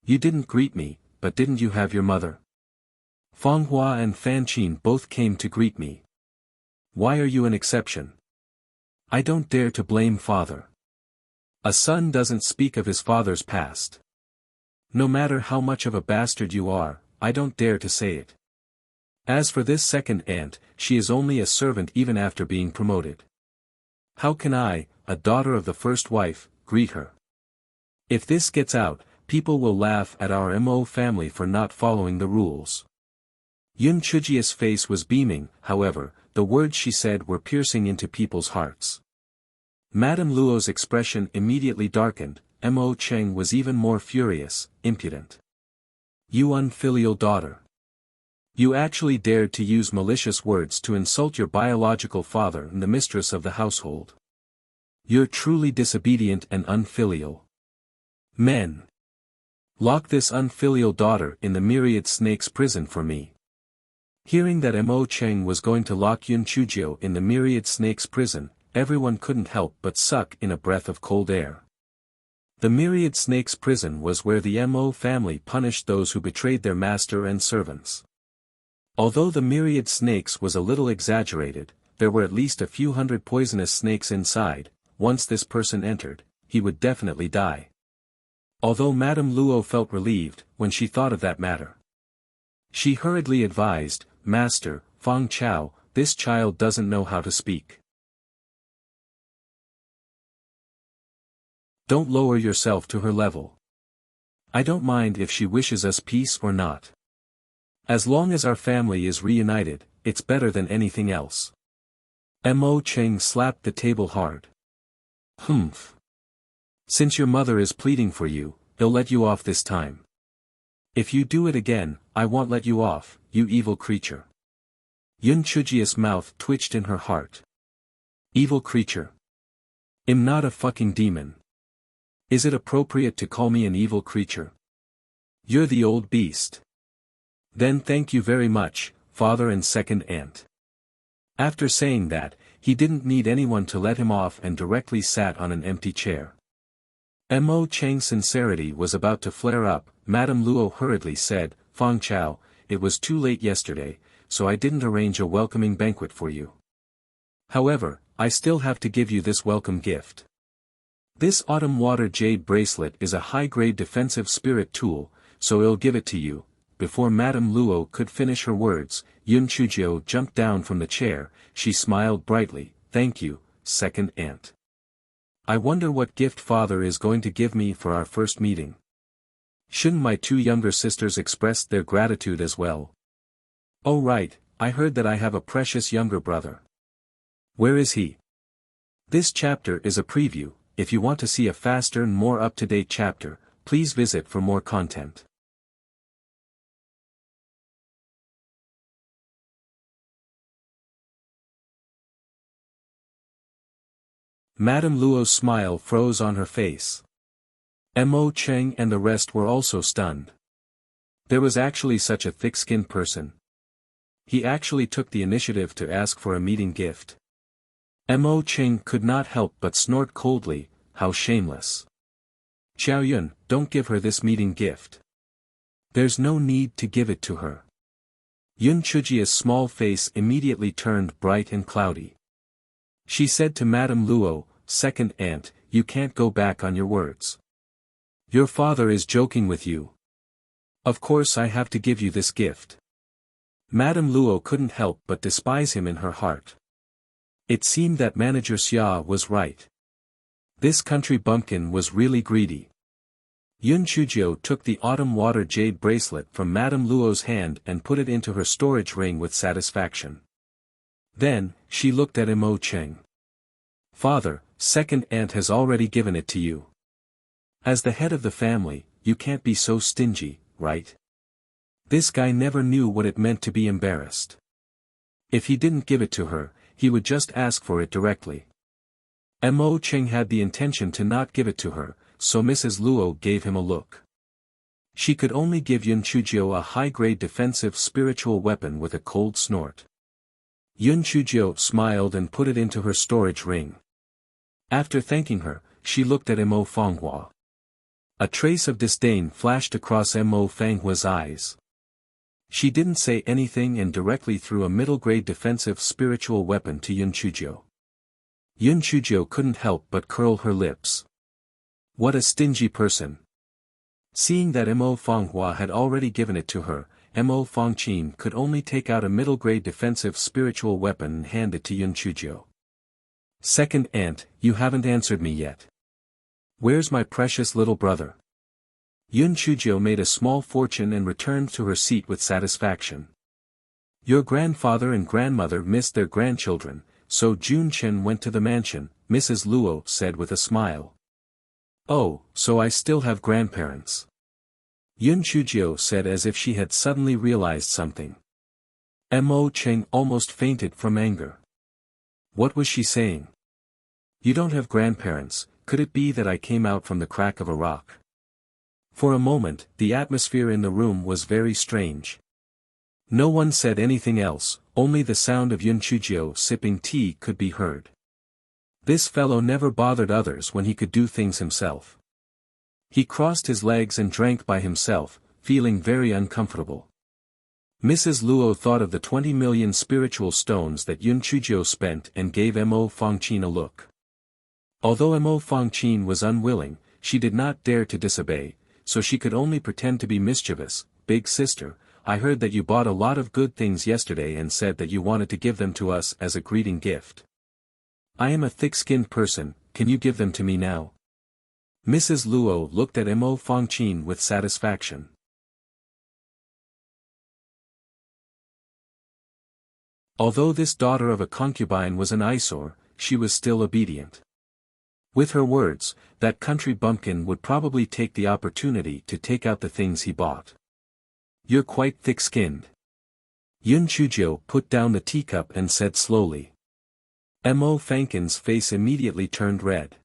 Speaker 1: You didn't greet me, but didn't you have your mother? Fang Hua and Fan Qin both came to greet me. Why are you an exception? I don't dare to blame father. A son doesn't speak of his father's past. No matter how much of a bastard you are, I don't dare to say it. As for this second aunt, she is only a servant even after being promoted. How can I, a daughter of the first wife, greet her? If this gets out, people will laugh at our Mo family for not following the rules. Yun Chujia's face was beaming, however, the words she said were piercing into people's hearts. Madame Luo's expression immediately darkened. Mo Cheng was even more furious, impudent. You unfilial daughter. You actually dared to use malicious words to insult your biological father and the mistress of the household. You're truly disobedient and unfilial. Men. Lock this unfilial daughter in the myriad snakes prison for me. Hearing that Mo Cheng was going to lock Yun Chuzhou in the myriad snakes prison, everyone couldn't help but suck in a breath of cold air. The myriad snakes prison was where the Mo family punished those who betrayed their master and servants. Although the myriad snakes was a little exaggerated, there were at least a few hundred poisonous snakes inside. Once this person entered, he would definitely die. Although Madame Luo felt relieved when she thought of that matter. She hurriedly advised, Master, Fang Chao, this child doesn't know how to speak. Don't lower yourself to her level. I don't mind if she wishes us peace or not. As long as our family is reunited, it's better than anything else. Mo Cheng slapped the table hard. Humph. Since your mother is pleading for you, he'll let you off this time. If you do it again, I won't let you off, you evil creature. Yun Chujia's mouth twitched in her heart. Evil creature. I'm not a fucking demon. Is it appropriate to call me an evil creature? You're the old beast. Then thank you very much, father and second aunt. After saying that, he didn't need anyone to let him off and directly sat on an empty chair. Mo Cheng's sincerity was about to flare up. Madame Luo hurriedly said, Fang Chao, it was too late yesterday, so I didn't arrange a welcoming banquet for you. However, I still have to give you this welcome gift. This autumn water jade bracelet is a high-grade defensive spirit tool, so I'll give it to you. Before Madame Luo could finish her words, Yun Chujio jumped down from the chair. She smiled brightly, thank you, second aunt. I wonder what gift father is going to give me for our first meeting. Shouldn't my two younger sisters express their gratitude as well? Oh right, I heard that I have a precious younger brother. Where is he? This chapter is a preview. If you want to see a faster and more up-to-date chapter, please visit for more content. Madame Luo's smile froze on her face. Mo Cheng and the rest were also stunned. There was actually such a thick-skinned person. He actually took the initiative to ask for a meeting gift. Mo Cheng could not help but snort coldly, how shameless. Xiao Yun, don't give her this meeting gift. There's no need to give it to her. Yun Chujia's small face immediately turned bright and cloudy. She said to Madame Luo, second aunt, you can't go back on your words. Your father is joking with you. Of course I have to give you this gift. Madame Luo couldn't help but despise him in her heart. It seemed that Manager Xia was right. This country bumpkin was really greedy. Yun Chujio took the autumn water jade bracelet from Madame Luo's hand and put it into her storage ring with satisfaction. Then, she looked at Mo Cheng. Father, second aunt has already given it to you. As the head of the family, you can't be so stingy, right? This guy never knew what it meant to be embarrassed. If he didn't give it to her, he would just ask for it directly. Mo Cheng had the intention to not give it to her, so Mrs. Luo gave him a look. She could only give Yun Chujio a high-grade defensive spiritual weapon with a cold snort. Yun Chujio smiled and put it into her storage ring. After thanking her, she looked at Mo Fanghua. A trace of disdain flashed across Mo Fanghua's eyes. She didn't say anything and directly threw a middle-grade defensive spiritual weapon to Yun Chujio. Yun Chujio couldn't help but curl her lips. What a stingy person. Seeing that Mo Fanghua had already given it to her, Mo Fangqin could only take out a middle-grade defensive spiritual weapon and hand it to Yun Chujio. Second aunt, you haven't answered me yet. Where's my precious little brother? Yun Chujio made a small fortune and returned to her seat with satisfaction. Your grandfather and grandmother missed their grandchildren, so Jun Chen went to the mansion, Mrs. Luo said with a smile. Oh, so I still have grandparents. Yun Chujio said as if she had suddenly realized something. Mo Cheng almost fainted from anger. What was she saying? You don't have grandparents, could it be that I came out from the crack of a rock? For a moment, the atmosphere in the room was very strange. No one said anything else, only the sound of Yun Chujio sipping tea could be heard. This fellow never bothered others when he could do things himself. He crossed his legs and drank by himself, feeling very uncomfortable. Mrs. Luo thought of the 20 million spiritual stones that Yun Chujio spent and gave Mo Fangqin a look. Although Mo Fangqin was unwilling, she did not dare to disobey, so she could only pretend to be mischievous. Big sister, I heard that you bought a lot of good things yesterday and said that you wanted to give them to us as a greeting gift. I am a thick-skinned person, can you give them to me now? Mrs. Luo looked at Mo Fangqin with satisfaction. Although this daughter of a concubine was an eyesore, she was still obedient. With her words, that country bumpkin would probably take the opportunity to take out the things he bought. You're quite thick-skinned. Yun Chuzhou put down the teacup and said slowly. Mo Fangqin's face immediately turned red.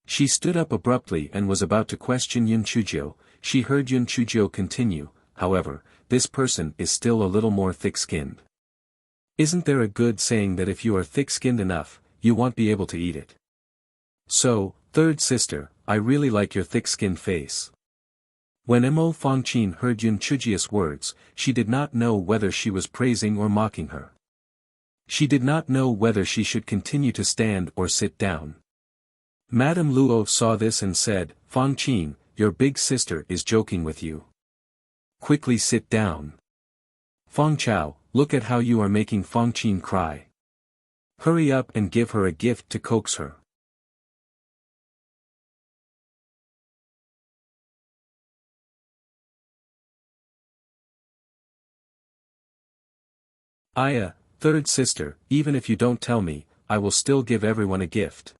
Speaker 1: She stood up abruptly and was about to question Yun Chuzhou. She heard Yun Chuzhou continue, however, this person is still a little more thick-skinned. Isn't there a good saying that if you are thick-skinned enough, you won't be able to eat it? So, third sister, I really like your thick-skinned face. When Mo Fangqin heard Yun Chuzhou's words, she did not know whether she was praising or mocking her. She did not know whether she should continue to stand or sit down. Madame Luo saw this and said, Fangqin, your big sister is joking with you. Quickly sit down. Fang Chao, look at how you are making Fangqin cry. Hurry up and give her a gift to coax her. Aya, third sister, even if you don't tell me, I will still give everyone a gift.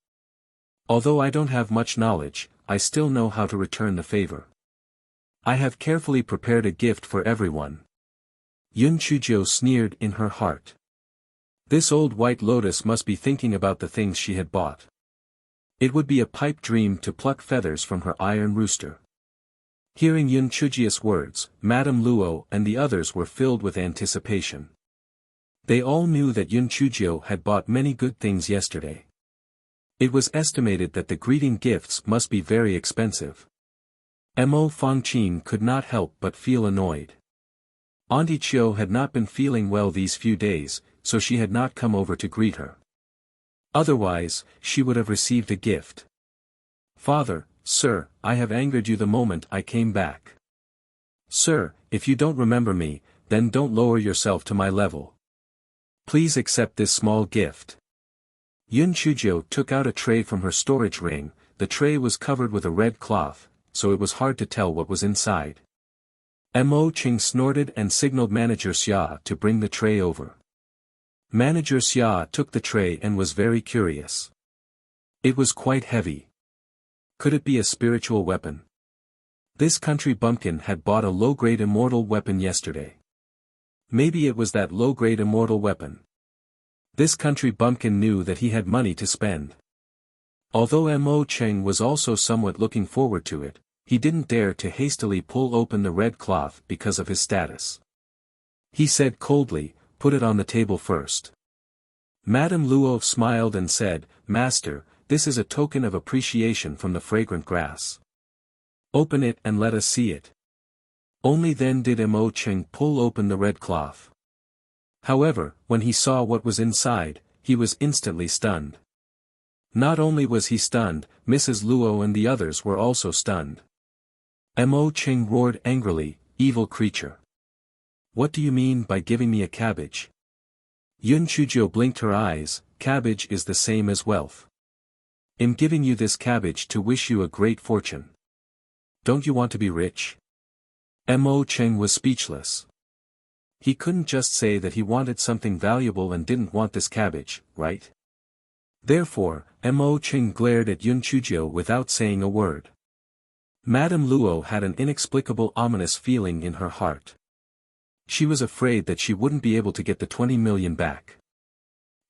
Speaker 1: Although I don't have much knowledge, I still know how to return the favor. I have carefully prepared a gift for everyone. Yun Chuzhou sneered in her heart. This old white lotus must be thinking about the things she had bought. It would be a pipe dream to pluck feathers from her iron rooster. Hearing Yun Chuzhou's words, Madame Luo and the others were filled with anticipation. They all knew that Yun Chuzhou had bought many good things yesterday. It was estimated that the greeting gifts must be very expensive. Mo Fangqin could not help but feel annoyed. Auntie Chiu had not been feeling well these few days, so she had not come over to greet her. Otherwise, she would have received a gift. Father, sir, I have angered you the moment I came back. Sir, if you don't remember me, then don't lower yourself to my level. Please accept this small gift. Yun Chuzhou took out a tray from her storage ring. The tray was covered with a red cloth, so it was hard to tell what was inside. Mo Qing snorted and signaled Manager Xia to bring the tray over. Manager Xia took the tray and was very curious. It was quite heavy. Could it be a spiritual weapon? This country bumpkin had bought a low-grade immortal weapon yesterday. Maybe it was that low-grade immortal weapon. This country bumpkin knew that he had money to spend. Although Mo Cheng was also somewhat looking forward to it, he didn't dare to hastily pull open the red cloth because of his status. He said coldly, put it on the table first. Madame Luo smiled and said, Master, this is a token of appreciation from the fragrant grass. Open it and let us see it. Only then did Mo Cheng pull open the red cloth. However, when he saw what was inside, he was instantly stunned. Not only was he stunned, Mrs. Luo and the others were also stunned. Mo Cheng roared angrily, evil creature. What do you mean by giving me a cabbage? Yun Chuzhou blinked her eyes, cabbage is the same as wealth. I'm giving you this cabbage to wish you a great fortune. Don't you want to be rich? Mo Cheng was speechless. He couldn't just say that he wanted something valuable and didn't want this cabbage, right? Therefore, Mo Cheng glared at Yun Chuzhou without saying a word. Madame Luo had an inexplicable ominous feeling in her heart. She was afraid that she wouldn't be able to get the 20 million back.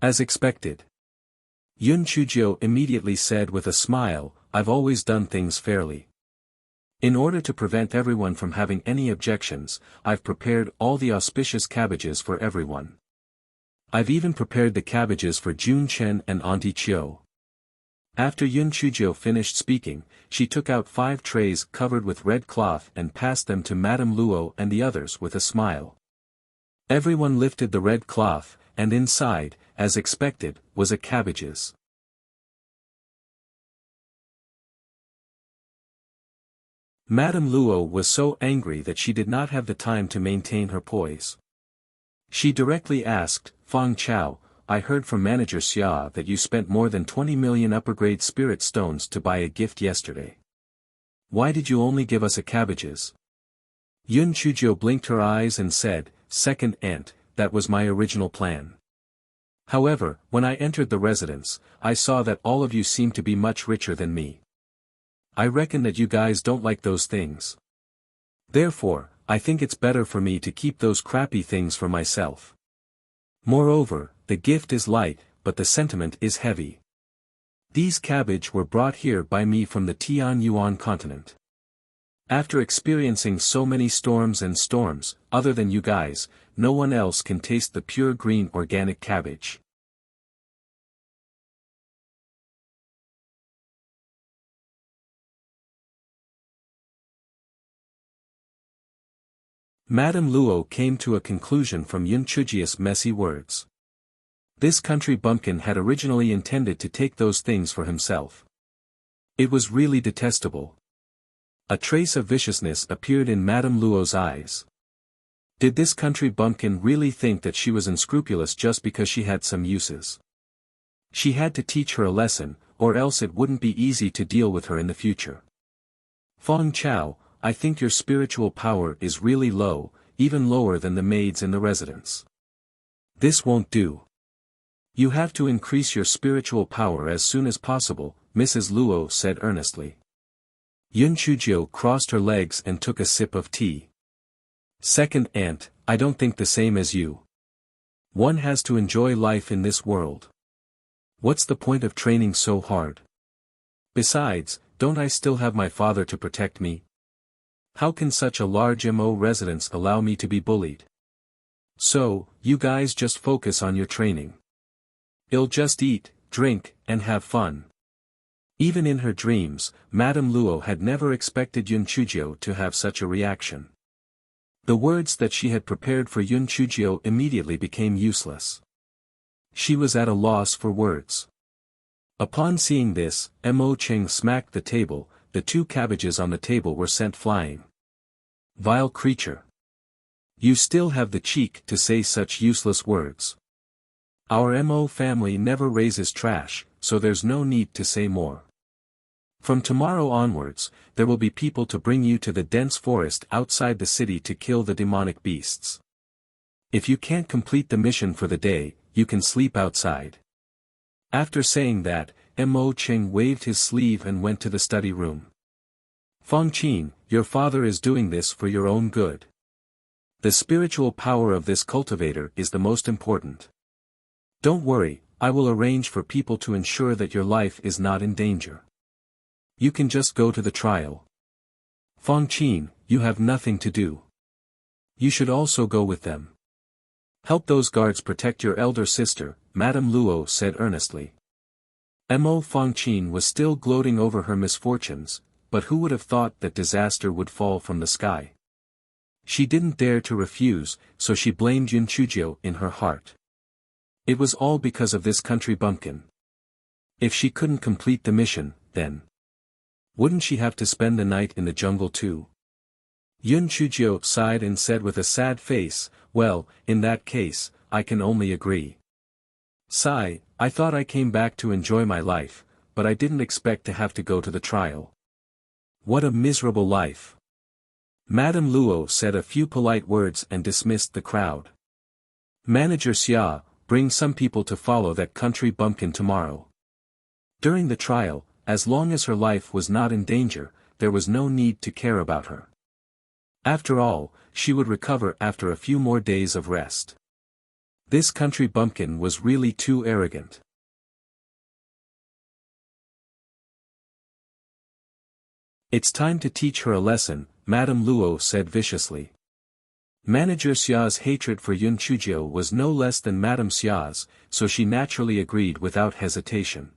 Speaker 1: As expected. Yun Chuzhou immediately said with a smile, I've always done things fairly. In order to prevent everyone from having any objections, I've prepared all the auspicious cabbages for everyone. I've even prepared the cabbages for Jun Chen and Auntie Chiu. After Yun Chuzhou finished speaking, she took out 5 trays covered with red cloth and passed them to Madame Luo and the others with a smile. Everyone lifted the red cloth, and inside, as expected, was a cabbages. Madame Luo was so angry that she did not have the time to maintain her poise. She directly asked, Feng Chao, I heard from Manager Xia that you spent more than 20 million upper-grade spirit stones to buy a gift yesterday. Why did you only give us a cabbages? Yun Chuzhou blinked her eyes and said, Second aunt, that was my original plan. However, when I entered the residence, I saw that all of you seemed to be much richer than me. I reckon that you guys don't like those things. Therefore, I think it's better for me to keep those crappy things for myself. Moreover, the gift is light, but the sentiment is heavy. These cabbage were brought here by me from the Tianyuan continent. After experiencing so many storms, other than you guys, no one else can taste the pure green organic cabbage. Madame Luo came to a conclusion from Yun Chujia's messy words. This country bumpkin had originally intended to take those things for himself. It was really detestable. A trace of viciousness appeared in Madame Luo's eyes. Did this country bumpkin really think that she was unscrupulous just because she had some uses? She had to teach her a lesson, or else it wouldn't be easy to deal with her in the future. Feng Chao, I think your spiritual power is really low, even lower than the maids in the residence. This won't do. You have to increase your spiritual power as soon as possible, Mrs. Luo said earnestly. Yun Chuzhou crossed her legs and took a sip of tea. Second aunt, I don't think the same as you. One has to enjoy life in this world. What's the point of training so hard? Besides, don't I still have my father to protect me? How can such a large MO residence allow me to be bullied? So, you guys just focus on your training. I'll just eat, drink, and have fun. Even in her dreams, Madame Luo had never expected Yun Chuzhou to have such a reaction. The words that she had prepared for Yun Chuzhou immediately became useless. She was at a loss for words. Upon seeing this, Mo Cheng smacked the table, the 2 cabbages on the table were sent flying. Vile creature! You still have the cheek to say such useless words. Our Mo family never raises trash, so there's no need to say more. From tomorrow onwards, there will be people to bring you to the dense forest outside the city to kill the demonic beasts. If you can't complete the mission for the day, you can sleep outside. After saying that, Mo Cheng waved his sleeve and went to the study room. Feng Qin, your father is doing this for your own good. The spiritual power of this cultivator is the most important. Don't worry, I will arrange for people to ensure that your life is not in danger. You can just go to the trial. Feng Qin, you have nothing to do. You should also go with them. Help those guards protect your elder sister, Madame Luo said earnestly. Mo Feng Qin was still gloating over her misfortunes, but who would have thought that disaster would fall from the sky? She didn't dare to refuse, so she blamed Yun Chuzhou in her heart. It was all because of this country bumpkin. If she couldn't complete the mission, then wouldn't she have to spend the night in the jungle too? Yun Chuzhou sighed and said with a sad face, well, in that case, I can only agree. Sigh, I thought I came back to enjoy my life, but I didn't expect to have to go to the trial. What a miserable life. Madame Luo said a few polite words and dismissed the crowd. Manager Xia, bring some people to follow that country bumpkin tomorrow. During the trial, as long as her life was not in danger, there was no need to care about her. After all, she would recover after a few more days of rest. This country bumpkin was really too arrogant. It's time to teach her a lesson, Madame Luo said viciously. Manager Xia's hatred for Yun Chuzhou was no less than Madame Xia's, so she naturally agreed without hesitation.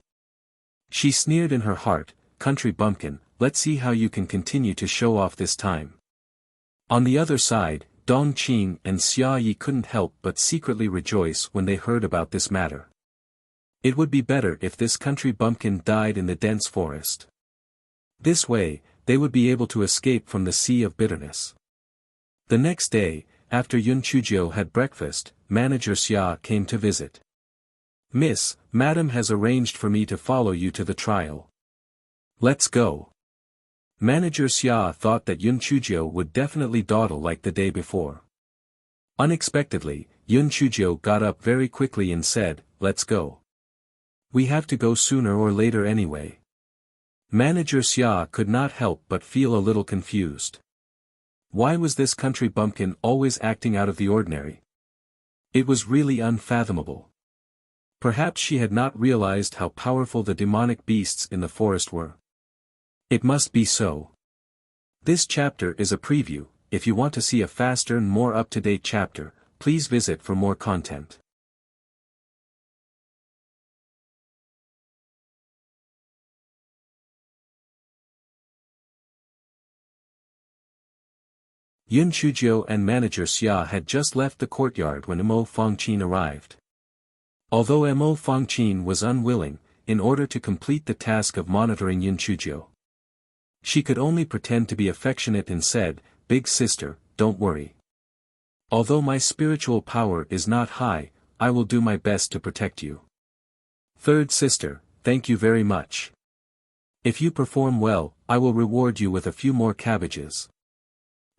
Speaker 1: She sneered in her heart, country bumpkin, let's see how you can continue to show off this time. On the other side, Dong Qing and Xia Yi couldn't help but secretly rejoice when they heard about this matter. It would be better if this country bumpkin died in the dense forest. This way, they would be able to escape from the sea of bitterness. The next day, after Yun Chujio had breakfast, Manager Xia came to visit. "Miss, Madam has arranged for me to follow you to the trial. Let's go." Manager Xia thought that Yun Chujio would definitely dawdle like the day before. Unexpectedly, Yun Chujio got up very quickly and said, "Let's go. We have to go sooner or later anyway." Manager Xia could not help but feel a little confused. Why was this country bumpkin always acting out of the ordinary? It was really unfathomable. Perhaps she had not realized how powerful the demonic beasts in the forest were. It must be so. This chapter is a preview. If you want to see a faster and more up-to-date chapter, please visit for more content. Yun Chujio and Manager Xia had just left the courtyard when Mo Fangqin arrived. Although Mo Fangqin was unwilling, in order to complete the task of monitoring Yun Chujio, she could only pretend to be affectionate and said, "Big sister, don't worry. Although my spiritual power is not high, I will do my best to protect you. Third sister, thank you very much. If you perform well, I will reward you with a few more cabbages,"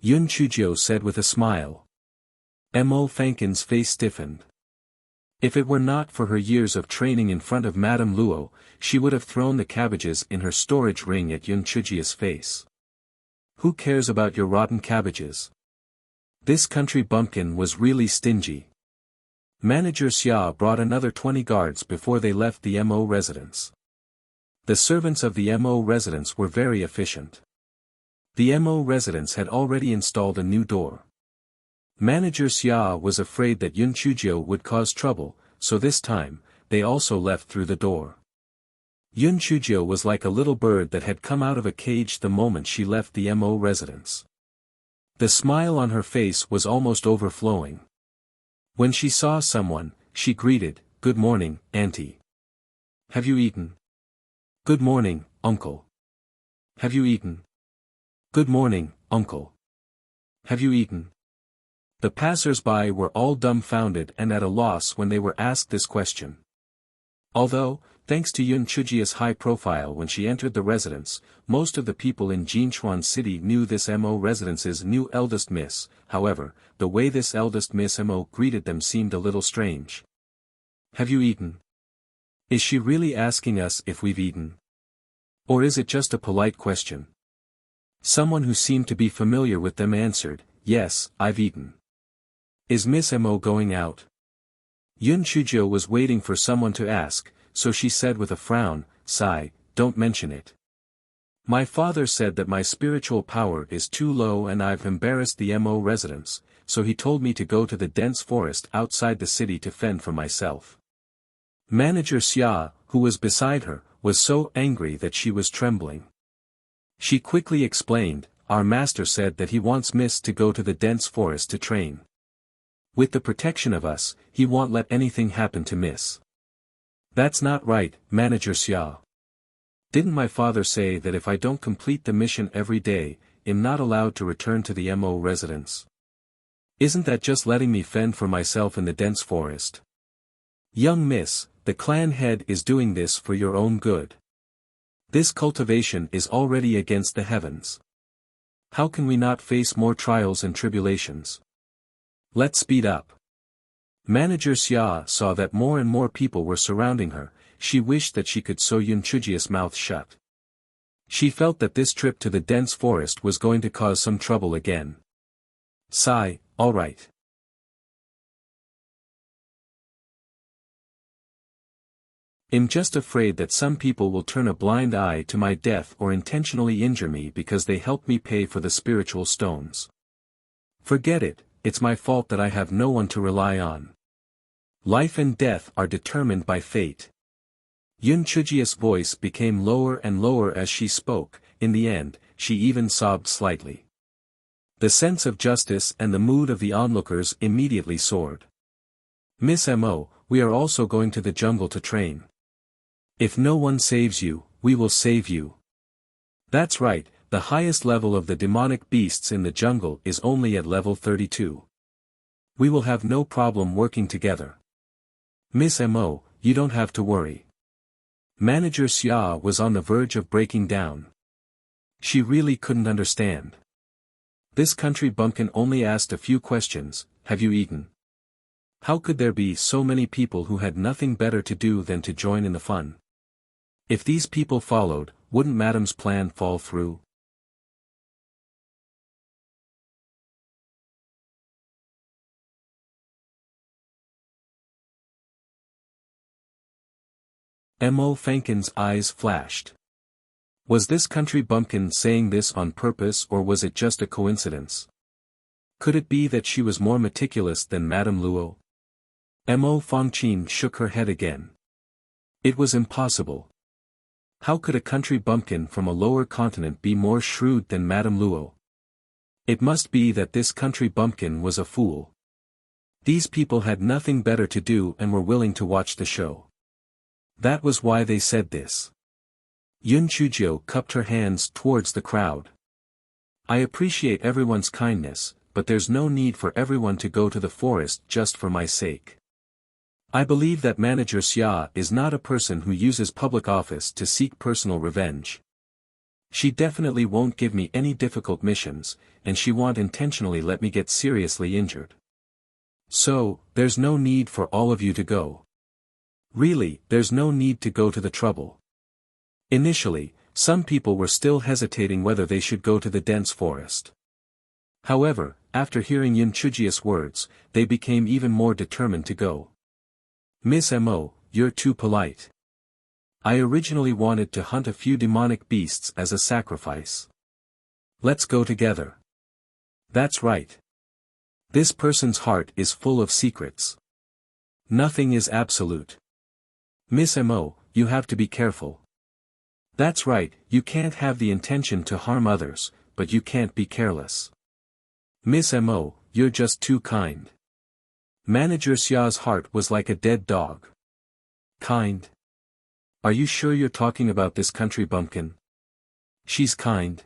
Speaker 1: Yun Chujio said with a smile. Mo Fangqin's face stiffened. If it were not for her years of training in front of Madame Luo, she would have thrown the cabbages in her storage ring at Yun Chujio's face. "Who cares about your rotten cabbages?" This country bumpkin was really stingy. Manager Xia brought another 20 guards before they left the Mo residence. The servants of the Mo residence were very efficient. The Mo residence had already installed a new door. Manager Xia was afraid that Yun Chujio would cause trouble, so this time, they also left through the door. Yun Chujio was like a little bird that had come out of a cage the moment she left the Mo residence. The smile on her face was almost overflowing. When she saw someone, she greeted, "Good morning, Auntie. Have you eaten?" "Good morning, Uncle. Have you eaten?" "Good morning, Uncle. Have you eaten?" The passers-by were all dumbfounded and at a loss when they were asked this question. Although, thanks to Yun Chujio's high profile when she entered the residence, most of the people in Jinchuan City knew this Mo residence's new eldest miss. However, the way this eldest Miss Mo greeted them seemed a little strange. "Have you eaten?" Is she really asking us if we've eaten? Or is it just a polite question? Someone who seemed to be familiar with them answered, "Yes, I've eaten." Is Miss Mo going out? Yun Chujio was waiting for someone to ask, so she said with a frown, "Sigh, don't mention it. My father said that my spiritual power is too low and I've embarrassed the Mo residents, so he told me to go to the dense forest outside the city to fend for myself." Manager Xia, who was beside her, was so angry that she was trembling. She quickly explained, "Our master said that he wants Miss to go to the dense forest to train. With the protection of us, he won't let anything happen to Miss." "That's not right, Manager Xia. Didn't my father say that if I don't complete the mission every day, I'm not allowed to return to the Mo residence? Isn't that just letting me fend for myself in the dense forest?" "Young Miss, the clan head is doing this for your own good. This cultivation is already against the heavens. How can we not face more trials and tribulations? Let's speed up." Manager Xia saw that more and more people were surrounding her. She wished that she could sew Yun Chujio's mouth shut. She felt that this trip to the dense forest was going to cause some trouble again. Sigh, all right. I'm just afraid that some people will turn a blind eye to my death or intentionally injure me because they helped me pay for the spiritual stones. Forget it, it's my fault that I have no one to rely on. Life and death are determined by fate. Yun Chujio's voice became lower and lower as she spoke. In the end, she even sobbed slightly. The sense of justice and the mood of the onlookers immediately soared. "Miss Mo, we are also going to the jungle to train. If no one saves you, we will save you." "That's right, the highest level of the demonic beasts in the jungle is only at level 32. We will have no problem working together. Miss Mo, you don't have to worry. Manager Xia was on the verge of breaking down. She really couldn't understand. This country bumpkin only asked a few questions. Have you eaten? How could there be so many people who had nothing better to do than to join in the fun? If these people followed, wouldn't Madam's plan fall through? Mo Fankin's eyes flashed. Was this country bumpkin saying this on purpose, or was it just a coincidence? Could it be that she was more meticulous than Madame Luo? Mo Fangqin shook her head again. It was impossible. How could a country bumpkin from a lower continent be more shrewd than Madame Luo? It must be that this country bumpkin was a fool. These people had nothing better to do and were willing to watch the show. That was why they said this. Yun Chujio cupped her hands towards the crowd. I appreciate everyone's kindness, but there's no need for everyone to go to the forest just for my sake. I believe that Manager Xia is not a person who uses public office to seek personal revenge. She definitely won't give me any difficult missions, and she won't intentionally let me get seriously injured. So, there's no need for all of you to go. Really, there's no need to go to the trouble. Initially, some people were still hesitating whether they should go to the dense forest. However, after hearing Yun Chujia's words, they became even more determined to go. Miss Mo, you're too polite. I originally wanted to hunt a few demonic beasts as a sacrifice. Let's go together. That's right. This person's heart is full of secrets. Nothing is absolute. Miss Mo, you have to be careful. That's right, you can't have the intention to harm others, but you can't be careless. Miss Mo, you're just too kind. Manager Xia's heart was like a dead dog. Kind? Are you sure you're talking about this country bumpkin? She's kind.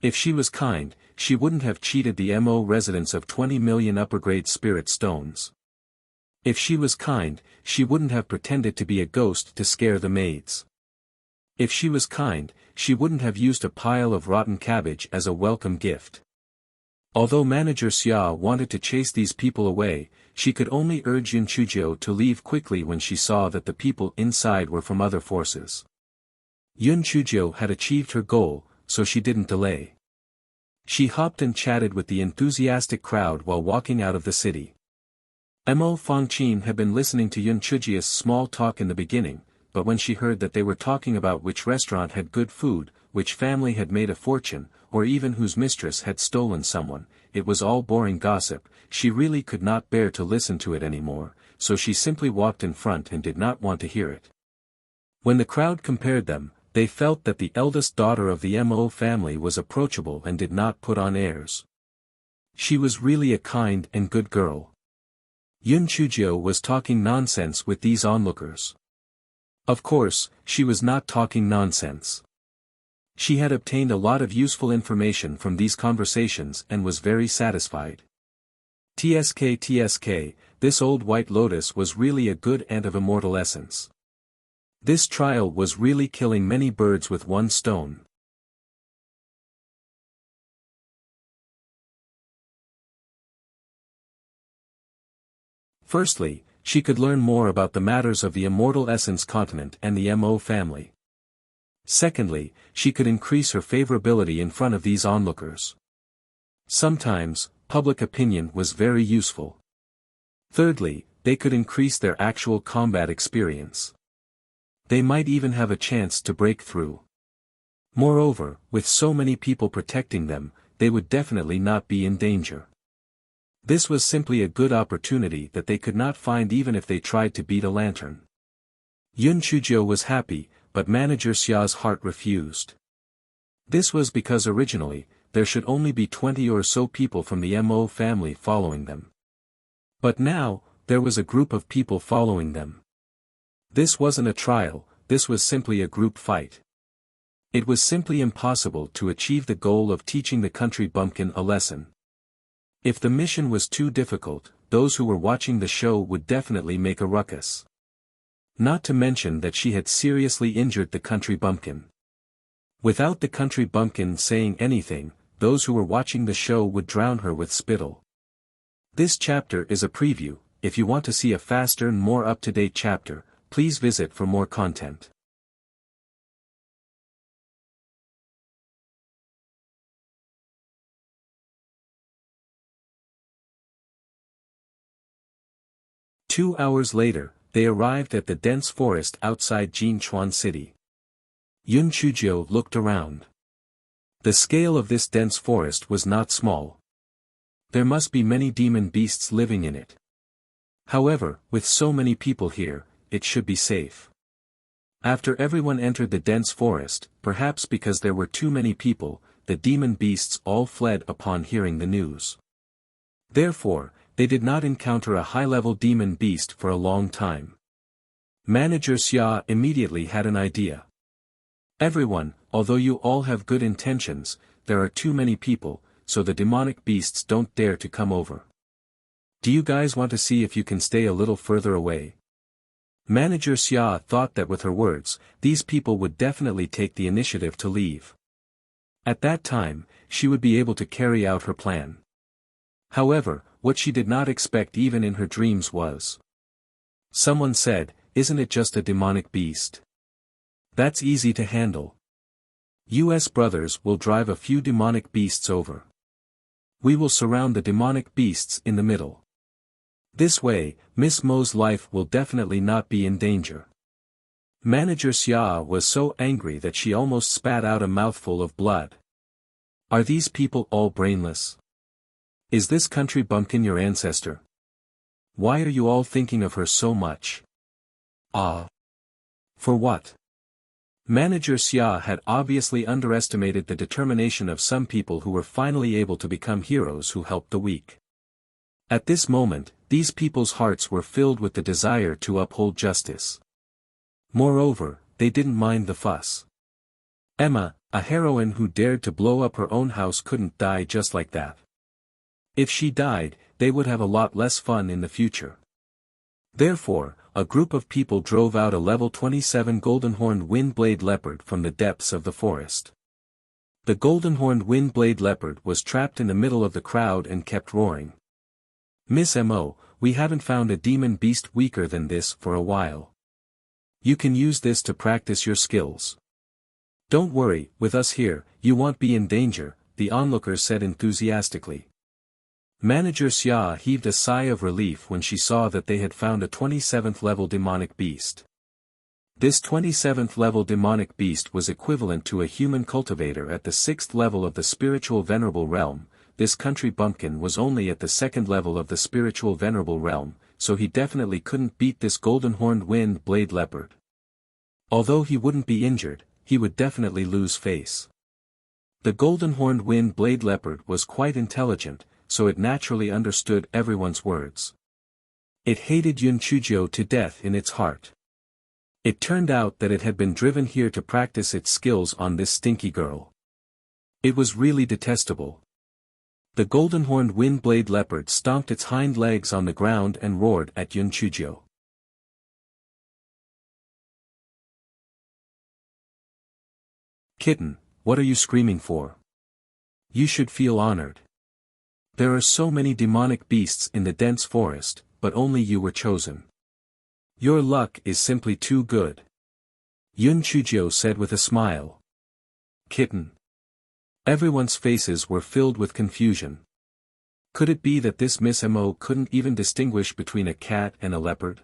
Speaker 1: If she was kind, she wouldn't have cheated the Mo residents of 20 million upper-grade spirit stones. If she was kind, she wouldn't have pretended to be a ghost to scare the maids. If she was kind, she wouldn't have used a pile of rotten cabbage as a welcome gift. Although Manager Xia wanted to chase these people away, she could only urge Yun Chujio to leave quickly when she saw that the people inside were from other forces. Yun Chujio had achieved her goal, so she didn't delay. She hopped and chatted with the enthusiastic crowd while walking out of the city. Mo Fangqin had been listening to Yun Chujio's small talk in the beginning, but when she heard that they were talking about which restaurant had good food, which family had made a fortune, or even whose mistress had stolen someone, it was all boring gossip. She really could not bear to listen to it anymore, so she simply walked in front and did not want to hear it. When the crowd compared them, they felt that the eldest daughter of the Mo family was approachable and did not put on airs. She was really a kind and good girl. Yun Chujio was talking nonsense with these onlookers. Of course, she was not talking nonsense. She had obtained a lot of useful information from these conversations and was very satisfied. TSK, this old white lotus was really a good ant of immortal essence. This trial was really killing many birds with one stone. Firstly, she could learn more about the matters of the Immortal Essence continent and the Mo family. Secondly, she could increase her favorability in front of these onlookers. Sometimes, public opinion was very useful. Thirdly, they could increase their actual combat experience. They might even have a chance to break through. Moreover, with so many people protecting them, they would definitely not be in danger. This was simply a good opportunity that they could not find even if they tried to beat a lantern. Yun Chujio was happy, but Manager Xia's heart refused. This was because originally, there should only be 20 or so people from the Mo family following them. But now, there was a group of people following them. This wasn't a trial, this was simply a group fight. It was simply impossible to achieve the goal of teaching the country bumpkin a lesson. If the mission was too difficult, those who were watching the show would definitely make a ruckus. Not to mention that she had seriously injured the country bumpkin. Without the country bumpkin saying anything, those who were watching the show would drown her with spittle. This chapter is a preview. If you want to see a faster and more up-to-date chapter, please visit for more content. Two hours later, they arrived at the dense forest outside Jinchuan City. Yun Chuzhou looked around. The scale of this dense forest was not small. There must be many demon beasts living in it. However, with so many people here, it should be safe. After everyone entered the dense forest, perhaps because there were too many people, the demon beasts all fled upon hearing the news. Therefore, they did not encounter a high-level demon beast for a long time. Manager Xia immediately had an idea. Everyone, although you all have good intentions, there are too many people, so the demonic beasts don't dare to come over. Do you guys want to see if you can stay a little further away? Manager Xia thought that with her words, these people would definitely take the initiative to leave. At that time, she would be able to carry out her plan. However, what she did not expect even in her dreams was. Someone said, "Isn't it just a demonic beast? That's easy to handle. US brothers will drive a few demonic beasts over. We will surround the demonic beasts in the middle. This way, Miss Mo's life will definitely not be in danger." Manager Xia was so angry that she almost spat out a mouthful of blood. Are these people all brainless? Is this country bumpkin your ancestor? Why are you all thinking of her so much? For what? Manager Xia had obviously underestimated the determination of some people who were finally able to become heroes who helped the weak. At this moment, these people's hearts were filled with the desire to uphold justice. Moreover, they didn't mind the fuss. Emma, a heroine who dared to blow up her own house, couldn't die just like that. If she died, they would have a lot less fun in the future. Therefore, a group of people drove out a level 27 golden-horned wind-blade leopard from the depths of the forest. The golden-horned wind-blade leopard was trapped in the middle of the crowd and kept roaring. "Miss Mo, we haven't found a demon beast weaker than this for a while. You can use this to practice your skills. Don't worry, with us here, you won't be in danger," the onlookers said enthusiastically. Manager Xia heaved a sigh of relief when she saw that they had found a 27th level demonic beast. This 27th level demonic beast was equivalent to a human cultivator at the 6th level of the spiritual venerable realm. This country bumpkin was only at the 2nd level of the spiritual venerable realm, so he definitely couldn't beat this golden-horned wind-blade leopard. Although he wouldn't be injured, he would definitely lose face. The golden-horned wind-blade leopard was quite intelligent, so it naturally understood everyone's words. It hated Yun Chuzhou to death in its heart. It turned out that it had been driven here to practice its skills on this stinky girl. It was really detestable. The golden-horned wind-blade leopard stomped its hind legs on the ground and roared at Yun Chuzhou. "Kitten, what are you screaming for? You should feel honored. There are so many demonic beasts in the dense forest, but only you were chosen. Your luck is simply too good," Yun Chuzhou said with a smile. "Kitten." Everyone's faces were filled with confusion. Could it be that this Miss Mo couldn't even distinguish between a cat and a leopard?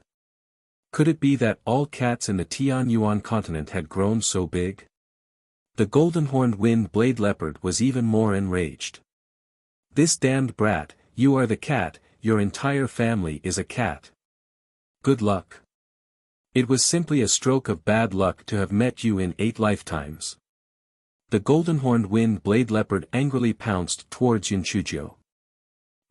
Speaker 1: Could it be that all cats in the Tianyuan continent had grown so big? The golden-horned wind-blade leopard was even more enraged. "This damned brat, you are the cat, your entire family is a cat. Good luck. It was simply a stroke of bad luck to have met you in 8 lifetimes." The golden-horned wind-blade leopard angrily pounced towards Yun Chuzhou.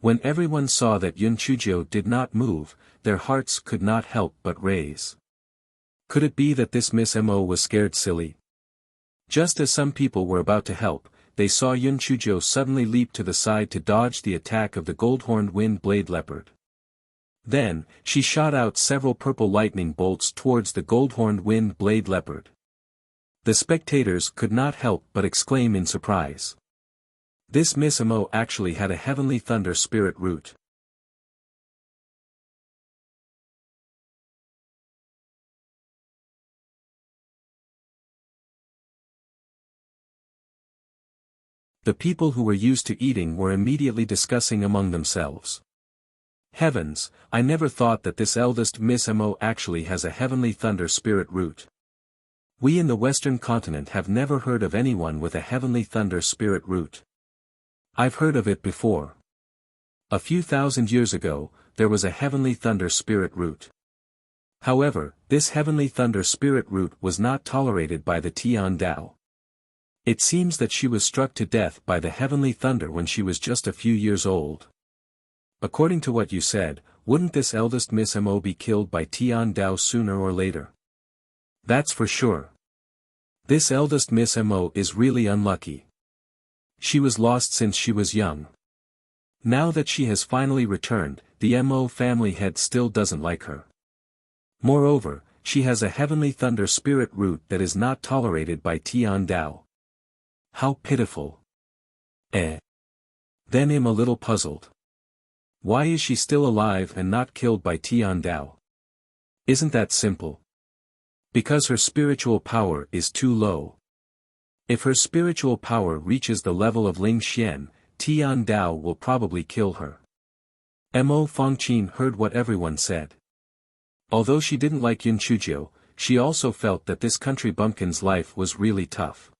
Speaker 1: When everyone saw that Yun Chuzhou did not move, their hearts could not help but raise. Could it be that this Miss Mo was scared silly? Just as some people were about to help, they saw Yun Chujo suddenly leap to the side to dodge the attack of the gold-horned wind-blade leopard. Then, she shot out several purple lightning bolts towards the gold-horned wind-blade leopard. The spectators could not help but exclaim in surprise. This Miss Mo actually had a heavenly thunder spirit root. The people who were used to eating were immediately discussing among themselves. Heavens, I never thought that this eldest Miss Mo actually has a heavenly thunder spirit root. We in the Western continent have never heard of anyone with a heavenly thunder spirit root. I've heard of it before. A few thousand years ago, there was a heavenly thunder spirit root. However, this heavenly thunder spirit root was not tolerated by the Tian Dao. It seems that she was struck to death by the heavenly thunder when she was just a few years old. According to what you said, wouldn't this eldest Miss Mo be killed by Tian Dao sooner or later? That's for sure. This eldest Miss Mo is really unlucky. She was lost since she was young. Now that she has finally returned, the Mo family head still doesn't like her. Moreover, she has a heavenly thunder spirit root that is not tolerated by Tian Dao. How pitiful. Then I'm a little puzzled. Why is she still alive and not killed by Tian Dao? Isn't that simple? Because her spiritual power is too low. If her spiritual power reaches the level of Ling Xian, Tian Dao will probably kill her. Mo Fangqin heard what everyone said. Although she didn't like Yun Chujiu, she also felt that this country bumpkin's life was really tough.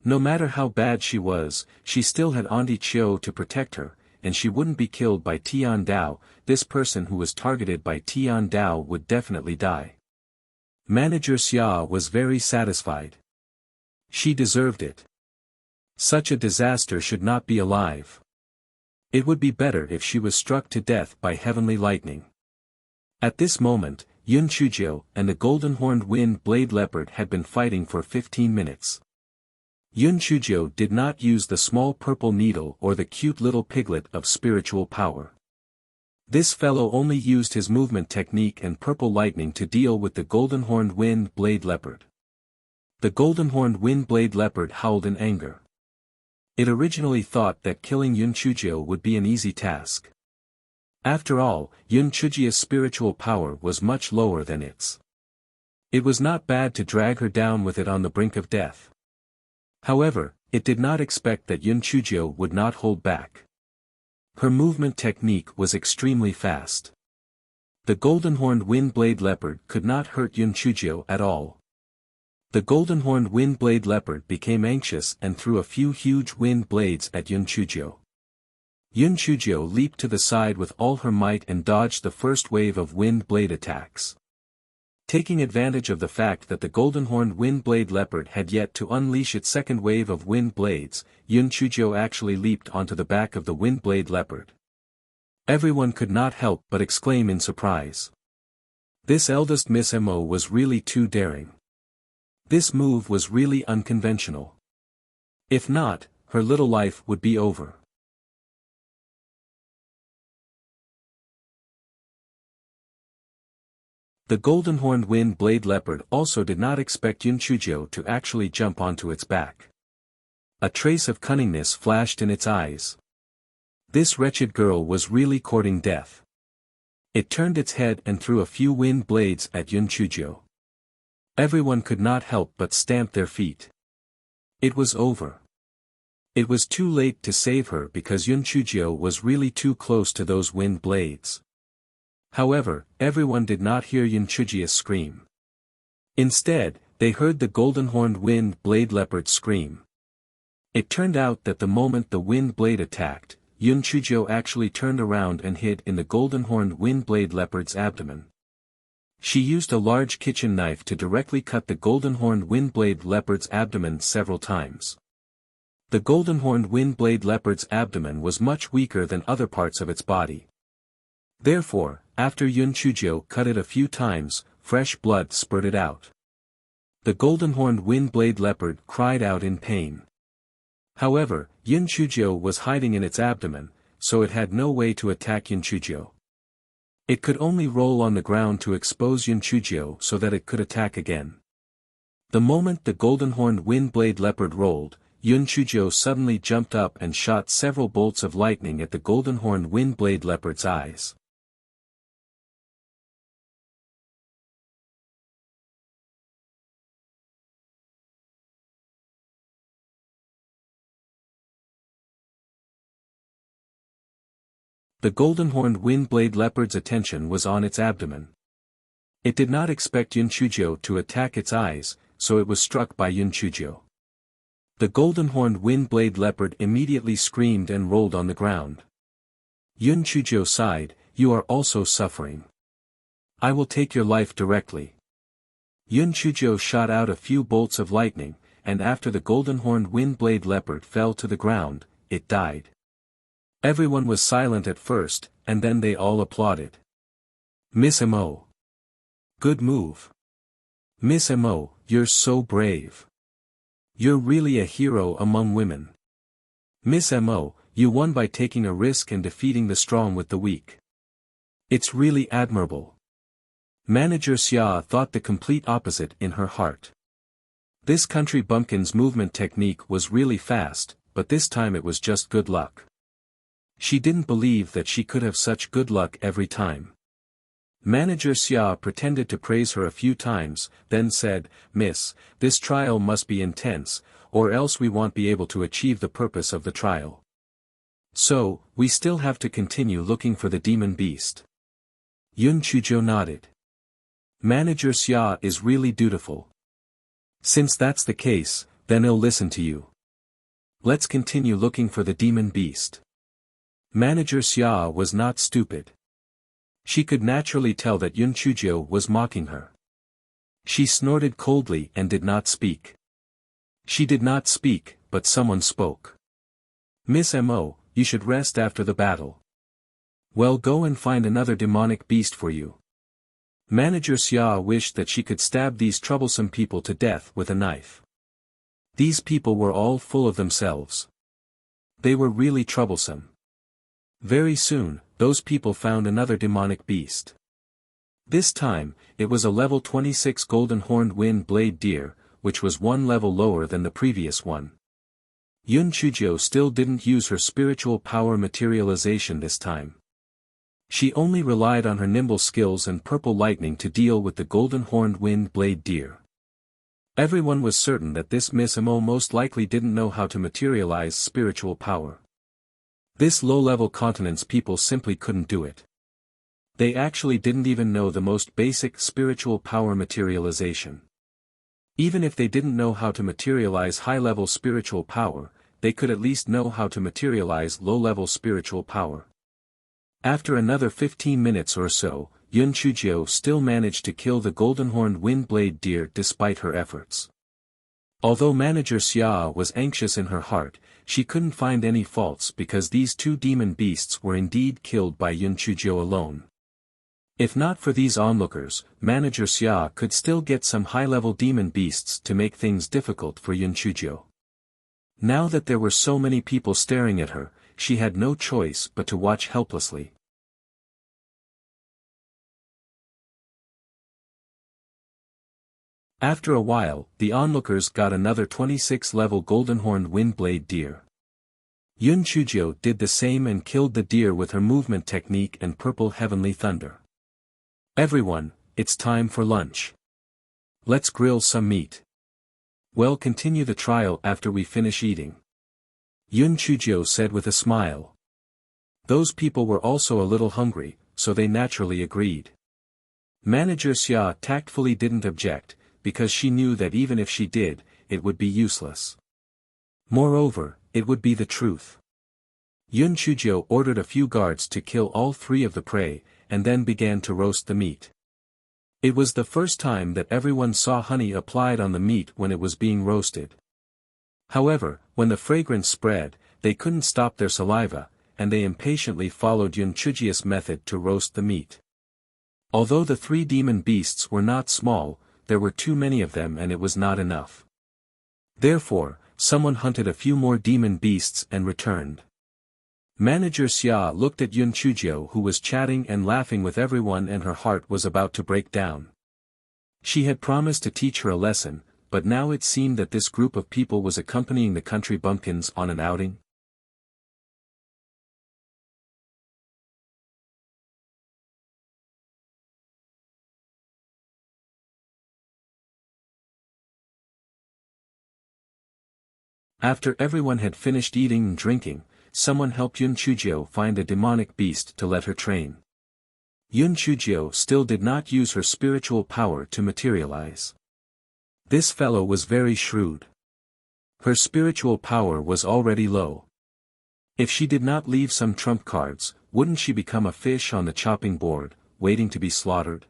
Speaker 1: No matter how bad she was, she still had Auntie Chiu to protect her, and she wouldn't be killed by Tian Dao. This person who was targeted by Tian Dao would definitely die. Manager Xia was very satisfied. She deserved it. Such a disaster should not be alive. It would be better if she was struck to death by heavenly lightning. At this moment, Yun Chujiu and the golden-horned wind-blade leopard had been fighting for 15 minutes. Yun Chujiu did not use the small purple needle or the cute little piglet of spiritual power. This fellow only used his movement technique and purple lightning to deal with the golden-horned wind-blade leopard. The golden-horned wind-blade leopard howled in anger. It originally thought that killing Yun Chujiu would be an easy task. After all, Yun Chujiu's spiritual power was much lower than its. It was not bad to drag her down with it on the brink of death. However, it did not expect that Yun Chujiu would not hold back. Her movement technique was extremely fast. The golden-horned wind-blade leopard could not hurt Yun Chujiu at all. The golden-horned wind-blade leopard became anxious and threw a few huge wind blades at Yun Chujiu. Yun Chujiu leaped to the side with all her might and dodged the first wave of wind blade attacks. Taking advantage of the fact that the golden-horned wind-blade leopard had yet to unleash its second wave of wind blades, Yun Chujiu actually leaped onto the back of the wind-blade leopard. Everyone could not help but exclaim in surprise. This eldest Miss Mo was really too daring. This move was really unconventional. If not, her little life would be over. The golden-horned wind-blade leopard also did not expect Yun Chujiu to actually jump onto its back. A trace of cunningness flashed in its eyes. This wretched girl was really courting death. It turned its head and threw a few wind blades at Yun Chujiu. Everyone could not help but stamp their feet. It was over. It was too late to save her because Yun Chujiu was really too close to those wind blades. However, everyone did not hear Yun Chujiu scream. Instead, they heard the golden-horned wind-blade leopard scream. It turned out that the moment the wind blade attacked, Yun Chujiu actually turned around and hid in the golden-horned wind-blade leopard's abdomen. She used a large kitchen knife to directly cut the golden-horned wind-blade leopard's abdomen several times. The golden-horned wind-blade leopard's abdomen was much weaker than other parts of its body. Therefore, after Yun Chujiu cut it a few times, fresh blood spurted out. The golden-horned wind-blade leopard cried out in pain. However, Yun Chujio was hiding in its abdomen, so it had no way to attack Yun Chujio. It could only roll on the ground to expose Yun Chujio so that it could attack again. The moment the golden-horned wind-blade leopard rolled, Yun Chujio suddenly jumped up and shot several bolts of lightning at the golden-horned wind-blade leopard's eyes. The golden-horned wind-blade leopard's attention was on its abdomen. It did not expect Yun Chujio to attack its eyes, so it was struck by Yun Chujio. The golden-horned wind-blade leopard immediately screamed and rolled on the ground. Yun Chujio sighed, "You are also suffering. I will take your life directly." Yun Chujio shot out a few bolts of lightning, and after the golden-horned wind-blade leopard fell to the ground, it died. Everyone was silent at first, and then they all applauded. "Miss Mo. Good move. Miss Mo, you're so brave. You're really a hero among women. Miss Mo, you won by taking a risk and defeating the strong with the weak. It's really admirable." Manager Xia thought the complete opposite in her heart. This country bumpkin's movement technique was really fast, but this time it was just good luck. She didn't believe that she could have such good luck every time. Manager Xia pretended to praise her a few times, then said, "Miss, this trial must be intense, or else we won't be able to achieve the purpose of the trial. So, we still have to continue looking for the demon beast." Yun Chujio nodded. Manager Xia is really dutiful. Since that's the case, then he'll listen to you. Let's continue looking for the demon beast. Manager Xia was not stupid. She could naturally tell that Yun Chujio was mocking her. She snorted coldly and did not speak. She did not speak, but someone spoke. "Miss Mo, you should rest after the battle. Well, go and find another demonic beast for you." Manager Xia wished that she could stab these troublesome people to death with a knife. These people were all full of themselves. They were really troublesome. Very soon, those people found another demonic beast. This time, it was a level 26 golden-horned wind-blade deer, which was one level lower than the previous one. Yun Chujio still didn't use her spiritual power materialization this time. She only relied on her nimble skills and purple lightning to deal with the golden-horned wind-blade deer. Everyone was certain that this Miss Mo most likely didn't know how to materialize spiritual power. This low-level continent's people simply couldn't do it. They actually didn't even know the most basic spiritual power materialization. Even if they didn't know how to materialize high-level spiritual power, they could at least know how to materialize low-level spiritual power. After another 15 minutes or so, Yun Chujio still managed to kill the golden-horned wind-blade deer despite her efforts. Although Manager Xia was anxious in her heart, she couldn't find any faults because these two demon beasts were indeed killed by Yun Chujio alone. If not for these onlookers, Manager Xia could still get some high-level demon beasts to make things difficult for Yun Chujio. Now that there were so many people staring at her, she had no choice but to watch helplessly. After a while, the onlookers got another 26-level golden-horned wind-blade deer. Yun Chujio did the same and killed the deer with her movement technique and purple heavenly thunder. "Everyone, it's time for lunch. Let's grill some meat. We'll continue the trial after we finish eating," Yun Chujio said with a smile. Those people were also a little hungry, so they naturally agreed. Manager Xia tactfully didn't object, because she knew that even if she did, it would be useless. Moreover, it would be the truth. Yun Chujio ordered a few guards to kill all three of the prey, and then began to roast the meat. It was the first time that everyone saw honey applied on the meat when it was being roasted. However, when the fragrance spread, they couldn't stop their saliva, and they impatiently followed Yun Chujio's method to roast the meat. Although the three demon beasts were not small, there were too many of them and it was not enough. Therefore, someone hunted a few more demon beasts and returned. Manager Xia looked at Yun Chujio, who was chatting and laughing with everyone, and her heart was about to break down. She had promised to teach her a lesson, but now it seemed that this group of people was accompanying the country bumpkins on an outing. After everyone had finished eating and drinking, someone helped Yun Chujio find a demonic beast to let her train. Yun Chujio still did not use her spiritual power to materialize. This fellow was very shrewd. Her spiritual power was already low. If she did not leave some trump cards, wouldn't she become a fish on the chopping board, waiting to be slaughtered?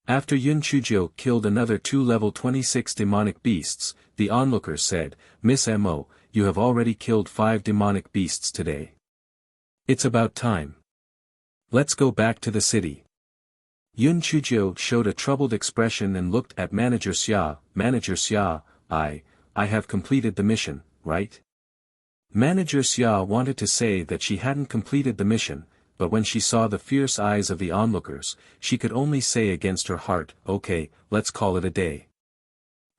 Speaker 1: After Yun Chujio killed another 2 level 26 demonic beasts, the onlookers said, "Miss Mo, you have already killed 5 demonic beasts today. It's about time. Let's go back to the city." Yun Chujio showed a troubled expression and looked at Manager Xia. "Manager Xia, I have completed the mission, right?" Manager Xia wanted to say that she hadn't completed the mission, but when she saw the fierce eyes of the onlookers, she could only say against her heart, "Okay, let's call it a day."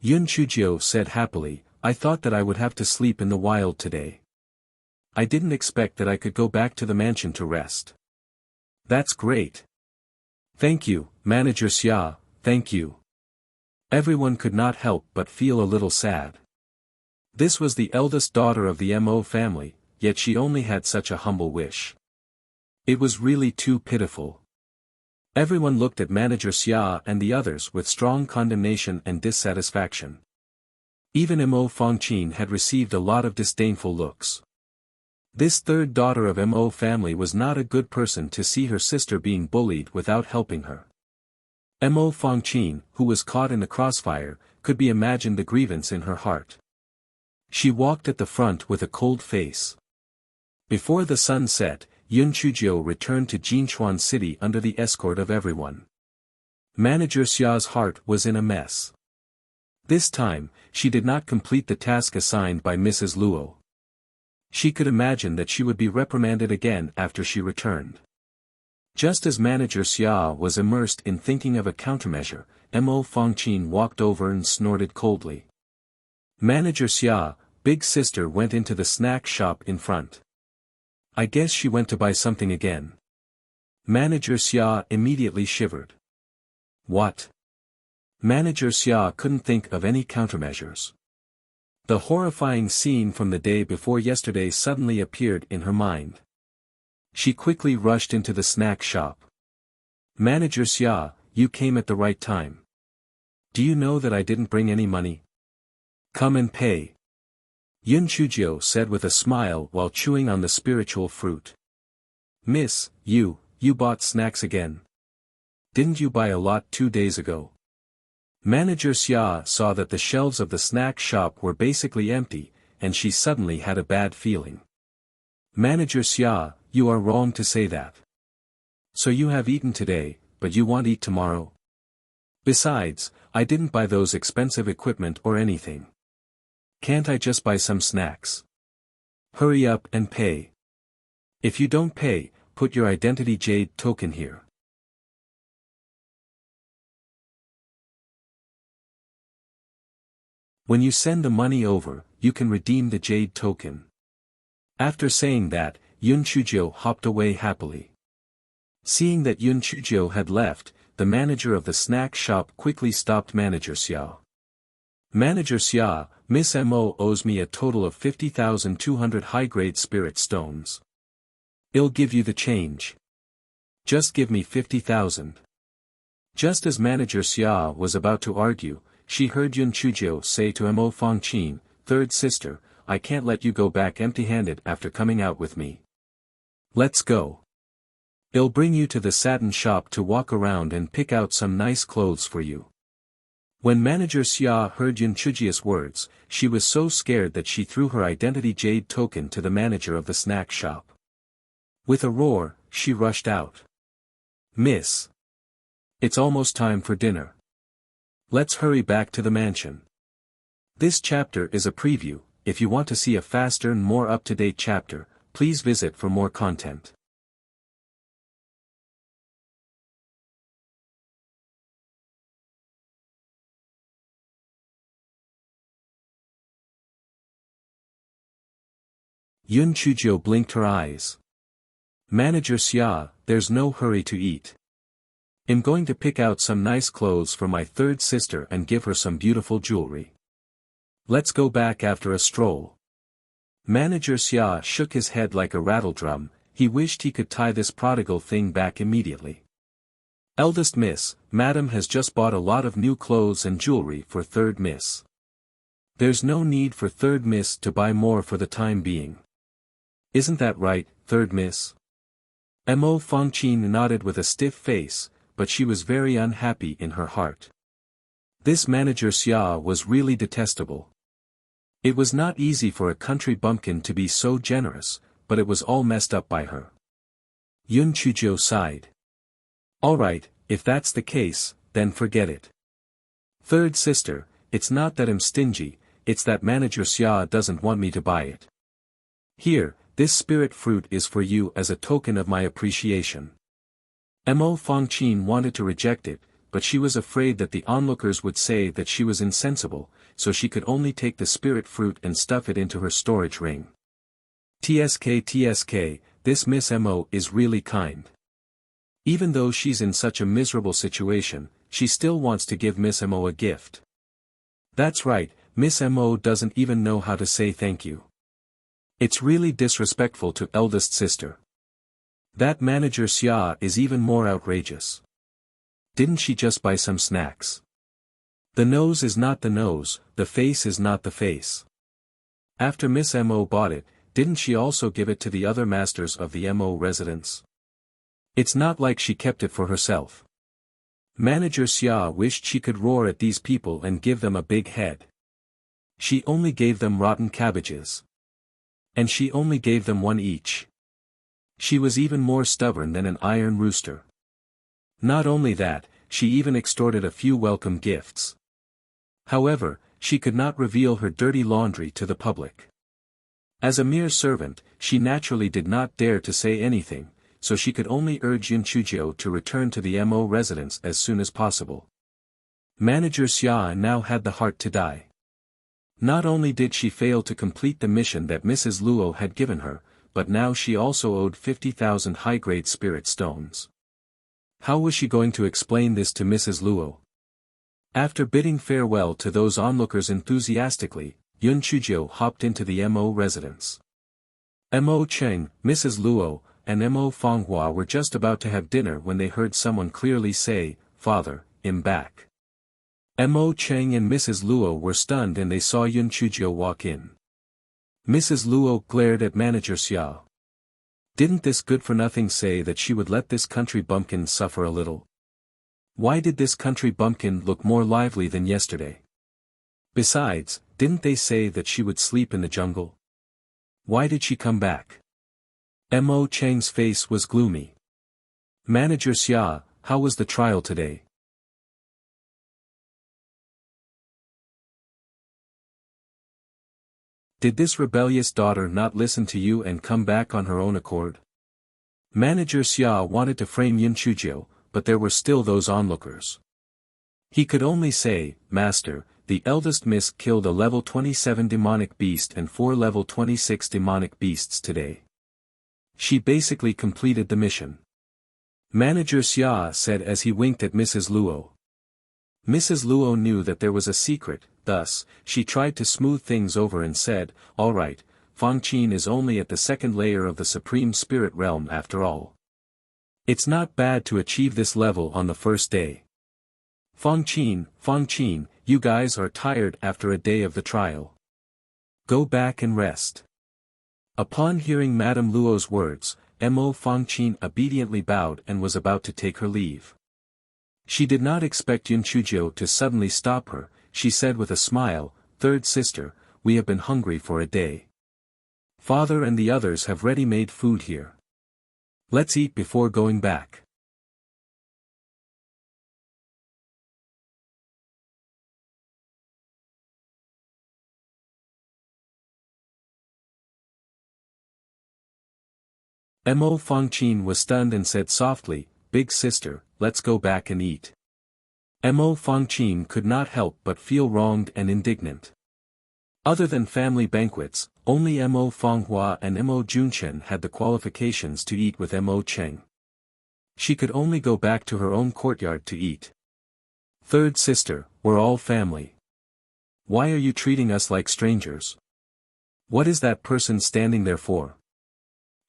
Speaker 1: Yun Chujio said happily, "I thought that I would have to sleep in the wild today. I didn't expect that I could go back to the mansion to rest." "That's great. Thank you, Manager Xia, thank you." Everyone could not help but feel a little sad. This was the eldest daughter of the Mo family, yet she only had such a humble wish. It was really too pitiful. Everyone looked at Manager Xia and the others with strong condemnation and dissatisfaction. Even Mo Fongqin had received a lot of disdainful looks. This third daughter of Mo family was not a good person to see her sister being bullied without helping her. Mo Fongqin, who was caught in the crossfire, could be imagined the grievance in her heart. She walked at the front with a cold face. Before the sun set, Yun Chujio returned to Jinchuan City under the escort of everyone. Manager Xia's heart was in a mess. This time, she did not complete the task assigned by Mrs. Luo. She could imagine that she would be reprimanded again after she returned. Just as Manager Xia was immersed in thinking of a countermeasure, Mo Fongqin walked over and snorted coldly. Manager Xia, big sister, went into the snack shop in front. "I guess she went to buy something again." Manager Xia immediately shivered. What? Manager Xia couldn't think of any countermeasures. The horrifying scene from the day before yesterday suddenly appeared in her mind. She quickly rushed into the snack shop. "Manager Xia, you came at the right time. Do you know that I didn't bring any money? Come and pay." Yun Chujio said with a smile while chewing on the spiritual fruit. "Miss, you bought snacks again. Didn't you buy a lot 2 days ago?" Manager Xia saw that the shelves of the snack shop were basically empty, and she suddenly had a bad feeling. "Manager Xia, you are wrong to say that. So you have eaten today, but you won't eat tomorrow? Besides, I didn't buy those expensive equipment or anything. Can't I just buy some snacks? Hurry up and pay. If you don't pay, put your identity jade token here." When you send the money over, you can redeem the jade token. After saying that, Yun Chujio hopped away happily. Seeing that Yun Chujio had left, the manager of the snack shop quickly stopped Manager Xia. "Manager Xia, Miss Mo owes me a total of 50,200 high-grade spirit stones. I'll give you the change. Just give me 50,000. Just as Manager Xia was about to argue, she heard Yun Chujio say to Mo Fongqin, "Third sister, I can't let you go back empty-handed after coming out with me. Let's go. I'll bring you to the satin shop to walk around and pick out some nice clothes for you." When Manager Xia heard Yun Chujio's words, she was so scared that she threw her identity jade token to the manager of the snack shop. With a roar, she rushed out. "Miss! It's almost time for dinner. Let's hurry back to the mansion. This chapter is a preview. If you want to see a faster and more up-to-date chapter, please visit for more content. Yun Chujio blinked her eyes. Manager Xia, there's no hurry to eat. I'm going to pick out some nice clothes for my third sister and give her some beautiful jewelry. Let's go back after a stroll. Manager Xia shook his head like a rattledrum. He wished he could tie this prodigal thing back immediately. Eldest Miss, Madam has just bought a lot of new clothes and jewelry for third miss. There's no need for third miss to buy more for the time being. Isn't that right, third miss? Mo Fangqin nodded with a stiff face, but she was very unhappy in her heart. This manager Xia was really detestable. It was not easy for a country bumpkin to be so generous, but it was all messed up by her. Yun Chujio sighed. Alright, if that's the case, then forget it. Third sister, it's not that I'm stingy, it's that manager Xia doesn't want me to buy it. Here, this spirit fruit is for you as a token of my appreciation. Mo Fangqin wanted to reject it, but she was afraid that the onlookers would say that she was insensible, so she could only take the spirit fruit and stuff it into her storage ring. TSK, this Miss Mo is really kind. Even though she's in such a miserable situation, she still wants to give Miss Mo a gift. That's right, Miss Mo doesn't even know how to say thank you. It's really disrespectful to eldest sister. That manager Xia is even more outrageous. Didn't she just buy some snacks? The nose is not the nose, the face is not the face. After Miss Mo bought it, didn't she also give it to the other masters of the Mo residence? It's not like she kept it for herself. Manager Xia wished she could roar at these people and give them a big head. She only gave them rotten cabbages. And she only gave them one each. She was even more stubborn than an iron rooster. Not only that, she even extorted a few welcome gifts. However, she could not reveal her dirty laundry to the public. As a mere servant, she naturally did not dare to say anything, so she could only urge Yun Chujio to return to the Mo residence as soon as possible. Manager Xia now had the heart to die. Not only did she fail to complete the mission that Mrs. Luo had given her, but now she also owed 50,000 high-grade spirit stones. How was she going to explain this to Mrs. Luo? After bidding farewell to those onlookers enthusiastically, Yun Chujio hopped into the Mo residence. Mo Cheng, Mrs. Luo, and Mo Fanghua were just about to have dinner when they heard someone clearly say, "Father, I'm back." Mo Cheng and Mrs. Luo were stunned and they saw Yun Chujio walk in. Mrs. Luo glared at manager Xia. Didn't this good-for-nothing say that she would let this country bumpkin suffer a little? Why did this country bumpkin look more lively than yesterday? Besides, didn't they say that she would sleep in the jungle? Why did she come back? Mo Cheng's face was gloomy. Manager Xia, how was the trial today? Did this rebellious daughter not listen to you and come back on her own accord? Manager Xia wanted to frame Yun Chujio, but there were still those onlookers. He could only say, "Master, the eldest miss killed a level 27 demonic beast and 4 level 26 demonic beasts today. She basically completed the mission." Manager Xia said as he winked at Mrs. Luo. Mrs. Luo knew that there was a secret, thus, she tried to smooth things over and said, "All right, Fangqin is only at the second layer of the Supreme Spirit Realm after all. It's not bad to achieve this level on the first day. Fangqin, you guys are tired after a day of the trial. Go back and rest." Upon hearing Madame Luo's words, Mo Fangqin obediently bowed and was about to take her leave. She did not expect Yun Chujio to suddenly stop her. She said with a smile, "Third sister, we have been hungry for a day. Father and the others have ready-made food here. Let's eat before going back." Mo Fangqin was stunned and said softly, "Big sister, let's go back and eat." Mo Fangqin could not help but feel wronged and indignant. Other than family banquets, only Mo Fanghua and Mo Junchen had the qualifications to eat with Mo Cheng. She could only go back to her own courtyard to eat. "Third sister, we're all family. Why are you treating us like strangers? What is that person standing there for?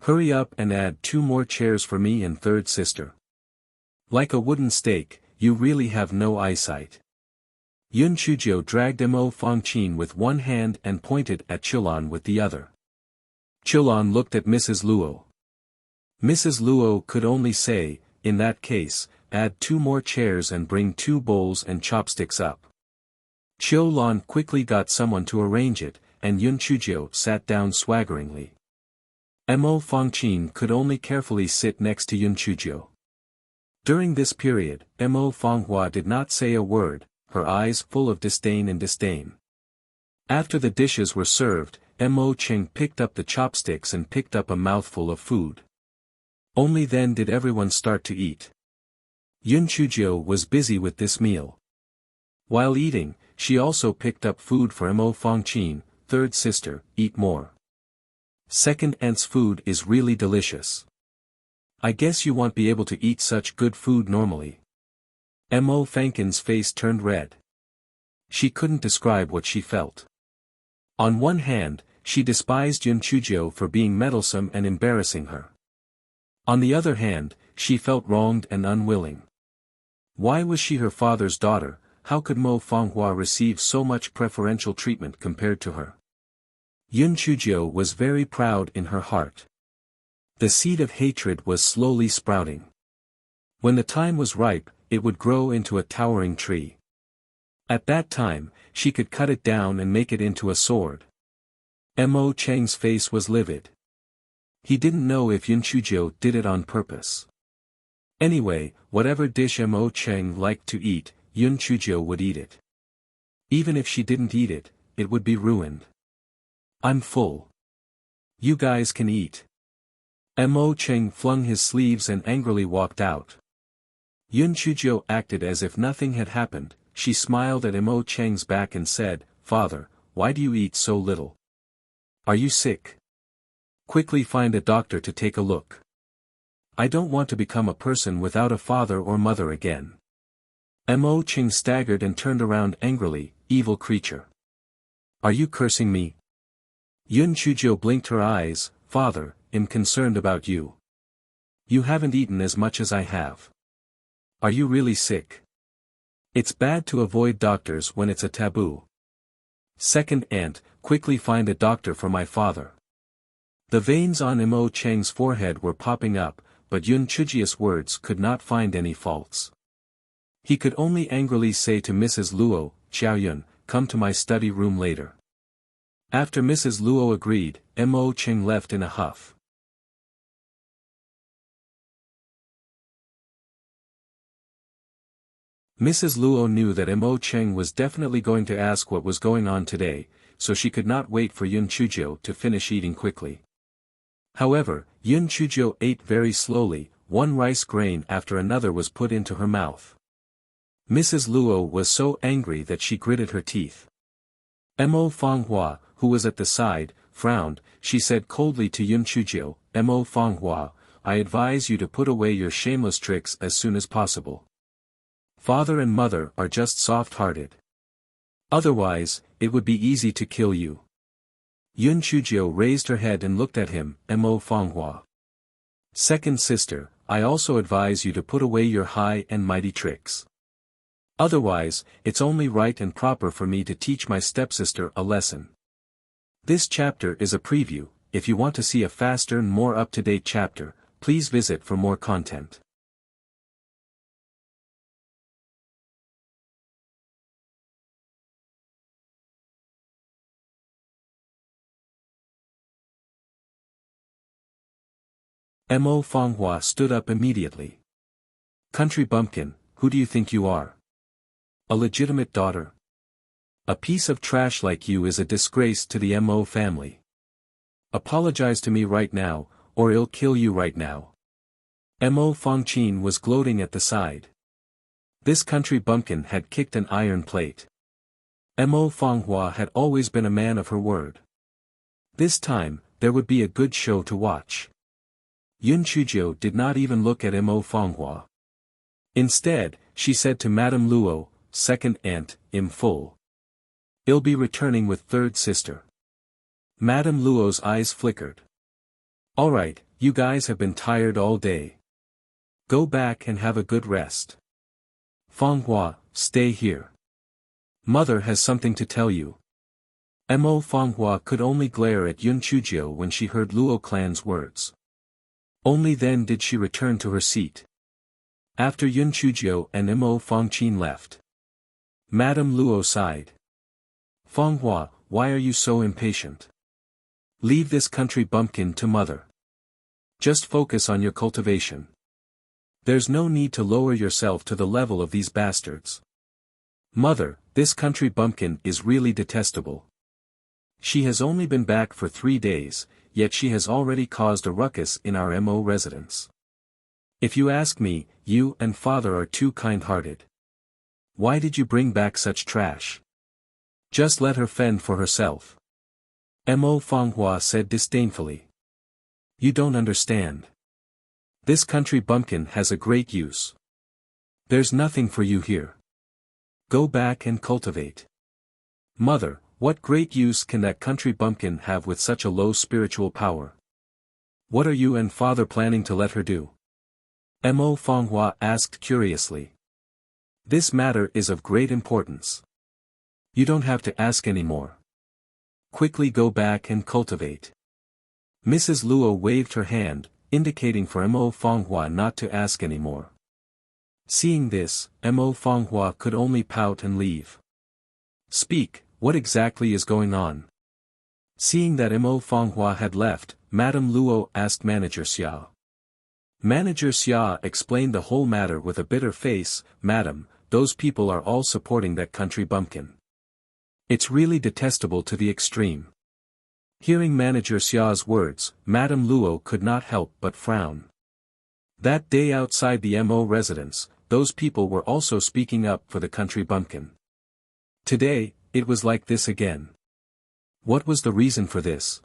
Speaker 1: Hurry up and add 2 more chairs for me and third sister. Like a wooden stake, you really have no eyesight." Yun Chuzhou dragged Mo Fangqin with one hand and pointed at Qilan with the other. Qilan looked at Mrs. Luo. Mrs. Luo could only say, "In that case, add 2 more chairs and bring 2 bowls and chopsticks up." Qilan quickly got someone to arrange it, and Yun Chuzhou sat down swaggeringly. Mo Fangqin could only carefully sit next to Yun Chuzhou. During this period, Mo Fanghua did not say a word, her eyes full of disdain and disdain. After the dishes were served, Mo Cheng picked up the chopsticks and picked up a mouthful of food. Only then did everyone start to eat. Yun Chuzhou was busy with this meal. While eating, she also picked up food for Mo Fangqin. "Third sister, eat more. Second aunt's food is really delicious. I guess you won't be able to eat such good food normally." Mo Fangqin's face turned red. She couldn't describe what she felt. On one hand, she despised Yun Chuzhou for being meddlesome and embarrassing her. On the other hand, she felt wronged and unwilling. Why was she her father's daughter? How could Mo Fanghua receive so much preferential treatment compared to her? Yun Chuzhou was very proud in her heart. The seed of hatred was slowly sprouting. When the time was ripe, it would grow into a towering tree. At that time, she could cut it down and make it into a sword. Mo Cheng's face was livid. He didn't know if Yun Chuzhou did it on purpose. Anyway, whatever dish Mo Cheng liked to eat, Yun Chuzhou would eat it. Even if she didn't eat it, it would be ruined. "I'm full. You guys can eat." Mo Cheng flung his sleeves and angrily walked out. Yun Chuzhou acted as if nothing had happened. She smiled at Mo Cheng's back and said, "Father, why do you eat so little? Are you sick? Quickly find a doctor to take a look. I don't want to become a person without a father or mother again." Mo Cheng staggered and turned around angrily. "Evil creature. Are you cursing me?" Yun Chuzhou blinked her eyes. "Father, I'm concerned about you. You haven't eaten as much as I have. Are you really sick? It's bad to avoid doctors when it's a taboo. Second aunt, quickly find a doctor for my father." The veins on Mo Cheng's forehead were popping up, but Yun Chuzhou's words could not find any faults. He could only angrily say to Mrs. Luo, "Xiaoyun, come to my study room later." After Mrs. Luo agreed, Mo Cheng left in a huff. Mrs. Luo knew that Mo Cheng was definitely going to ask what was going on today, so she could not wait for Yun Chuzhou to finish eating quickly. However, Yun Chuzhou ate very slowly, one rice grain after another was put into her mouth. Mrs. Luo was so angry that she gritted her teeth. Mo Fanghua, who was at the side, frowned. She said coldly to Yun Chuzhou, "Mo Fanghua, I advise you to put away your shameless tricks as soon as possible. Father and mother are just soft-hearted. Otherwise, it would be easy to kill you." Yun Chuzhou raised her head and looked at him. "Mo Fanghua. Second sister, I also advise you to put away your high and mighty tricks. Otherwise, it's only right and proper for me to teach my stepsister a lesson." This chapter is a preview. If you want to see a faster and more up-to-date chapter, please visit for more content. Mo Fanghua stood up immediately. "Country bumpkin, who do you think you are? A legitimate daughter? A piece of trash like you is a disgrace to the Mo family. Apologize to me right now, or I'll kill you right now. Mo Fangqin was gloating at the side. This country bumpkin had kicked an iron plate. Mo Fanghua had always been a man of her word. This time, there would be a good show to watch. Yun Chujiu did not even look at Mo Fanghua. Instead, she said to Madame Luo, second aunt, in full. I'll be returning with third sister. Madame Luo's eyes flickered. Alright, you guys have been tired all day. Go back and have a good rest. Fanghua, stay here. Mother has something to tell you. Mo Fanghua could only glare at Yun Chujiu when she heard Luo clan's words. Only then did she return to her seat. After Yun Chujiu and Mo Fangqin left, Madame Luo sighed. Fanghua, why are you so impatient? Leave this country bumpkin to mother. Just focus on your cultivation. There's no need to lower yourself to the level of these bastards. Mother, this country bumpkin is really detestable. She has only been back for 3 days, yet she has already caused a ruckus in our Mo residence. If you ask me, you and father are too kind-hearted. Why did you bring back such trash? Just let her fend for herself. Mo Fanghua said disdainfully. You don't understand. This country bumpkin has a great use. There's nothing for you here. Go back and cultivate. Mother, what great use can that country bumpkin have with such a low spiritual power? What are you and father planning to let her do? Mo Fanghua asked curiously. This matter is of great importance. You don't have to ask anymore. Quickly go back and cultivate. Mrs. Luo waved her hand, indicating for Mo Fanghua not to ask anymore. Seeing this, Mo Fanghua could only pout and leave. Speak, what exactly is going on? Seeing that Mo Fanghua had left, Madame Luo asked Manager Xia. Manager Xia explained the whole matter with a bitter face. Madam, those people are all supporting that country bumpkin. It's really detestable to the extreme. Hearing Manager Xia's words, Madame Luo could not help but frown. That day outside the Mo residence, those people were also speaking up for the country bumpkin. Today, it was like this again. What was the reason for this?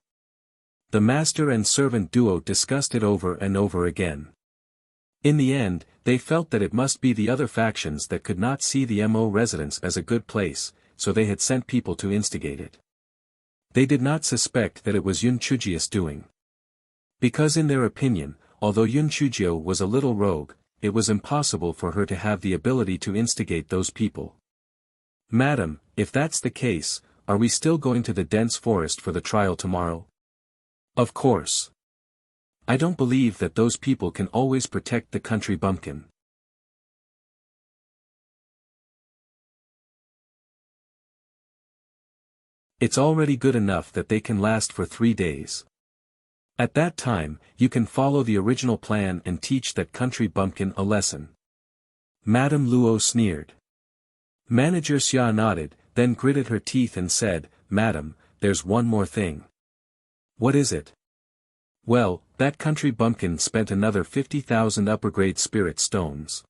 Speaker 1: The master and servant duo discussed it over and over again. In the end, they felt that it must be the other factions that could not see the Mo residence as a good place, so they had sent people to instigate it. They did not suspect that it was Yun Chujiu's doing. Because in their opinion, although Yun Chujiu was a little rogue, it was impossible for her to have the ability to instigate those people. Madam, if that's the case, are we still going to the dense forest for the trial tomorrow? Of course. I don't believe that those people can always protect the country bumpkin. It's already good enough that they can last for 3 days. At that time, you can follow the original plan and teach that country bumpkin a lesson. Madame Luo sneered. Manager Xia nodded, then gritted her teeth and said, Madam, there's one more thing. What is it? Well, that country bumpkin spent another 50,000 upper-grade spirit stones.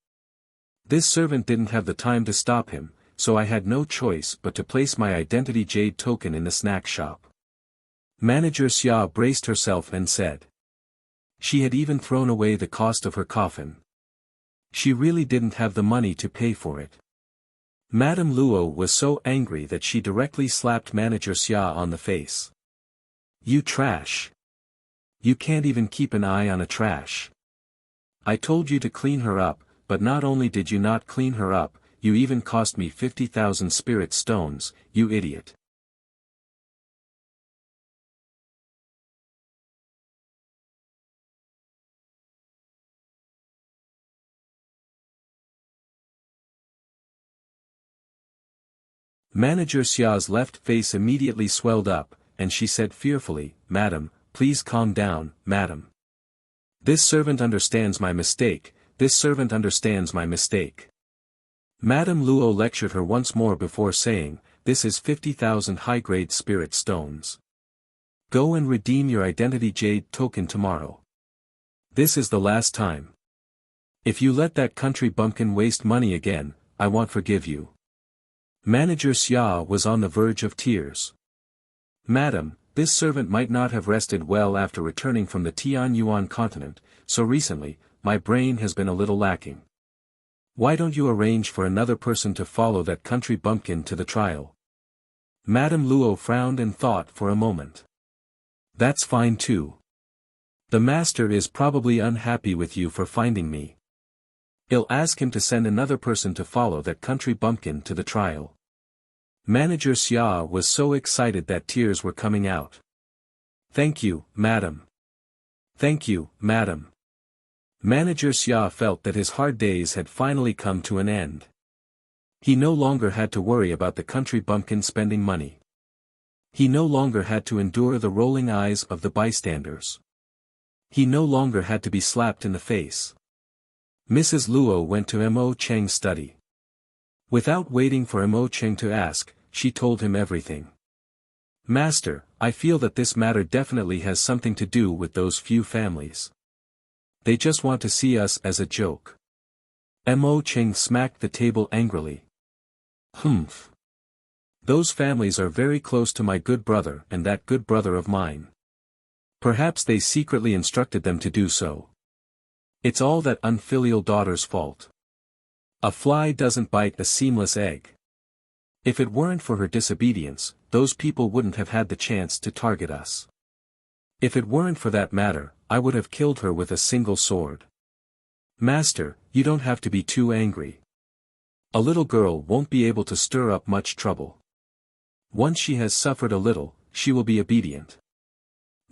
Speaker 1: This servant didn't have the time to stop him, so I had no choice but to place my identity jade token in the snack shop. Manager Xia braced herself and said. She had even thrown away the cost of her coffin. She really didn't have the money to pay for it. Madame Luo was so angry that she directly slapped Manager Xia on the face. You trash. You can't even keep an eye on a trash. I told you to clean her up, but not only did you not clean her up, you even cost me 50,000 spirit stones, you idiot. Manager Xia's left face immediately swelled up, and she said fearfully, Madam, please calm down, madam. This servant understands my mistake, this servant understands my mistake. Madame Luo lectured her once more before saying, this is 50,000 high-grade spirit stones. Go and redeem your identity jade token tomorrow. This is the last time. If you let that country bumpkin waste money again, I won't forgive you. Manager Xia was on the verge of tears. Madam, this servant might not have rested well after returning from the Tianyuan continent, so recently, my brain has been a little lacking. Why don't you arrange for another person to follow that country bumpkin to the trial? Madame Luo frowned and thought for a moment. That's fine too. The master is probably unhappy with you for finding me. I'll ask him to send another person to follow that country bumpkin to the trial. Manager Xia was so excited that tears were coming out. Thank you, madam. Thank you, madam. Manager Xia felt that his hard days had finally come to an end. He no longer had to worry about the country bumpkin spending money. He no longer had to endure the rolling eyes of the bystanders. He no longer had to be slapped in the face. Mrs. Luo went to Mo Cheng's study. Without waiting for Mo Cheng to ask, she told him everything. Master, I feel that this matter definitely has something to do with those few families. They just want to see us as a joke. Mo Cheng smacked the table angrily. Humph. Those families are very close to my good brother and that good brother of mine. Perhaps they secretly instructed them to do so. It's all that unfilial daughter's fault. A fly doesn't bite a seamless egg. If it weren't for her disobedience, those people wouldn't have had the chance to target us. If it weren't for that matter, I would have killed her with a single sword. Master, you don't have to be too angry. A little girl won't be able to stir up much trouble. Once she has suffered a little, she will be obedient.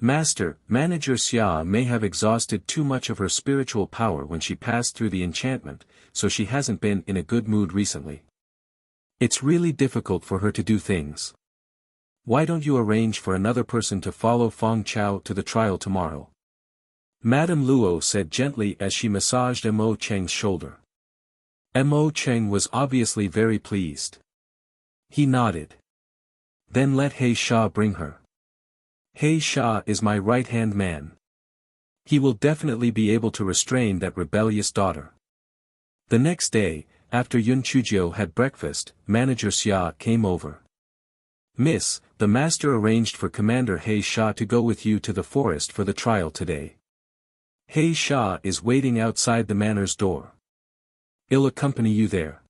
Speaker 1: Master, Manager Xia may have exhausted too much of her spiritual power when she passed through the enchantment, so she hasn't been in a good mood recently. It's really difficult for her to do things. Why don't you arrange for another person to follow Feng Chao to the trial tomorrow? Madame Luo said gently as she massaged Mo Cheng's shoulder. Mo Cheng was obviously very pleased. He nodded. Then let He Sha bring her. He Sha is my right-hand man. He will definitely be able to restrain that rebellious daughter. The next day, after Yun Chujio had breakfast, Manager Xia came over. Miss, the master arranged for Commander He Sha to go with you to the forest for the trial today. He Sha is waiting outside the manor's door. I'll accompany you there.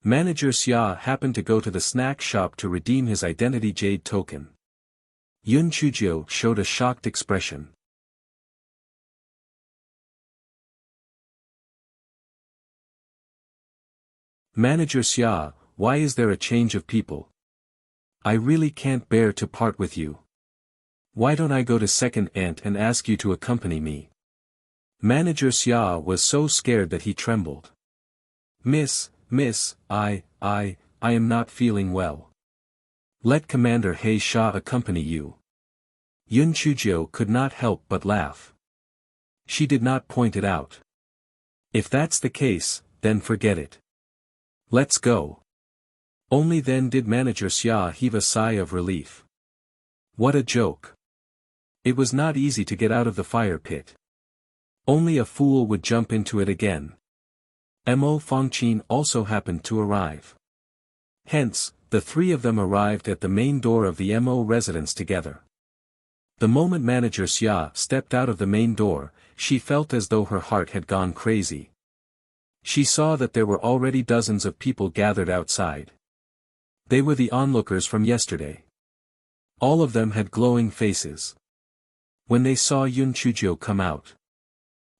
Speaker 1: Manager Xia happened to go to the snack shop to redeem his identity jade token. Yun Chujio showed a shocked expression. Manager Xia, why is there a change of people? I really can't bear to part with you. Why don't I go to second aunt and ask you to accompany me? Manager Xia was so scared that he trembled. Miss, I am not feeling well. Let Commander He Sha accompany you. Yun Chujio could not help but laugh. She did not point it out. If that's the case, then forget it. Let's go. Only then did Manager Xia heave a sigh of relief. What a joke. It was not easy to get out of the fire pit. Only a fool would jump into it again. Mo Fengqin also happened to arrive. Hence, the three of them arrived at the main door of the Mo residence together. The moment Manager Xia stepped out of the main door, she felt as though her heart had gone crazy. She saw that there were already dozens of people gathered outside. They were the onlookers from yesterday. All of them had glowing faces. When they saw Yun Chujio come out,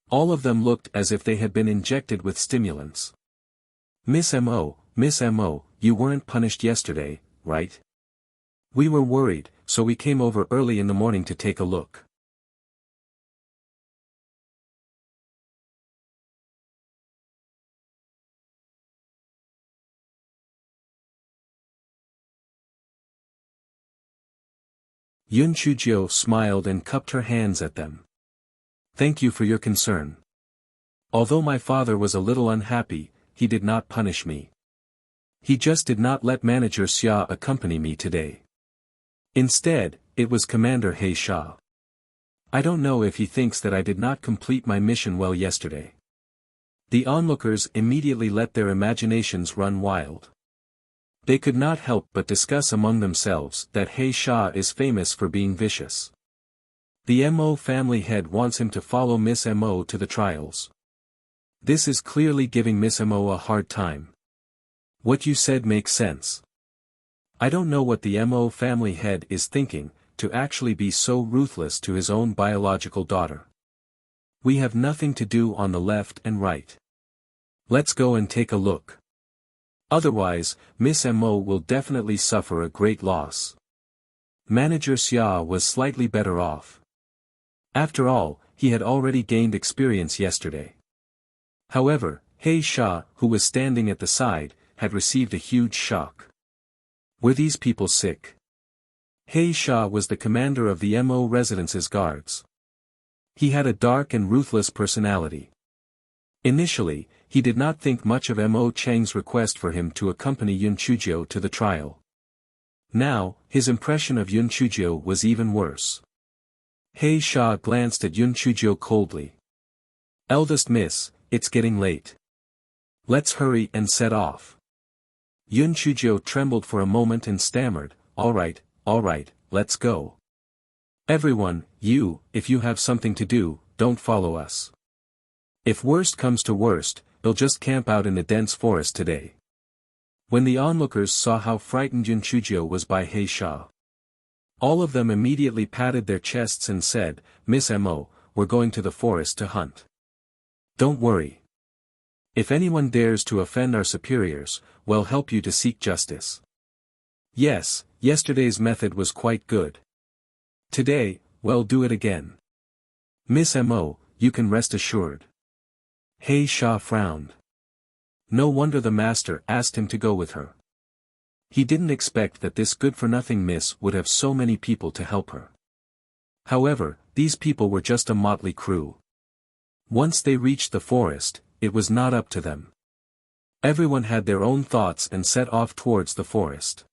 Speaker 1: all of them looked as if they had been injected with stimulants. Miss Mo, you weren't punished yesterday, right? We were worried, so we came over early in the morning to take a look. Yun Chujio smiled and cupped her hands at them. Thank you for your concern. Although my father was a little unhappy, he did not punish me. He just did not let Manager Xia accompany me today. Instead, it was Commander He Sha. I don't know if he thinks that I did not complete my mission well yesterday. The onlookers immediately let their imaginations run wild. They could not help but discuss among themselves that He Sha is famous for being vicious. The Mo family head wants him to follow Miss Mo to the trials. This is clearly giving Miss Mo a hard time. What you said makes sense. I don't know what the Mo family head is thinking, to actually be so ruthless to his own biological daughter. We have nothing to do on the left and right. Let's go and take a look. Otherwise, Miss Mo will definitely suffer a great loss. Manager Xia was slightly better off. After all, he had already gained experience yesterday. However, He Sha, who was standing at the side, had received a huge shock. Were these people sick? He Sha was the commander of the Mo residence's guards. He had a dark and ruthless personality. Initially, he did not think much of Mo Chang's request for him to accompany Yun Chuzhou to the trial. Now, his impression of Yun Chuzhou was even worse. He Sha glanced at Yun Chuzhou coldly. "Eldest miss, it's getting late. Let's hurry and set off." Yun Chuzhou trembled for a moment and stammered, all right, let's go. "Everyone, if you have something to do, don't follow us. If worst comes to worst, they'll just camp out in the dense forest today." When the onlookers saw how frightened Yun Chuzhou was by He Sha, all of them immediately patted their chests and said, "Miss Mo, we're going to the forest to hunt. Don't worry. If anyone dares to offend our superiors, we'll help you to seek justice." Yes, yesterday's method was quite good. Today, we'll do it again. Miss Mo, you can rest assured. He Sha frowned. No wonder the master asked him to go with her. He didn't expect that this good-for-nothing miss would have so many people to help her. However, these people were just a motley crew. Once they reached the forest, it was not up to them. Everyone had their own thoughts and set off towards the forest.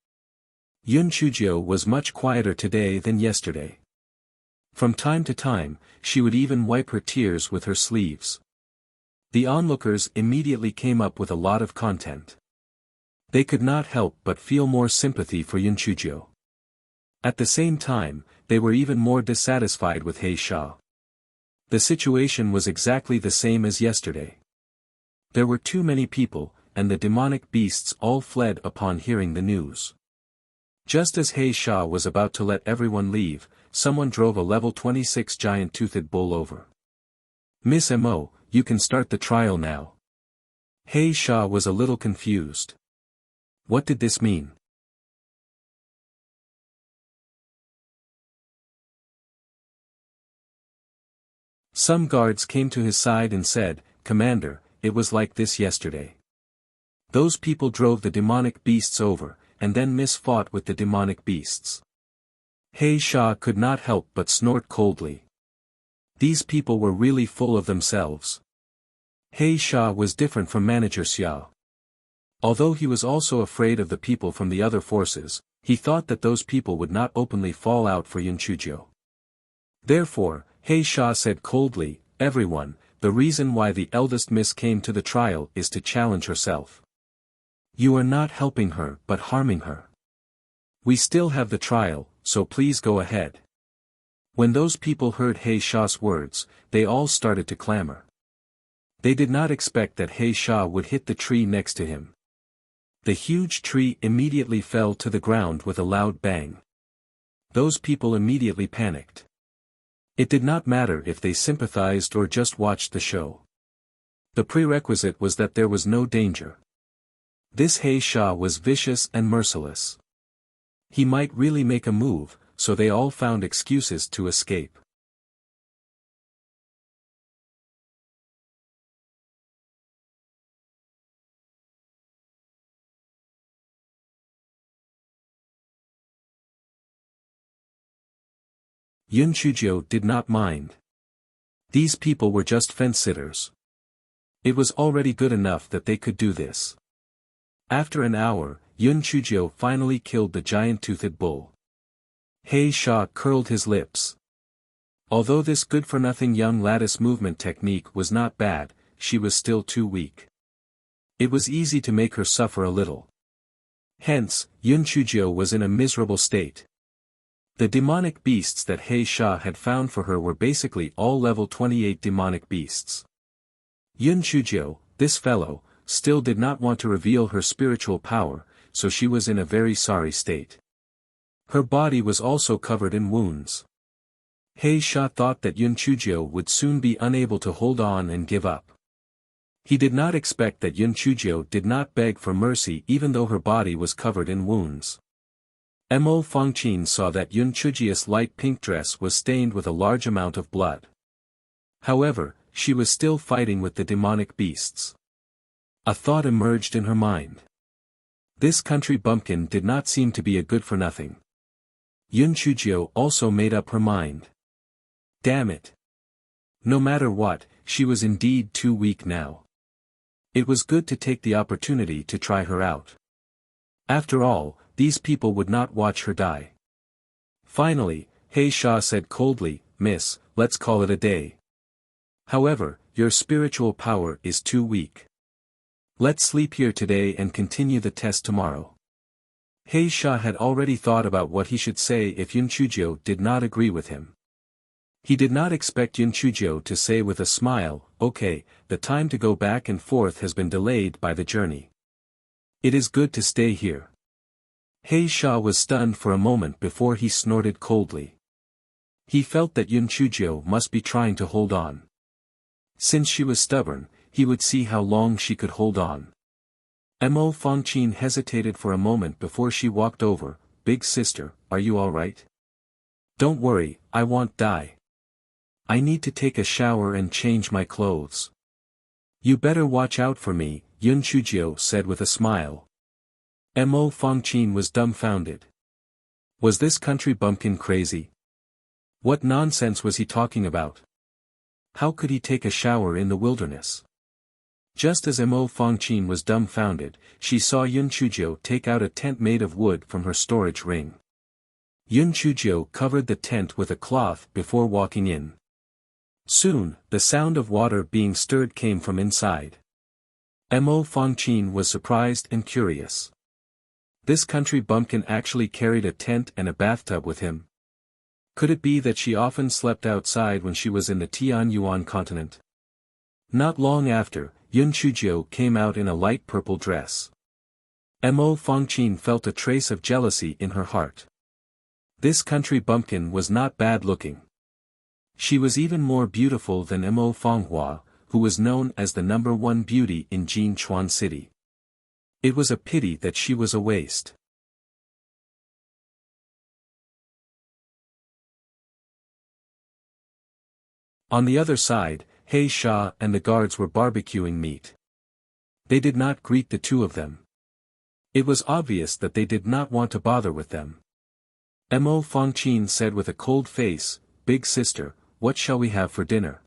Speaker 1: Yun Chuzhou was much quieter today than yesterday. From time to time, she would even wipe her tears with her sleeves. The onlookers immediately came up with a lot of content. They could not help but feel more sympathy for Yun Chuzhou. At the same time, they were even more dissatisfied with He Sha. The situation was exactly the same as yesterday. There were too many people, and the demonic beasts all fled upon hearing the news. Just as He Sha was about to let everyone leave, someone drove a level 26 giant-toothed bull over. "Miss Mo, you can start the trial now." He Sha was a little confused. What did this mean? Some guards came to his side and said, "Commander, it was like this yesterday. Those people drove the demonic beasts over, and then Miss fought with the demonic beasts." He Sha could not help but snort coldly. These people were really full of themselves. He Sha was different from Manager Xia. Although he was also afraid of the people from the other forces, he thought that those people would not openly fall out for Yun Chuzhou. Therefore, He Sha said coldly, "Everyone, the reason why the eldest miss came to the trial is to challenge herself. You are not helping her but harming her. We still have the trial, so please go ahead." When those people heard He Sha's words, they all started to clamor. They did not expect that He Sha would hit the tree next to him. The huge tree immediately fell to the ground with a loud bang. Those people immediately panicked. It did not matter if they sympathized or just watched the show. The prerequisite was that there was no danger. This He Sha was vicious and merciless. He might really make a move, so they all found excuses to escape. Yun Chuzhou did not mind. These people were just fence-sitters. It was already good enough that they could do this. After an hour, Yun Chuzhou finally killed the giant-toothed bull. He Sha curled his lips. Although this good-for-nothing young lattice movement technique was not bad, she was still too weak. It was easy to make her suffer a little. Hence, Yun Chujio was in a miserable state. The demonic beasts that He Sha had found for her were basically all level 28 demonic beasts. Yun Chujio, this fellow, still did not want to reveal her spiritual power, so she was in a very sorry state. Her body was also covered in wounds. He Sha thought that Yun Chujio would soon be unable to hold on and give up. He did not expect that Yun Chujio did not beg for mercy even though her body was covered in wounds. Mo Fangqin saw that Yun Chujio's light pink dress was stained with a large amount of blood. However, she was still fighting with the demonic beasts. A thought emerged in her mind. This country bumpkin did not seem to be a good-for-nothing. Yun Chujio also made up her mind. Damn it. No matter what, she was indeed too weak now. It was good to take the opportunity to try her out. After all, these people would not watch her die. Finally, He Sha said coldly, "Miss, let's call it a day. However, your spiritual power is too weak. Let's sleep here today and continue the test tomorrow." He Sha had already thought about what he should say if Yun Chujio did not agree with him. He did not expect Yun Chujio to say with a smile, "Okay, the time to go back and forth has been delayed by the journey. It is good to stay here." He Sha was stunned for a moment before he snorted coldly. He felt that Yun Chujio must be trying to hold on. Since she was stubborn, he would see how long she could hold on. Mo Fangqin hesitated for a moment before she walked over. "Big sister, are you alright?" "Don't worry, I won't die. I need to take a shower and change my clothes." "You better watch out for me," Yun Chujio said with a smile. Mo Fangqin was dumbfounded. Was this country bumpkin crazy? What nonsense was he talking about? How could he take a shower in the wilderness? Just as Mo Fangqin was dumbfounded, she saw Yun Chujio take out a tent made of wood from her storage ring. Yun Chujio covered the tent with a cloth before walking in. Soon, the sound of water being stirred came from inside. Mo Fangqin was surprised and curious. This country bumpkin actually carried a tent and a bathtub with him. Could it be that she often slept outside when she was in the Tianyuan continent? Not long after, Yun Chujio came out in a light purple dress. Mo Fangqin felt a trace of jealousy in her heart. This country bumpkin was not bad looking. She was even more beautiful than Mo Fanghua, who was known as the #1 beauty in Jinchuan City. It was a pity that she was a waste. On the other side, He Sha and the guards were barbecuing meat. They did not greet the two of them. It was obvious that they did not want to bother with them. Mo Fangqin said with a cold face, "Big sister, what shall we have for dinner?"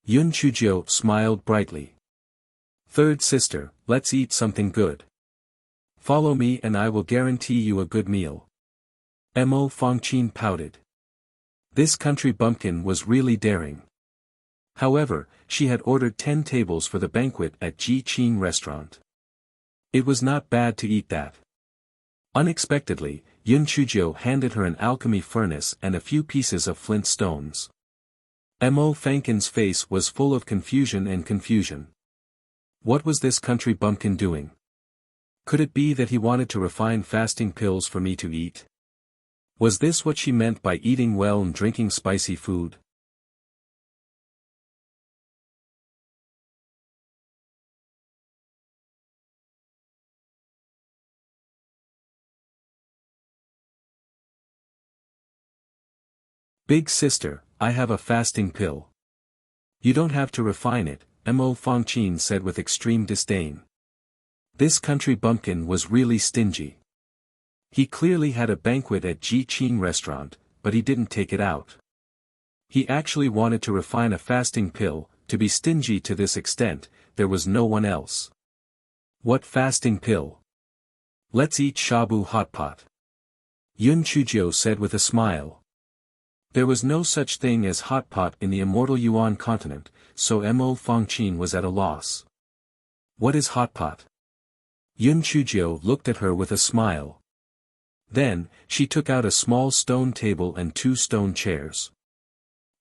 Speaker 1: Yun Chujio smiled brightly. "Third sister, let's eat something good. Follow me and I will guarantee you a good meal." Mo Fangqin pouted. This country bumpkin was really daring. However, she had ordered 10 tables for the banquet at Ji Qing restaurant. It was not bad to eat that. Unexpectedly, Yun Chujio handed her an alchemy furnace and a few pieces of flint stones. Mo Fangqin's face was full of confusion. What was this country bumpkin doing? Could it be that he wanted to refine fasting pills for me to eat? Was this what she meant by eating well and drinking spicy food? "Big sister, I have a fasting pill. You don't have to refine it," Mo Fangqin said with extreme disdain. This country bumpkin was really stingy. He clearly had a banquet at Ji Qing restaurant, but he didn't take it out. He actually wanted to refine a fasting pill. To be stingy to this extent, there was no one else. What fasting pill? Let's eat shabu hotpot. Yun Chujio said with a smile. There was no such thing as hot pot in the immortal Yuan continent, so Mo Fangqin was at a loss. What is hot pot? Yun Chuzhou looked at her with a smile. Then, she took out a small stone table and 2 stone chairs.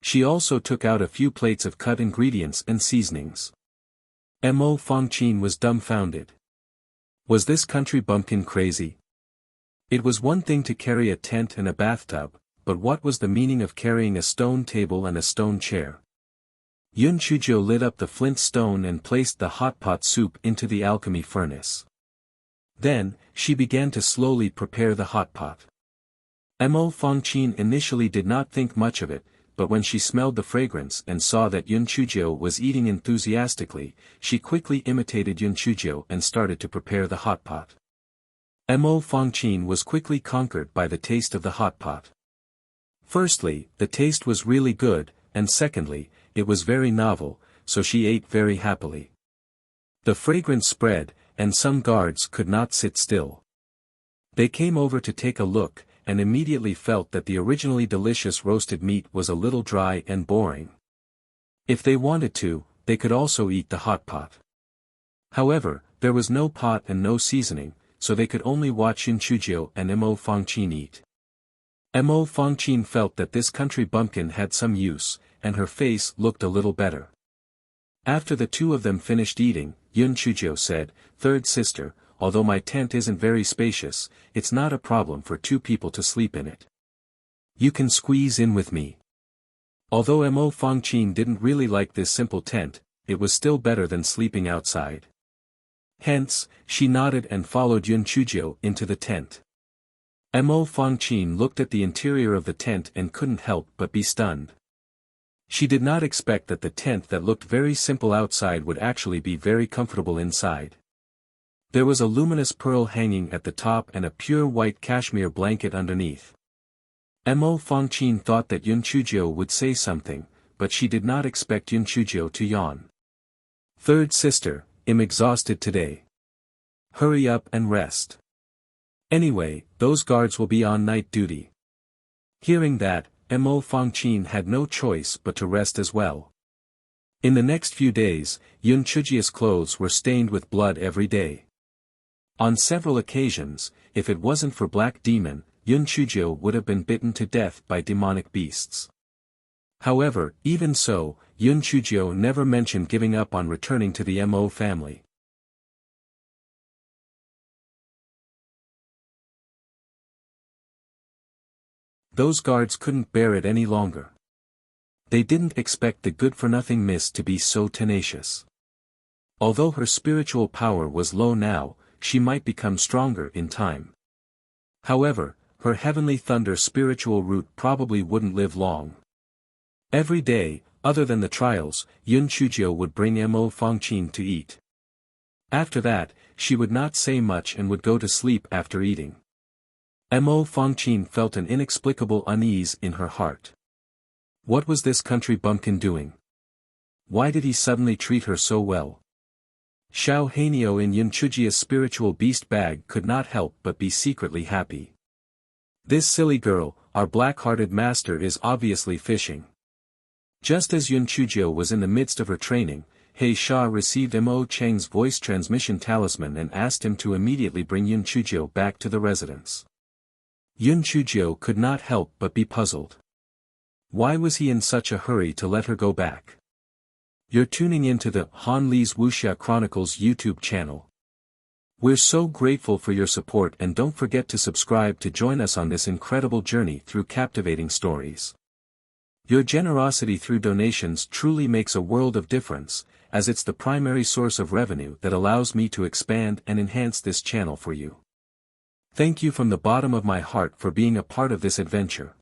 Speaker 1: She also took out a few plates of cut ingredients and seasonings. Mo Fangqin was dumbfounded. Was this country bumpkin crazy? It was one thing to carry a tent and a bathtub, but what was the meaning of carrying a stone table and a stone chair? Yun Chuzhou lit up the flint stone and placed the hot pot soup into the alchemy furnace. Then, she began to slowly prepare the hot pot. Mo Fangqin initially did not think much of it, but when she smelled the fragrance and saw that Yun Chuzhou was eating enthusiastically, she quickly imitated Yun Chuzhou and started to prepare the hot pot. Mo Fangqin was quickly conquered by the taste of the hot pot. Firstly, the taste was really good, and secondly, it was very novel, so she ate very happily. The fragrance spread, and some guards could not sit still. They came over to take a look, and immediately felt that the originally delicious roasted meat was a little dry and boring. If they wanted to, they could also eat the hot pot. However, there was no pot and no seasoning, so they could only watch Yun Chuzhou and Mo Fangqin eat. Mo Fangqin felt that this country bumpkin had some use, and her face looked a little better. After the two of them finished eating, Yun Chuzhou said, "Third sister, although my tent isn't very spacious, it's not a problem for 2 people to sleep in it. You can squeeze in with me." Although Mo Fangqin didn't really like this simple tent, it was still better than sleeping outside. Hence, she nodded and followed Yun Chuzhou into the tent. Mo Fangqin looked at the interior of the tent and couldn't help but be stunned. She did not expect that the tent that looked very simple outside would actually be very comfortable inside. There was a luminous pearl hanging at the top and a pure white cashmere blanket underneath. Mo Fangqin thought that Yun Chuzhou would say something, but she did not expect Yun Chuzhou to yawn. "Third sister, I'm exhausted today. Hurry up and rest. Anyway, those guards will be on night duty." Hearing that, Mo Fangqin had no choice but to rest as well. In the next few days, Yun Chuzhou's clothes were stained with blood every day. On several occasions, if it wasn't for Black Demon, Yun Chuzhou would have been bitten to death by demonic beasts. However, even so, Yun Chuzhou never mentioned giving up on returning to the Mo family. Those guards couldn't bear it any longer. They didn't expect the good-for-nothing miss to be so tenacious. Although her spiritual power was low now, she might become stronger in time. However, her heavenly thunder spiritual root probably wouldn't live long. Every day, other than the trials, Yun Chuzhou would bring Mo Fangqin to eat. After that, she would not say much and would go to sleep after eating. Mo Fangqin felt an inexplicable unease in her heart. What was this country bumpkin doing? Why did he suddenly treat her so well? Xiao Hanyo in Yun Chuzhou's spiritual beast bag could not help but be secretly happy. This silly girl, our black-hearted master, is obviously fishing. Just as Yun Chuzhou was in the midst of her training, He Sha received Mo Cheng's voice transmission talisman and asked him to immediately bring Yun Chuzhou back to the residence. Yun Chuzhou could not help but be puzzled. Why was he in such a hurry to let her go back? You're tuning into the Han Li's Wuxia Chronicles YouTube channel. We're so grateful for your support, and don't forget to subscribe to join us on this incredible journey through captivating stories. Your generosity through donations truly makes a world of difference, as it's the primary source of revenue that allows me to expand and enhance this channel for you. Thank you from the bottom of my heart for being a part of this adventure.